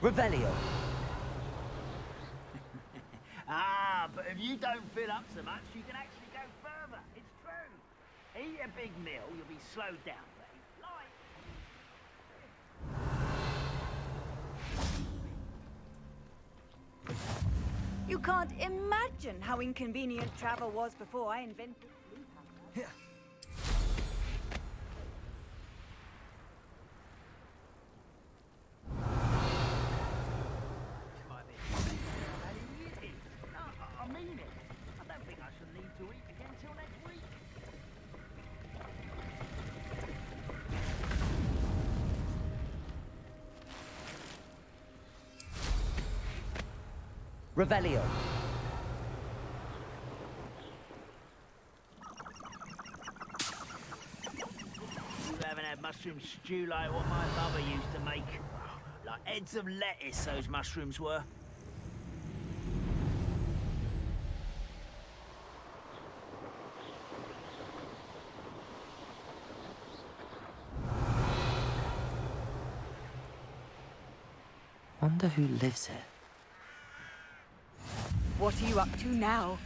Revelio. Ah, But if you don't fill up so much, you can actually go further. It's true. Eat a big meal, you'll be slowed down, but eat light. You can't imagine how inconvenient travel was before I invented sleep. I mean it. I don't think I should need to eat again till next week. Revelio. You haven't had mushroom stew like what my mother used to make. Like heads of lettuce, those mushrooms were. Wonder who lives here. What are you up to now?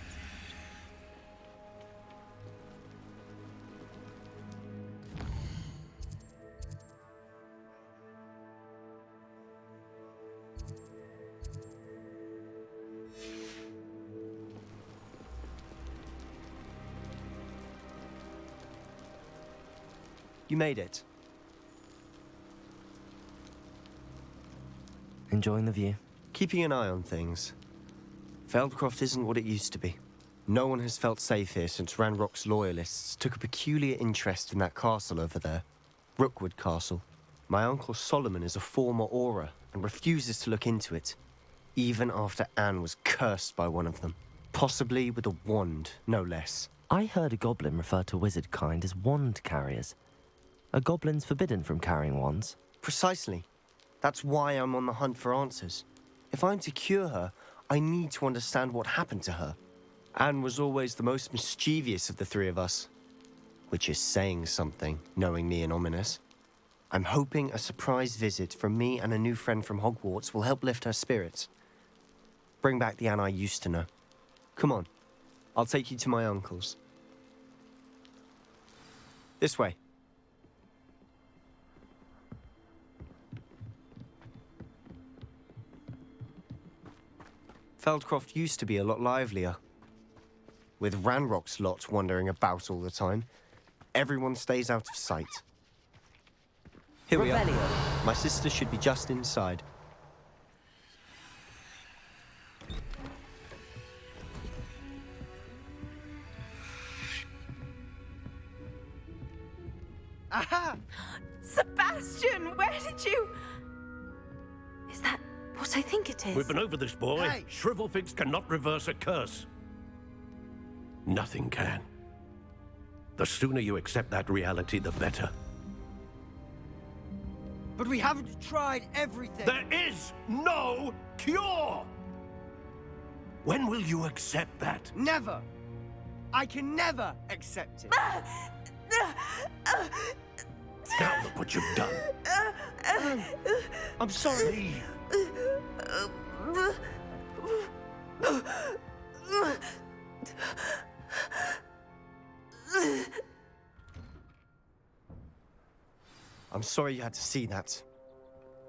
You made it. Enjoying the view? Keeping an eye on things. Feldcroft isn't what it used to be. No one has felt safe here since Ranrock's loyalists took a peculiar interest in that castle over there. Rookwood Castle. My uncle Solomon is a former Auror and refuses to look into it, even after Anne was cursed by one of them. Possibly with a wand, no less. I heard a goblin refer to wizard kind as wand carriers. Are goblins forbidden from carrying wands? Precisely. That's why I'm on the hunt for answers. If I'm to cure her, I need to understand what happened to her. Anne was always the most mischievous of the three of us. Which is saying something, knowing me and ominous. I'm hoping a surprise visit from me and a new friend from Hogwarts will help lift her spirits. Bring back the Anne I used to know. Come on, I'll take you to my uncle's. This way. Feldcroft used to be a lot livelier. With Ranrock's lot wandering about all the time, everyone stays out of sight. Here we are. My sister should be just inside. Aha! Sebastian, where did you... Is that what I think it is? We've been over this, boy. Hey. Shrivelfigs cannot reverse a curse. Nothing can. The sooner you accept that reality, the better. But we haven't tried everything. There is no cure! When will you accept that? Never! I can never accept it. Now look what you've done. I'm sorry. I'm sorry you had to see that.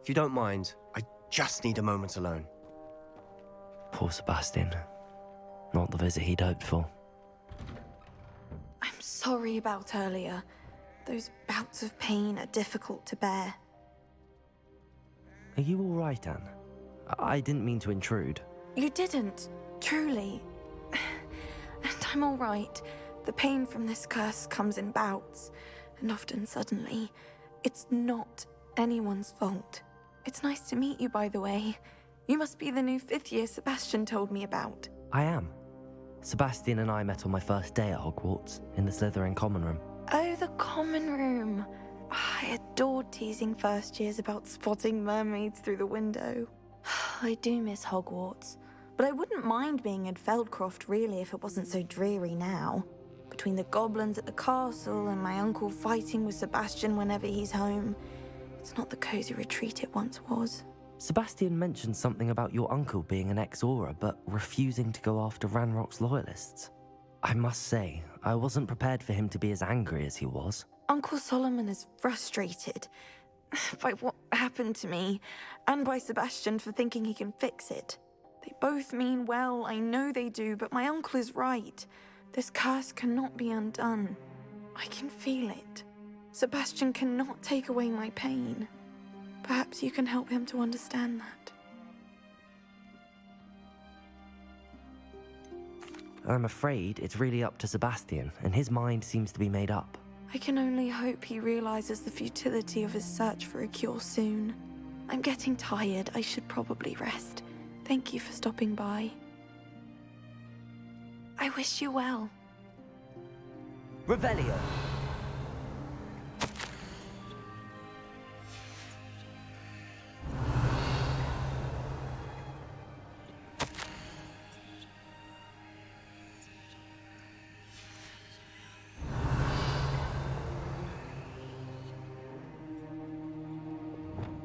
If you don't mind, I just need a moment alone. Poor Sebastian. Not the visit he'd hoped for. I'm sorry about earlier. Those bouts of pain are difficult to bear. Are you all right, Anne? I didn't mean to intrude. You didn't, truly. And I'm all right. The pain from this curse comes in bouts, and often suddenly. It's not anyone's fault. It's nice to meet you, by the way. You must be the new 5th year Sebastian told me about. I am. Sebastian and I met on my first day at Hogwarts, in the Slytherin common room. Oh, the common room. I adored teasing first years about spotting mermaids through the window. I do miss Hogwarts, but I wouldn't mind being in Feldcroft really if it wasn't so dreary now. Between the goblins at the castle and my uncle fighting with Sebastian whenever he's home, it's not the cozy retreat it once was. Sebastian mentioned something about your uncle being an ex-Aura, but refusing to go after Ranrock's loyalists. I must say, I wasn't prepared for him to be as angry as he was. Uncle Solomon is frustrated by what happened to me, and by Sebastian for thinking he can fix it. They both mean well, I know they do, but my uncle is right. This curse cannot be undone. I can feel it. Sebastian cannot take away my pain. Perhaps you can help him to understand that. I'm afraid it's really up to Sebastian, and his mind seems to be made up. I can only hope he realizes the futility of his search for a cure soon. I'm getting tired. I should probably rest. Thank you for stopping by. I wish you well. Revelio.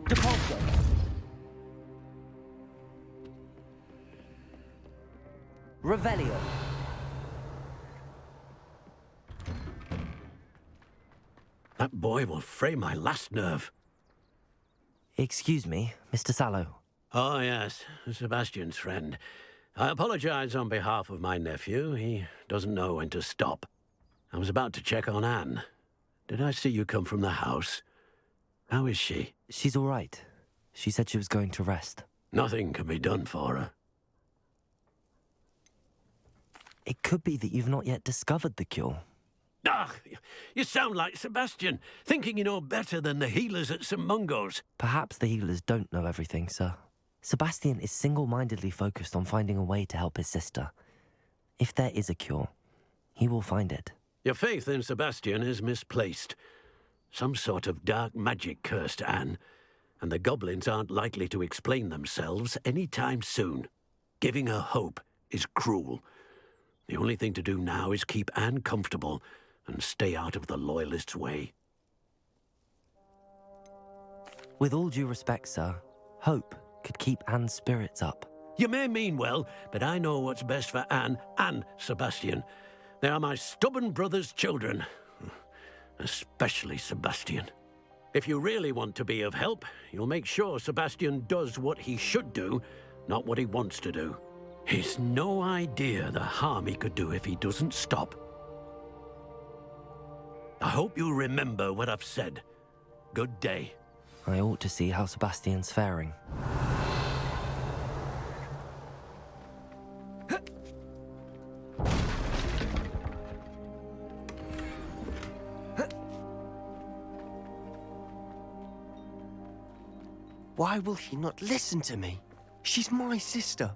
Depulso. Revelio. That boy will fray my last nerve. Excuse me, Mr. Sallow. Oh, yes, Sebastian's friend. I apologize on behalf of my nephew. He doesn't know when to stop. I was about to check on Anne. Did I see you come from the house? How is she? She's all right. She said she was going to rest. Nothing can be done for her. It could be that you've not yet discovered the cure. Ah, you sound like Sebastian, thinking you know better than the healers at St. Mungo's. Perhaps the healers don't know everything, sir. Sebastian is single-mindedly focused on finding a way to help his sister. If there is a cure, he will find it. Your faith in Sebastian is misplaced. Some sort of dark magic cursed Anne, and the goblins aren't likely to explain themselves any time soon. Giving her hope is cruel. The only thing to do now is keep Anne comfortable and stay out of the Loyalists' way. With all due respect, sir, hope could keep Anne's spirits up. You may mean well, but I know what's best for Anne and Sebastian. They are my stubborn brother's children. Especially Sebastian. If you really want to be of help, you'll make sure Sebastian does what he should do, not what he wants to do. He's no idea the harm he could do if he doesn't stop. I hope you'll remember what I've said. Good day. I ought to see how Sebastian's faring. Why will he not listen to me? She's my sister.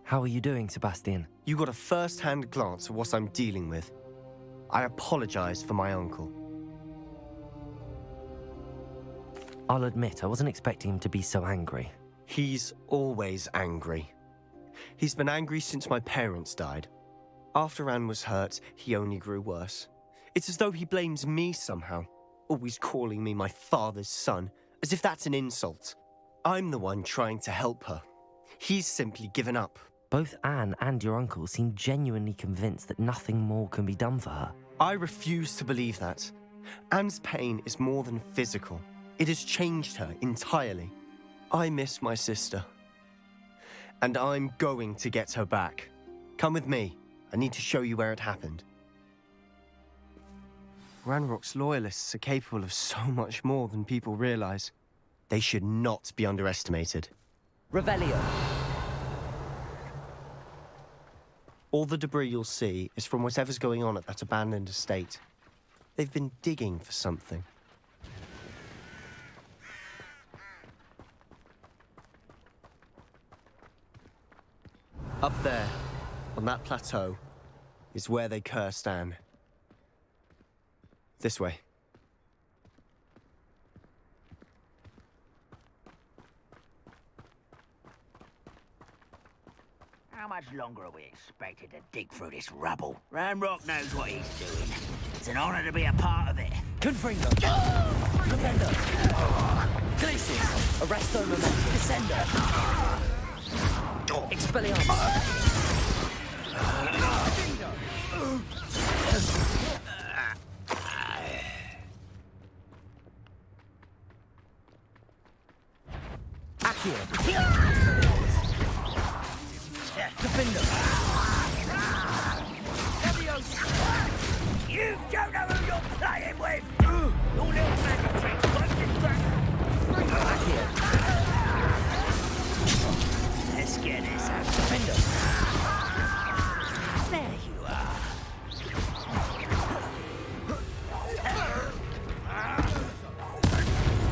How are you doing, Sebastian? You got a first-hand glance at what I'm dealing with. I apologize for my uncle. I'll admit, I wasn't expecting him to be so angry. He's always angry. He's been angry since my parents died. After Anne was hurt, he only grew worse. It's as though he blames me somehow, always calling me my father's son, as if that's an insult. I'm the one trying to help her. He's simply given up. Both Anne and your uncle seem genuinely convinced that nothing more can be done for her. I refuse to believe that. Anne's pain is more than physical. It has changed her entirely. I miss my sister. And I'm going to get her back. Come with me. I need to show you where it happened. Ranrock's loyalists are capable of so much more than people realize. They should not be underestimated. Revelio. All the debris you'll see is from whatever's going on at that abandoned estate. They've been digging for something. Up there, on that plateau, is where they cursed Anne. This way. How much longer are we expected to dig through this rubble? Ranrock knows what he's doing. It's an honor to be a part of it. Confringo. Defender. Glacius! Arresto Momentum! Descender! Expelliarmus! Accio! Defender! You don't know who you're playing with! Your little magic tricks won't distract. Let's get this out. Defender! There you are.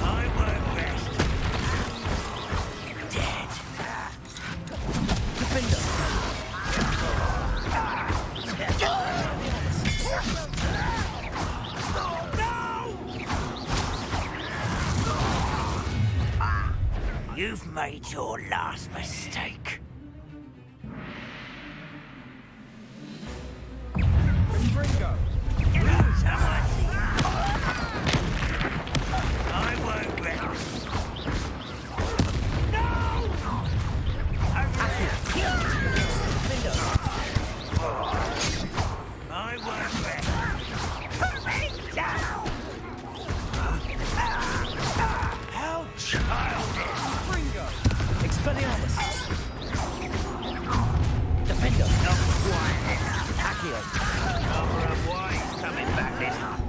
I won't rest. Dead. Defender! You've made your last mistake. Ringo! I won't rest. I won't rest. Put me down! How childish! Ringo! Expelliarmus! Defender! Not quiet. Accio! Over why he's coming back this time.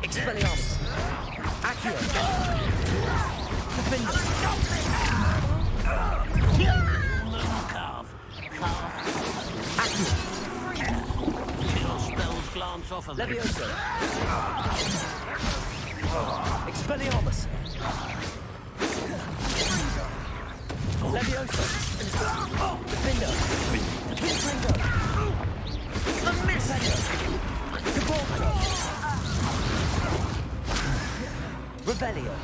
Expelliarmus! Accio! Defender! Accio! Your spells glance off of me. Levioso! Expelliarmus! Levioso! Defender! Confringo! A miss! Cabalso! Revelio!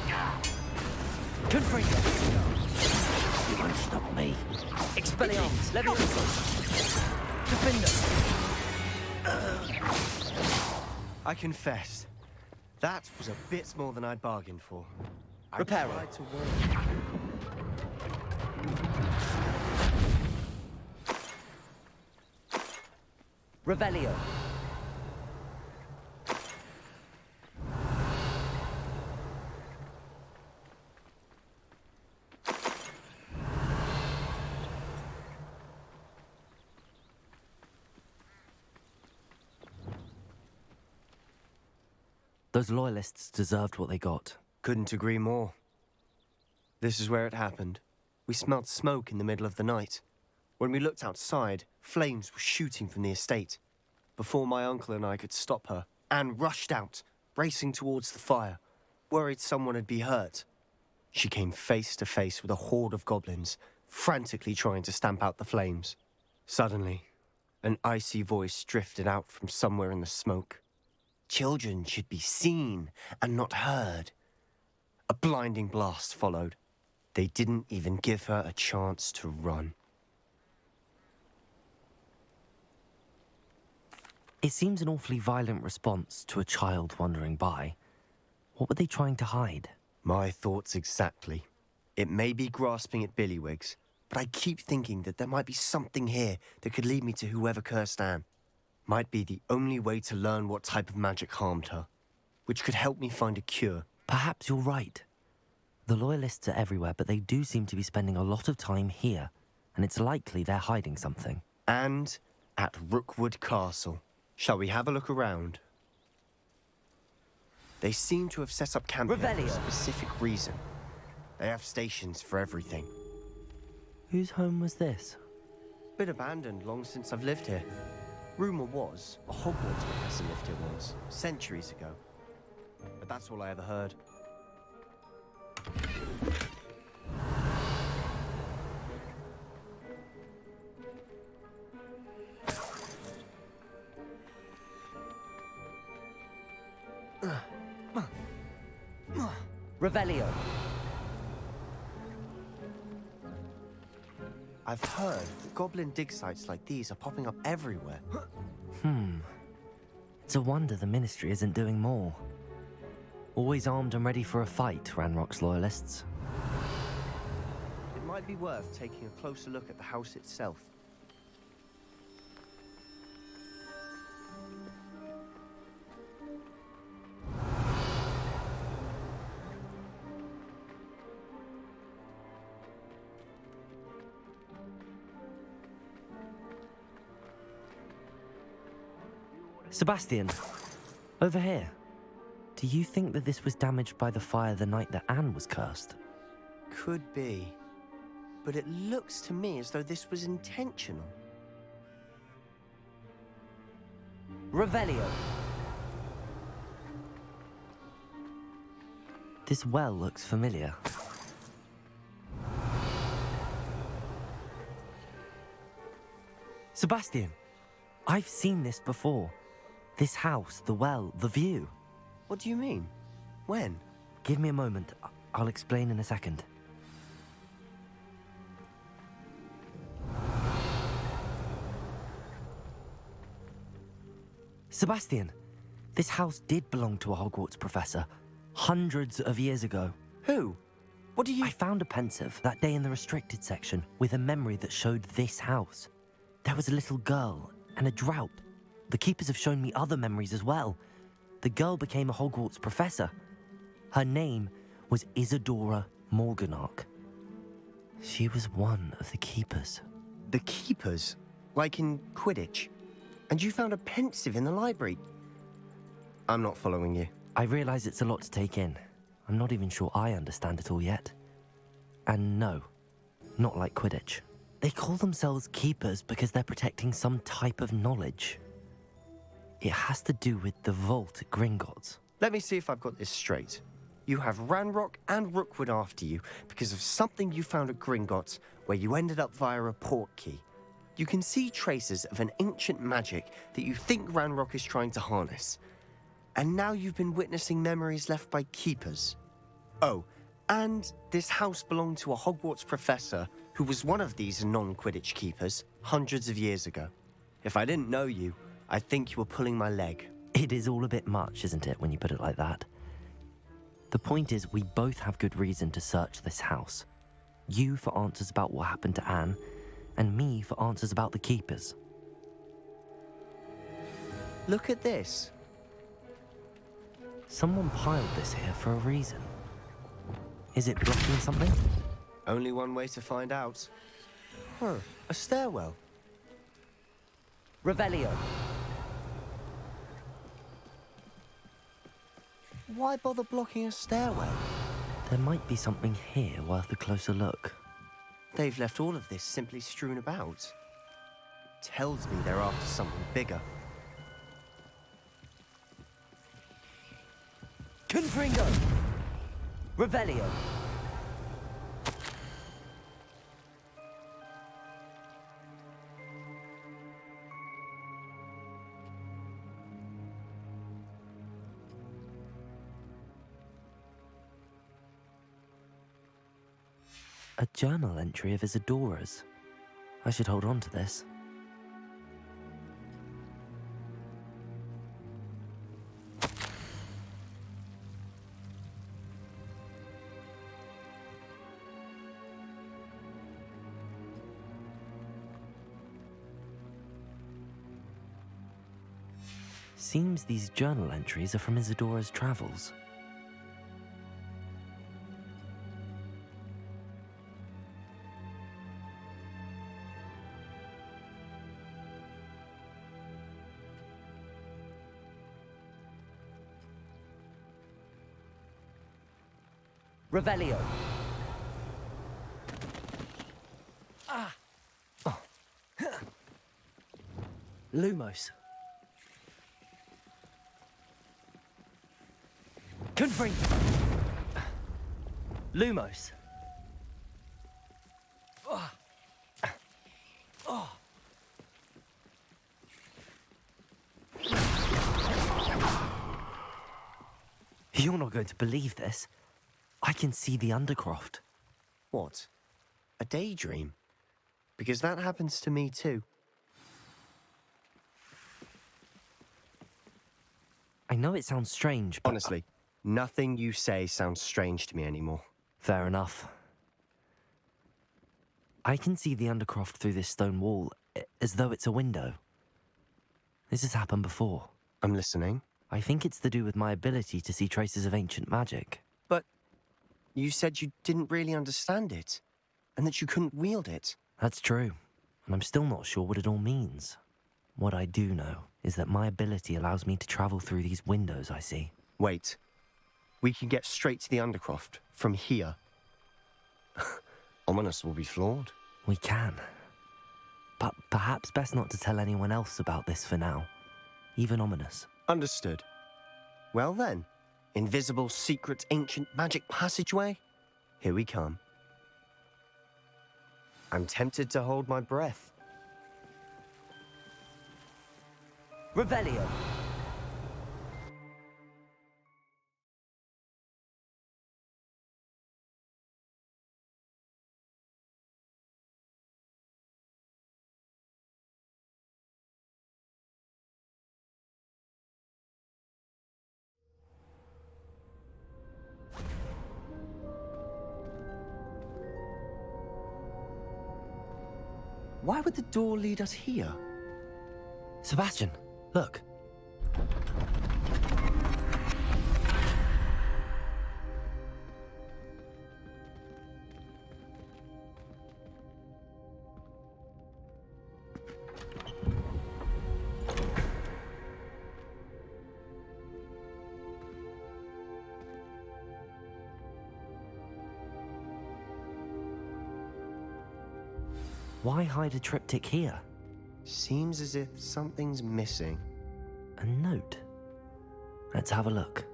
Confringo! You won't stop me. Expelliarmus! Levioso! Defender! I confess, that was a bit more than I'd bargained for. I Reparo. tried to warn you. Revelio! Those loyalists deserved what they got. Couldn't agree more. This is where it happened. We smelled smoke in the middle of the night. When we looked outside, flames were shooting from the estate. Before my uncle and I could stop her, Anne rushed out, racing towards the fire, worried someone had been hurt. She came face to face with a horde of goblins, frantically trying to stamp out the flames. Suddenly, an icy voice drifted out from somewhere in the smoke. Children should be seen and not heard. A blinding blast followed. They didn't even give her a chance to run. It seems an awfully violent response to a child wandering by. What were they trying to hide? My thoughts exactly. It may be grasping at billywhigs, but I keep thinking that there might be something here that could lead me to whoever cursed Anne. Might be the only way to learn what type of magic harmed her, which could help me find a cure. Perhaps you're right. The Loyalists are everywhere, but they do seem to be spending a lot of time here, and it's likely they're hiding something. And at Rookwood Castle. Shall we have a look around? They seem to have set up camp here for a specific reason. They have stations for everything. Whose home was this? Been abandoned long since I've lived here. Rumour was a Hogwarts professor lived here once, centuries ago. But that's all I ever heard. Revelio. I've heard that goblin dig sites like these are popping up everywhere. It's a wonder the Ministry isn't doing more. Always armed and ready for a fight, Ranrock's loyalists. It might be worth taking a closer look at the house itself. Sebastian, over here. Do you think that this was damaged by the fire the night that Anne was cursed? Could be. But it looks to me as though this was intentional. Revelio. This well looks familiar. Sebastian, I've seen this before. This house, the well, the view. What do you mean? When? Give me a moment. I'll explain in a second. Sebastian, this house did belong to a Hogwarts professor hundreds of years ago. Who? What do you... I found a pensive that day in the restricted section with a memory that showed this house. There was a little girl and a drought. The keepers have shown me other memories as well. The girl became a Hogwarts professor. Her name was Isadora Morganach. She was one of the keepers. The keepers? Like in Quidditch? And you found a pensive in the library? I'm not following you. I realize it's a lot to take in. I'm not even sure I understand it all yet. And no, not like Quidditch. They call themselves keepers because they're protecting some type of knowledge. It has to do with the vault at Gringotts. Let me see if I've got this straight. You have Ranrock and Rookwood after you because of something you found at Gringotts where you ended up via a portkey. You can see traces of an ancient magic that you think Ranrock is trying to harness. And now you've been witnessing memories left by keepers. Oh, and this house belonged to a Hogwarts professor who was one of these non-Quidditch keepers hundreds of years ago. If I didn't know you, I think you were pulling my leg. It is all a bit much, isn't it, when you put it like that? The point is, we both have good reason to search this house. You for answers about what happened to Anne, and me for answers about the keepers. Look at this. Someone piled this here for a reason. Is it blocking something? Only one way to find out. Huh, a stairwell. Revelio. Why bother blocking a stairwell? There might be something here worth a closer look. They've left all of this simply strewn about. Tells me they're after something bigger. Confringo. Revelio. A journal entry of Isadora's. I should hold on to this. Seems these journal entries are from Isadora's travels. Revelio. Ah! Oh. Lumos. Confring. Lumos. Oh. Oh. You're not going to believe this. I can see the Undercroft. What? A daydream? Because that happens to me too. I know it sounds strange, but... Honestly, Nothing you say sounds strange to me anymore. Fair enough. I can see the Undercroft through this stone wall, as though it's a window. This has happened before. I'm listening. I think it's to do with my ability to see traces of ancient magic. But you said you didn't really understand it, and that you couldn't wield it. That's true, and I'm still not sure what it all means. What I do know is that my ability allows me to travel through these windows I see. Wait. We can get straight to the Undercroft from here. Ominous will be floored. We can. But perhaps best not to tell anyone else about this for now. Even Ominous. Understood. Well then, invisible, secret, ancient magic passageway? Here we come. I'm tempted to hold my breath. Revelio. Why would the door lead us here? Sebastian, look. Why hide a triptych here? Seems as if something's missing. A note? Let's have a look.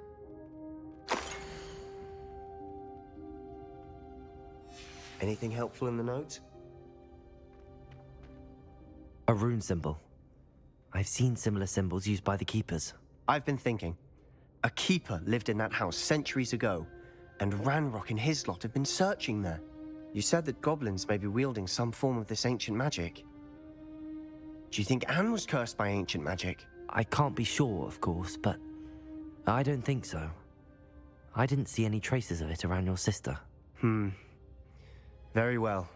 Anything helpful in the note? A rune symbol. I've seen similar symbols used by the keepers. I've been thinking. A keeper lived in that house centuries ago, and Ranrock and his lot have been searching there. You said that goblins may be wielding some form of this ancient magic. Do you think Anne was cursed by ancient magic? I can't be sure, of course, but I don't think so. I didn't see any traces of it around your sister. Very well.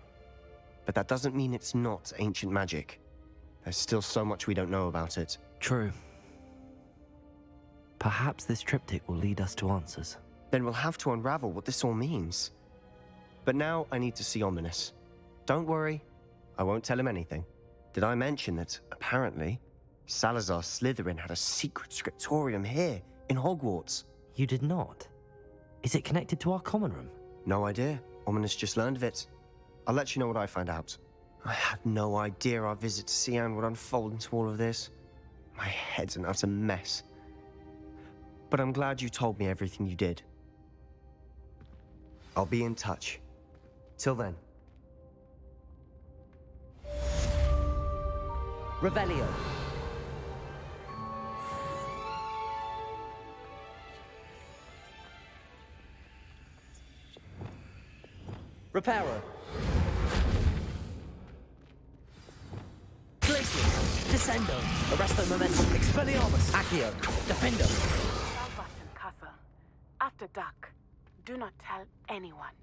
But that doesn't mean it's not ancient magic. There's still so much we don't know about it. True. Perhaps this triptych will lead us to answers. Then we'll have to unravel what this all means. But now I need to see Ominous. Don't worry, I won't tell him anything. Did I mention that, apparently, Salazar Slytherin had a secret scriptorium here, in Hogwarts? You did not? Is it connected to our common room? No idea. Ominous just learned of it. I'll let you know what I find out. I had no idea our visit to see Anne would unfold into all of this. My head's an utter mess. But I'm glad you told me everything you did. I'll be in touch. Till then. Revelio. Reparo. Glacius. Descendo. Arresto Momentum. Expelliarmus. Accio. Defendo. Salvaton Castle. After dark. Do not tell anyone.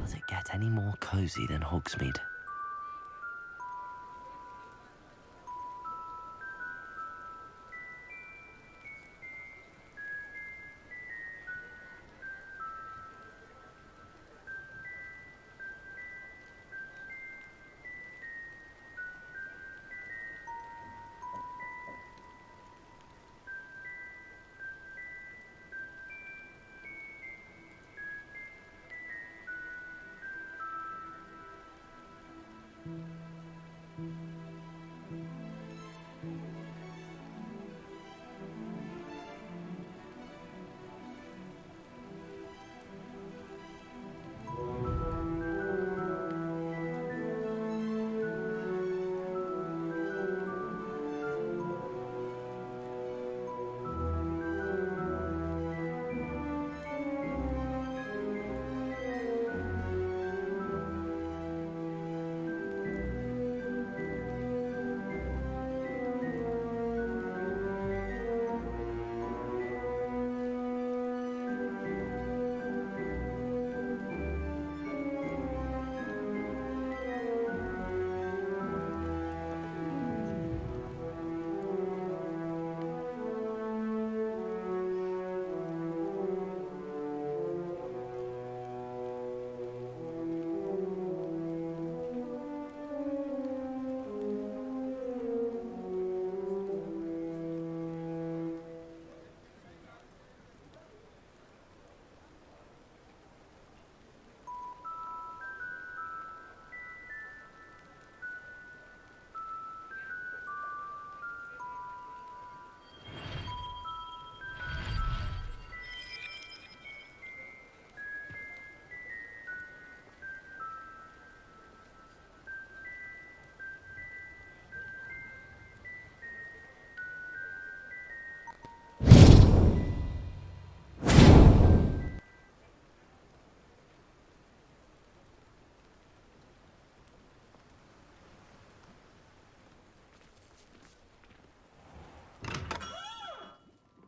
Does it get any more cozy than Hogsmeade?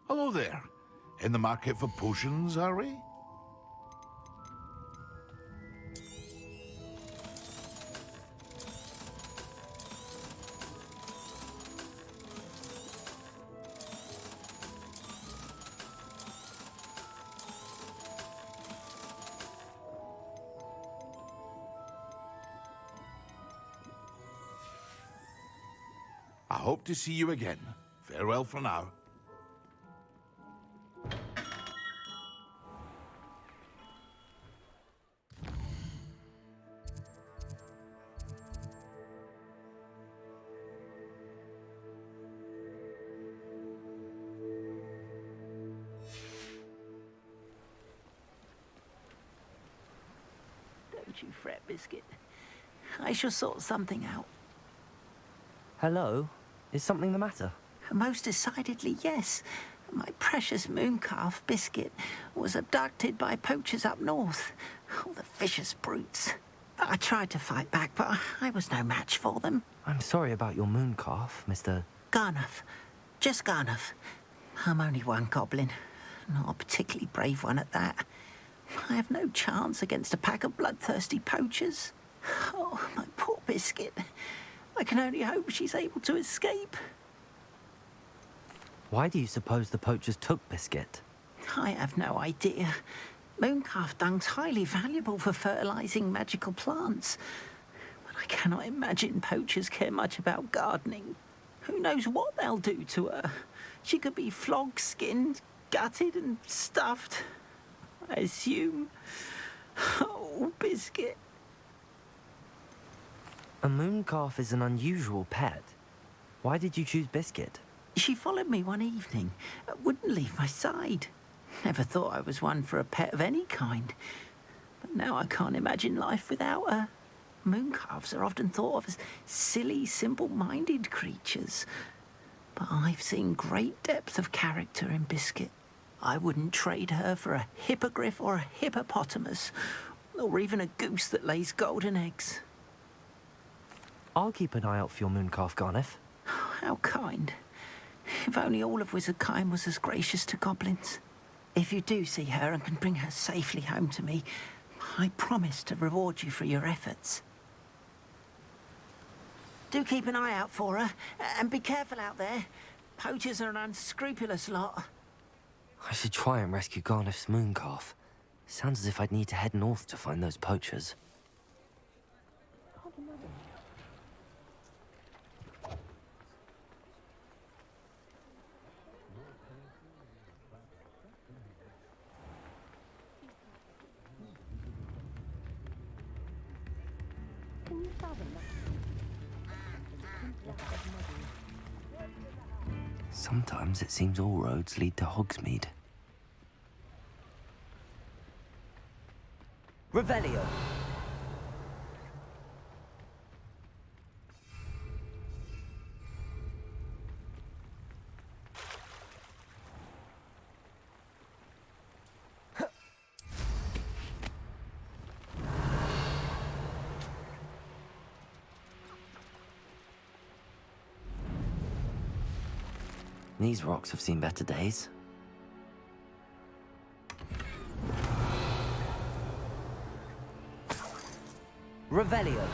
Hello there. In the market for potions, are we? I hope to see you again. Farewell for now. Don't you fret, Biscuit. I shall sort something out. Hello? Is something the matter? Most decidedly, yes. My precious moon calf, Biscuit, was abducted by poachers up north. Oh, the vicious brutes. I tried to fight back, but I was no match for them. I'm sorry about your moon calf, Mr. Garnuff. Just Garnuff. I'm only one goblin. Not a particularly brave one at that. I have no chance against a pack of bloodthirsty poachers. Oh, my poor Biscuit. I can only hope she's able to escape. Why do you suppose the poachers took Biscuit? I have no idea. Mooncalf dung's highly valuable for fertilising magical plants. But I cannot imagine poachers care much about gardening. Who knows what they'll do to her? She could be flogged, skinned, gutted and stuffed. I assume. Oh, Biscuit. A mooncalf is an unusual pet. Why did you choose Biscuit? She followed me one evening, wouldn't leave my side. Never thought I was one for a pet of any kind. But now I can't imagine life without her. Mooncalves are often thought of as silly, simple-minded creatures. But I've seen great depth of character in Biscuit. I wouldn't trade her for a hippogriff or a hippopotamus, or even a goose that lays golden eggs. I'll keep an eye out for your mooncalf, Garniff. How kind. If only all of Wizardkind was as gracious to goblins. If you do see her and can bring her safely home to me, I promise to reward you for your efforts. Do keep an eye out for her, and be careful out there. Poachers are an unscrupulous lot. I should try and rescue Garniff's mooncalf. Sounds as if I'd need to head north to find those poachers. Sometimes it seems all roads lead to Hogsmeade. Revelio. These rocks have seen better days. Revelio.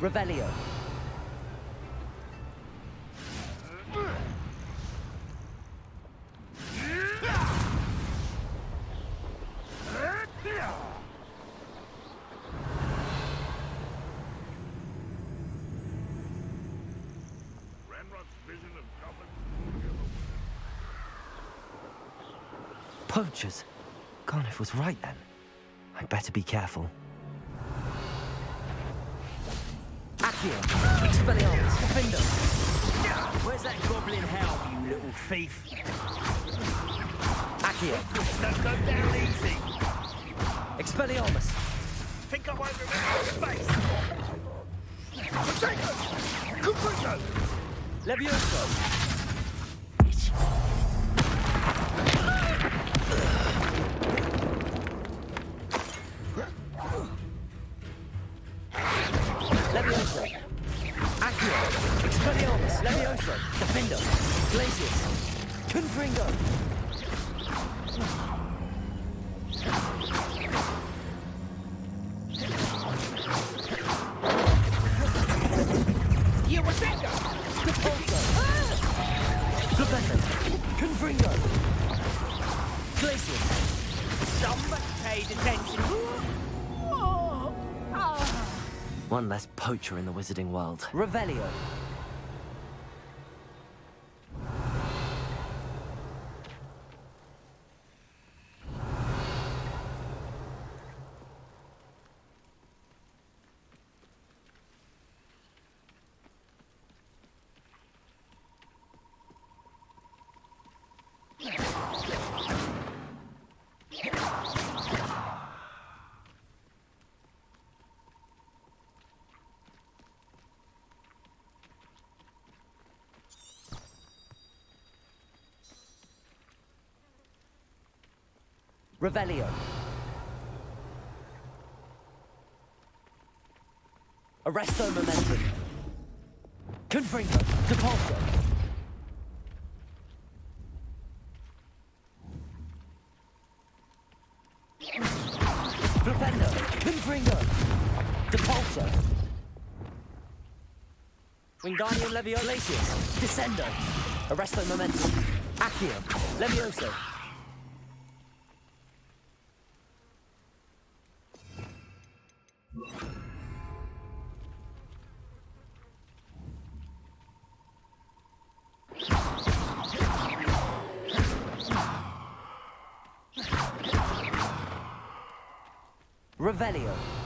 Revelio. Poachers! Garniff was right then. I'd better be careful. Accio. Expelliarmus. Defender. Where's that goblin help, you little thief? Accio. Don't go down easy. Expelliarmus. Think I won't remember your face. Potato! Cucuzzo! Levioso. Levioso. Accio. Expelliarmus. Levioso. Defender. Glacius. Confringo. Eureka! Depulso. Defender. Confringo. Glacius. Somebody paid attention. One less poacher in the wizarding world. Revelio. Revelio. Arresto momentum. Confringo. Depulso. Flipendo. Confringo. Depulso. Wingardium Leviosa. Descendo. Arresto momentum. Accio. Levioso. Revelio.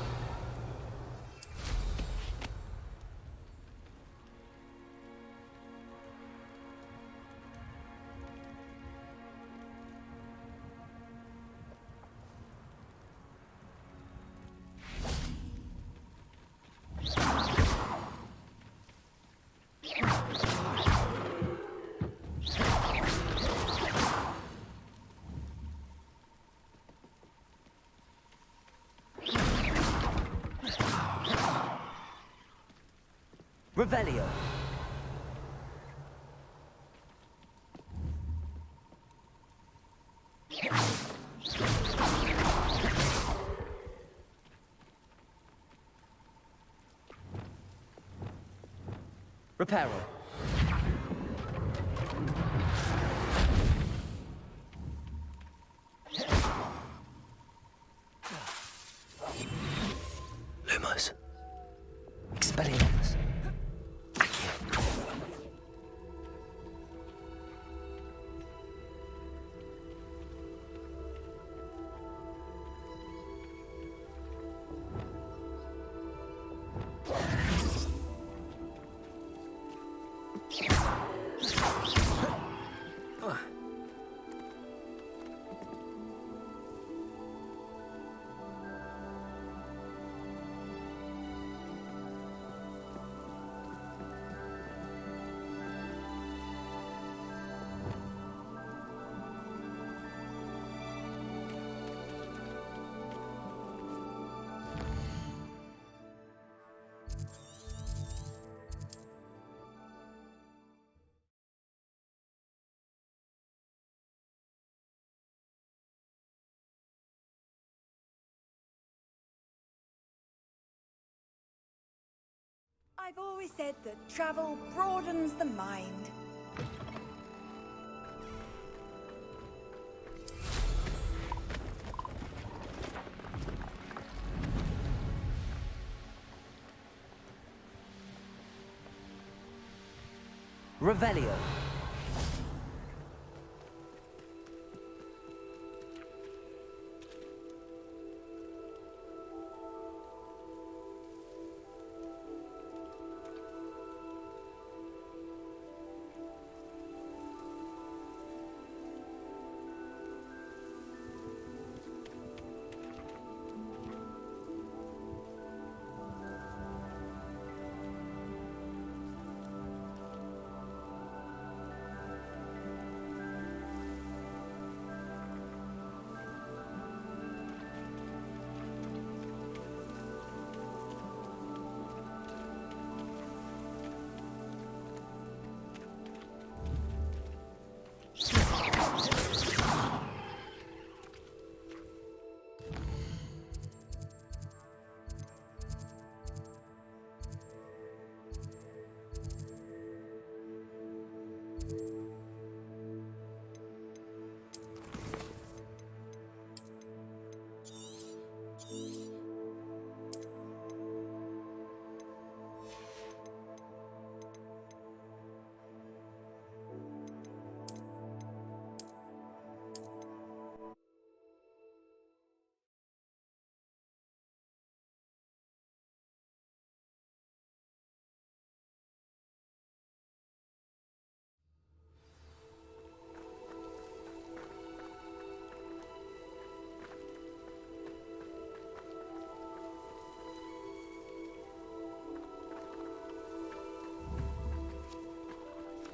Revelio. Reparo. Lumos. Expelliarmus. I've always said that travel broadens the mind. Revelio.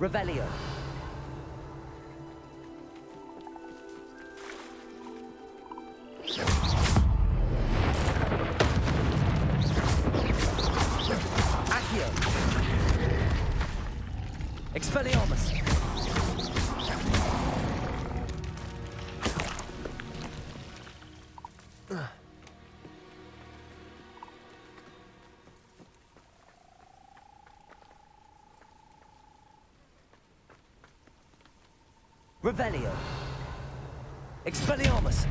Revelio. Revelio. Expelliarmus.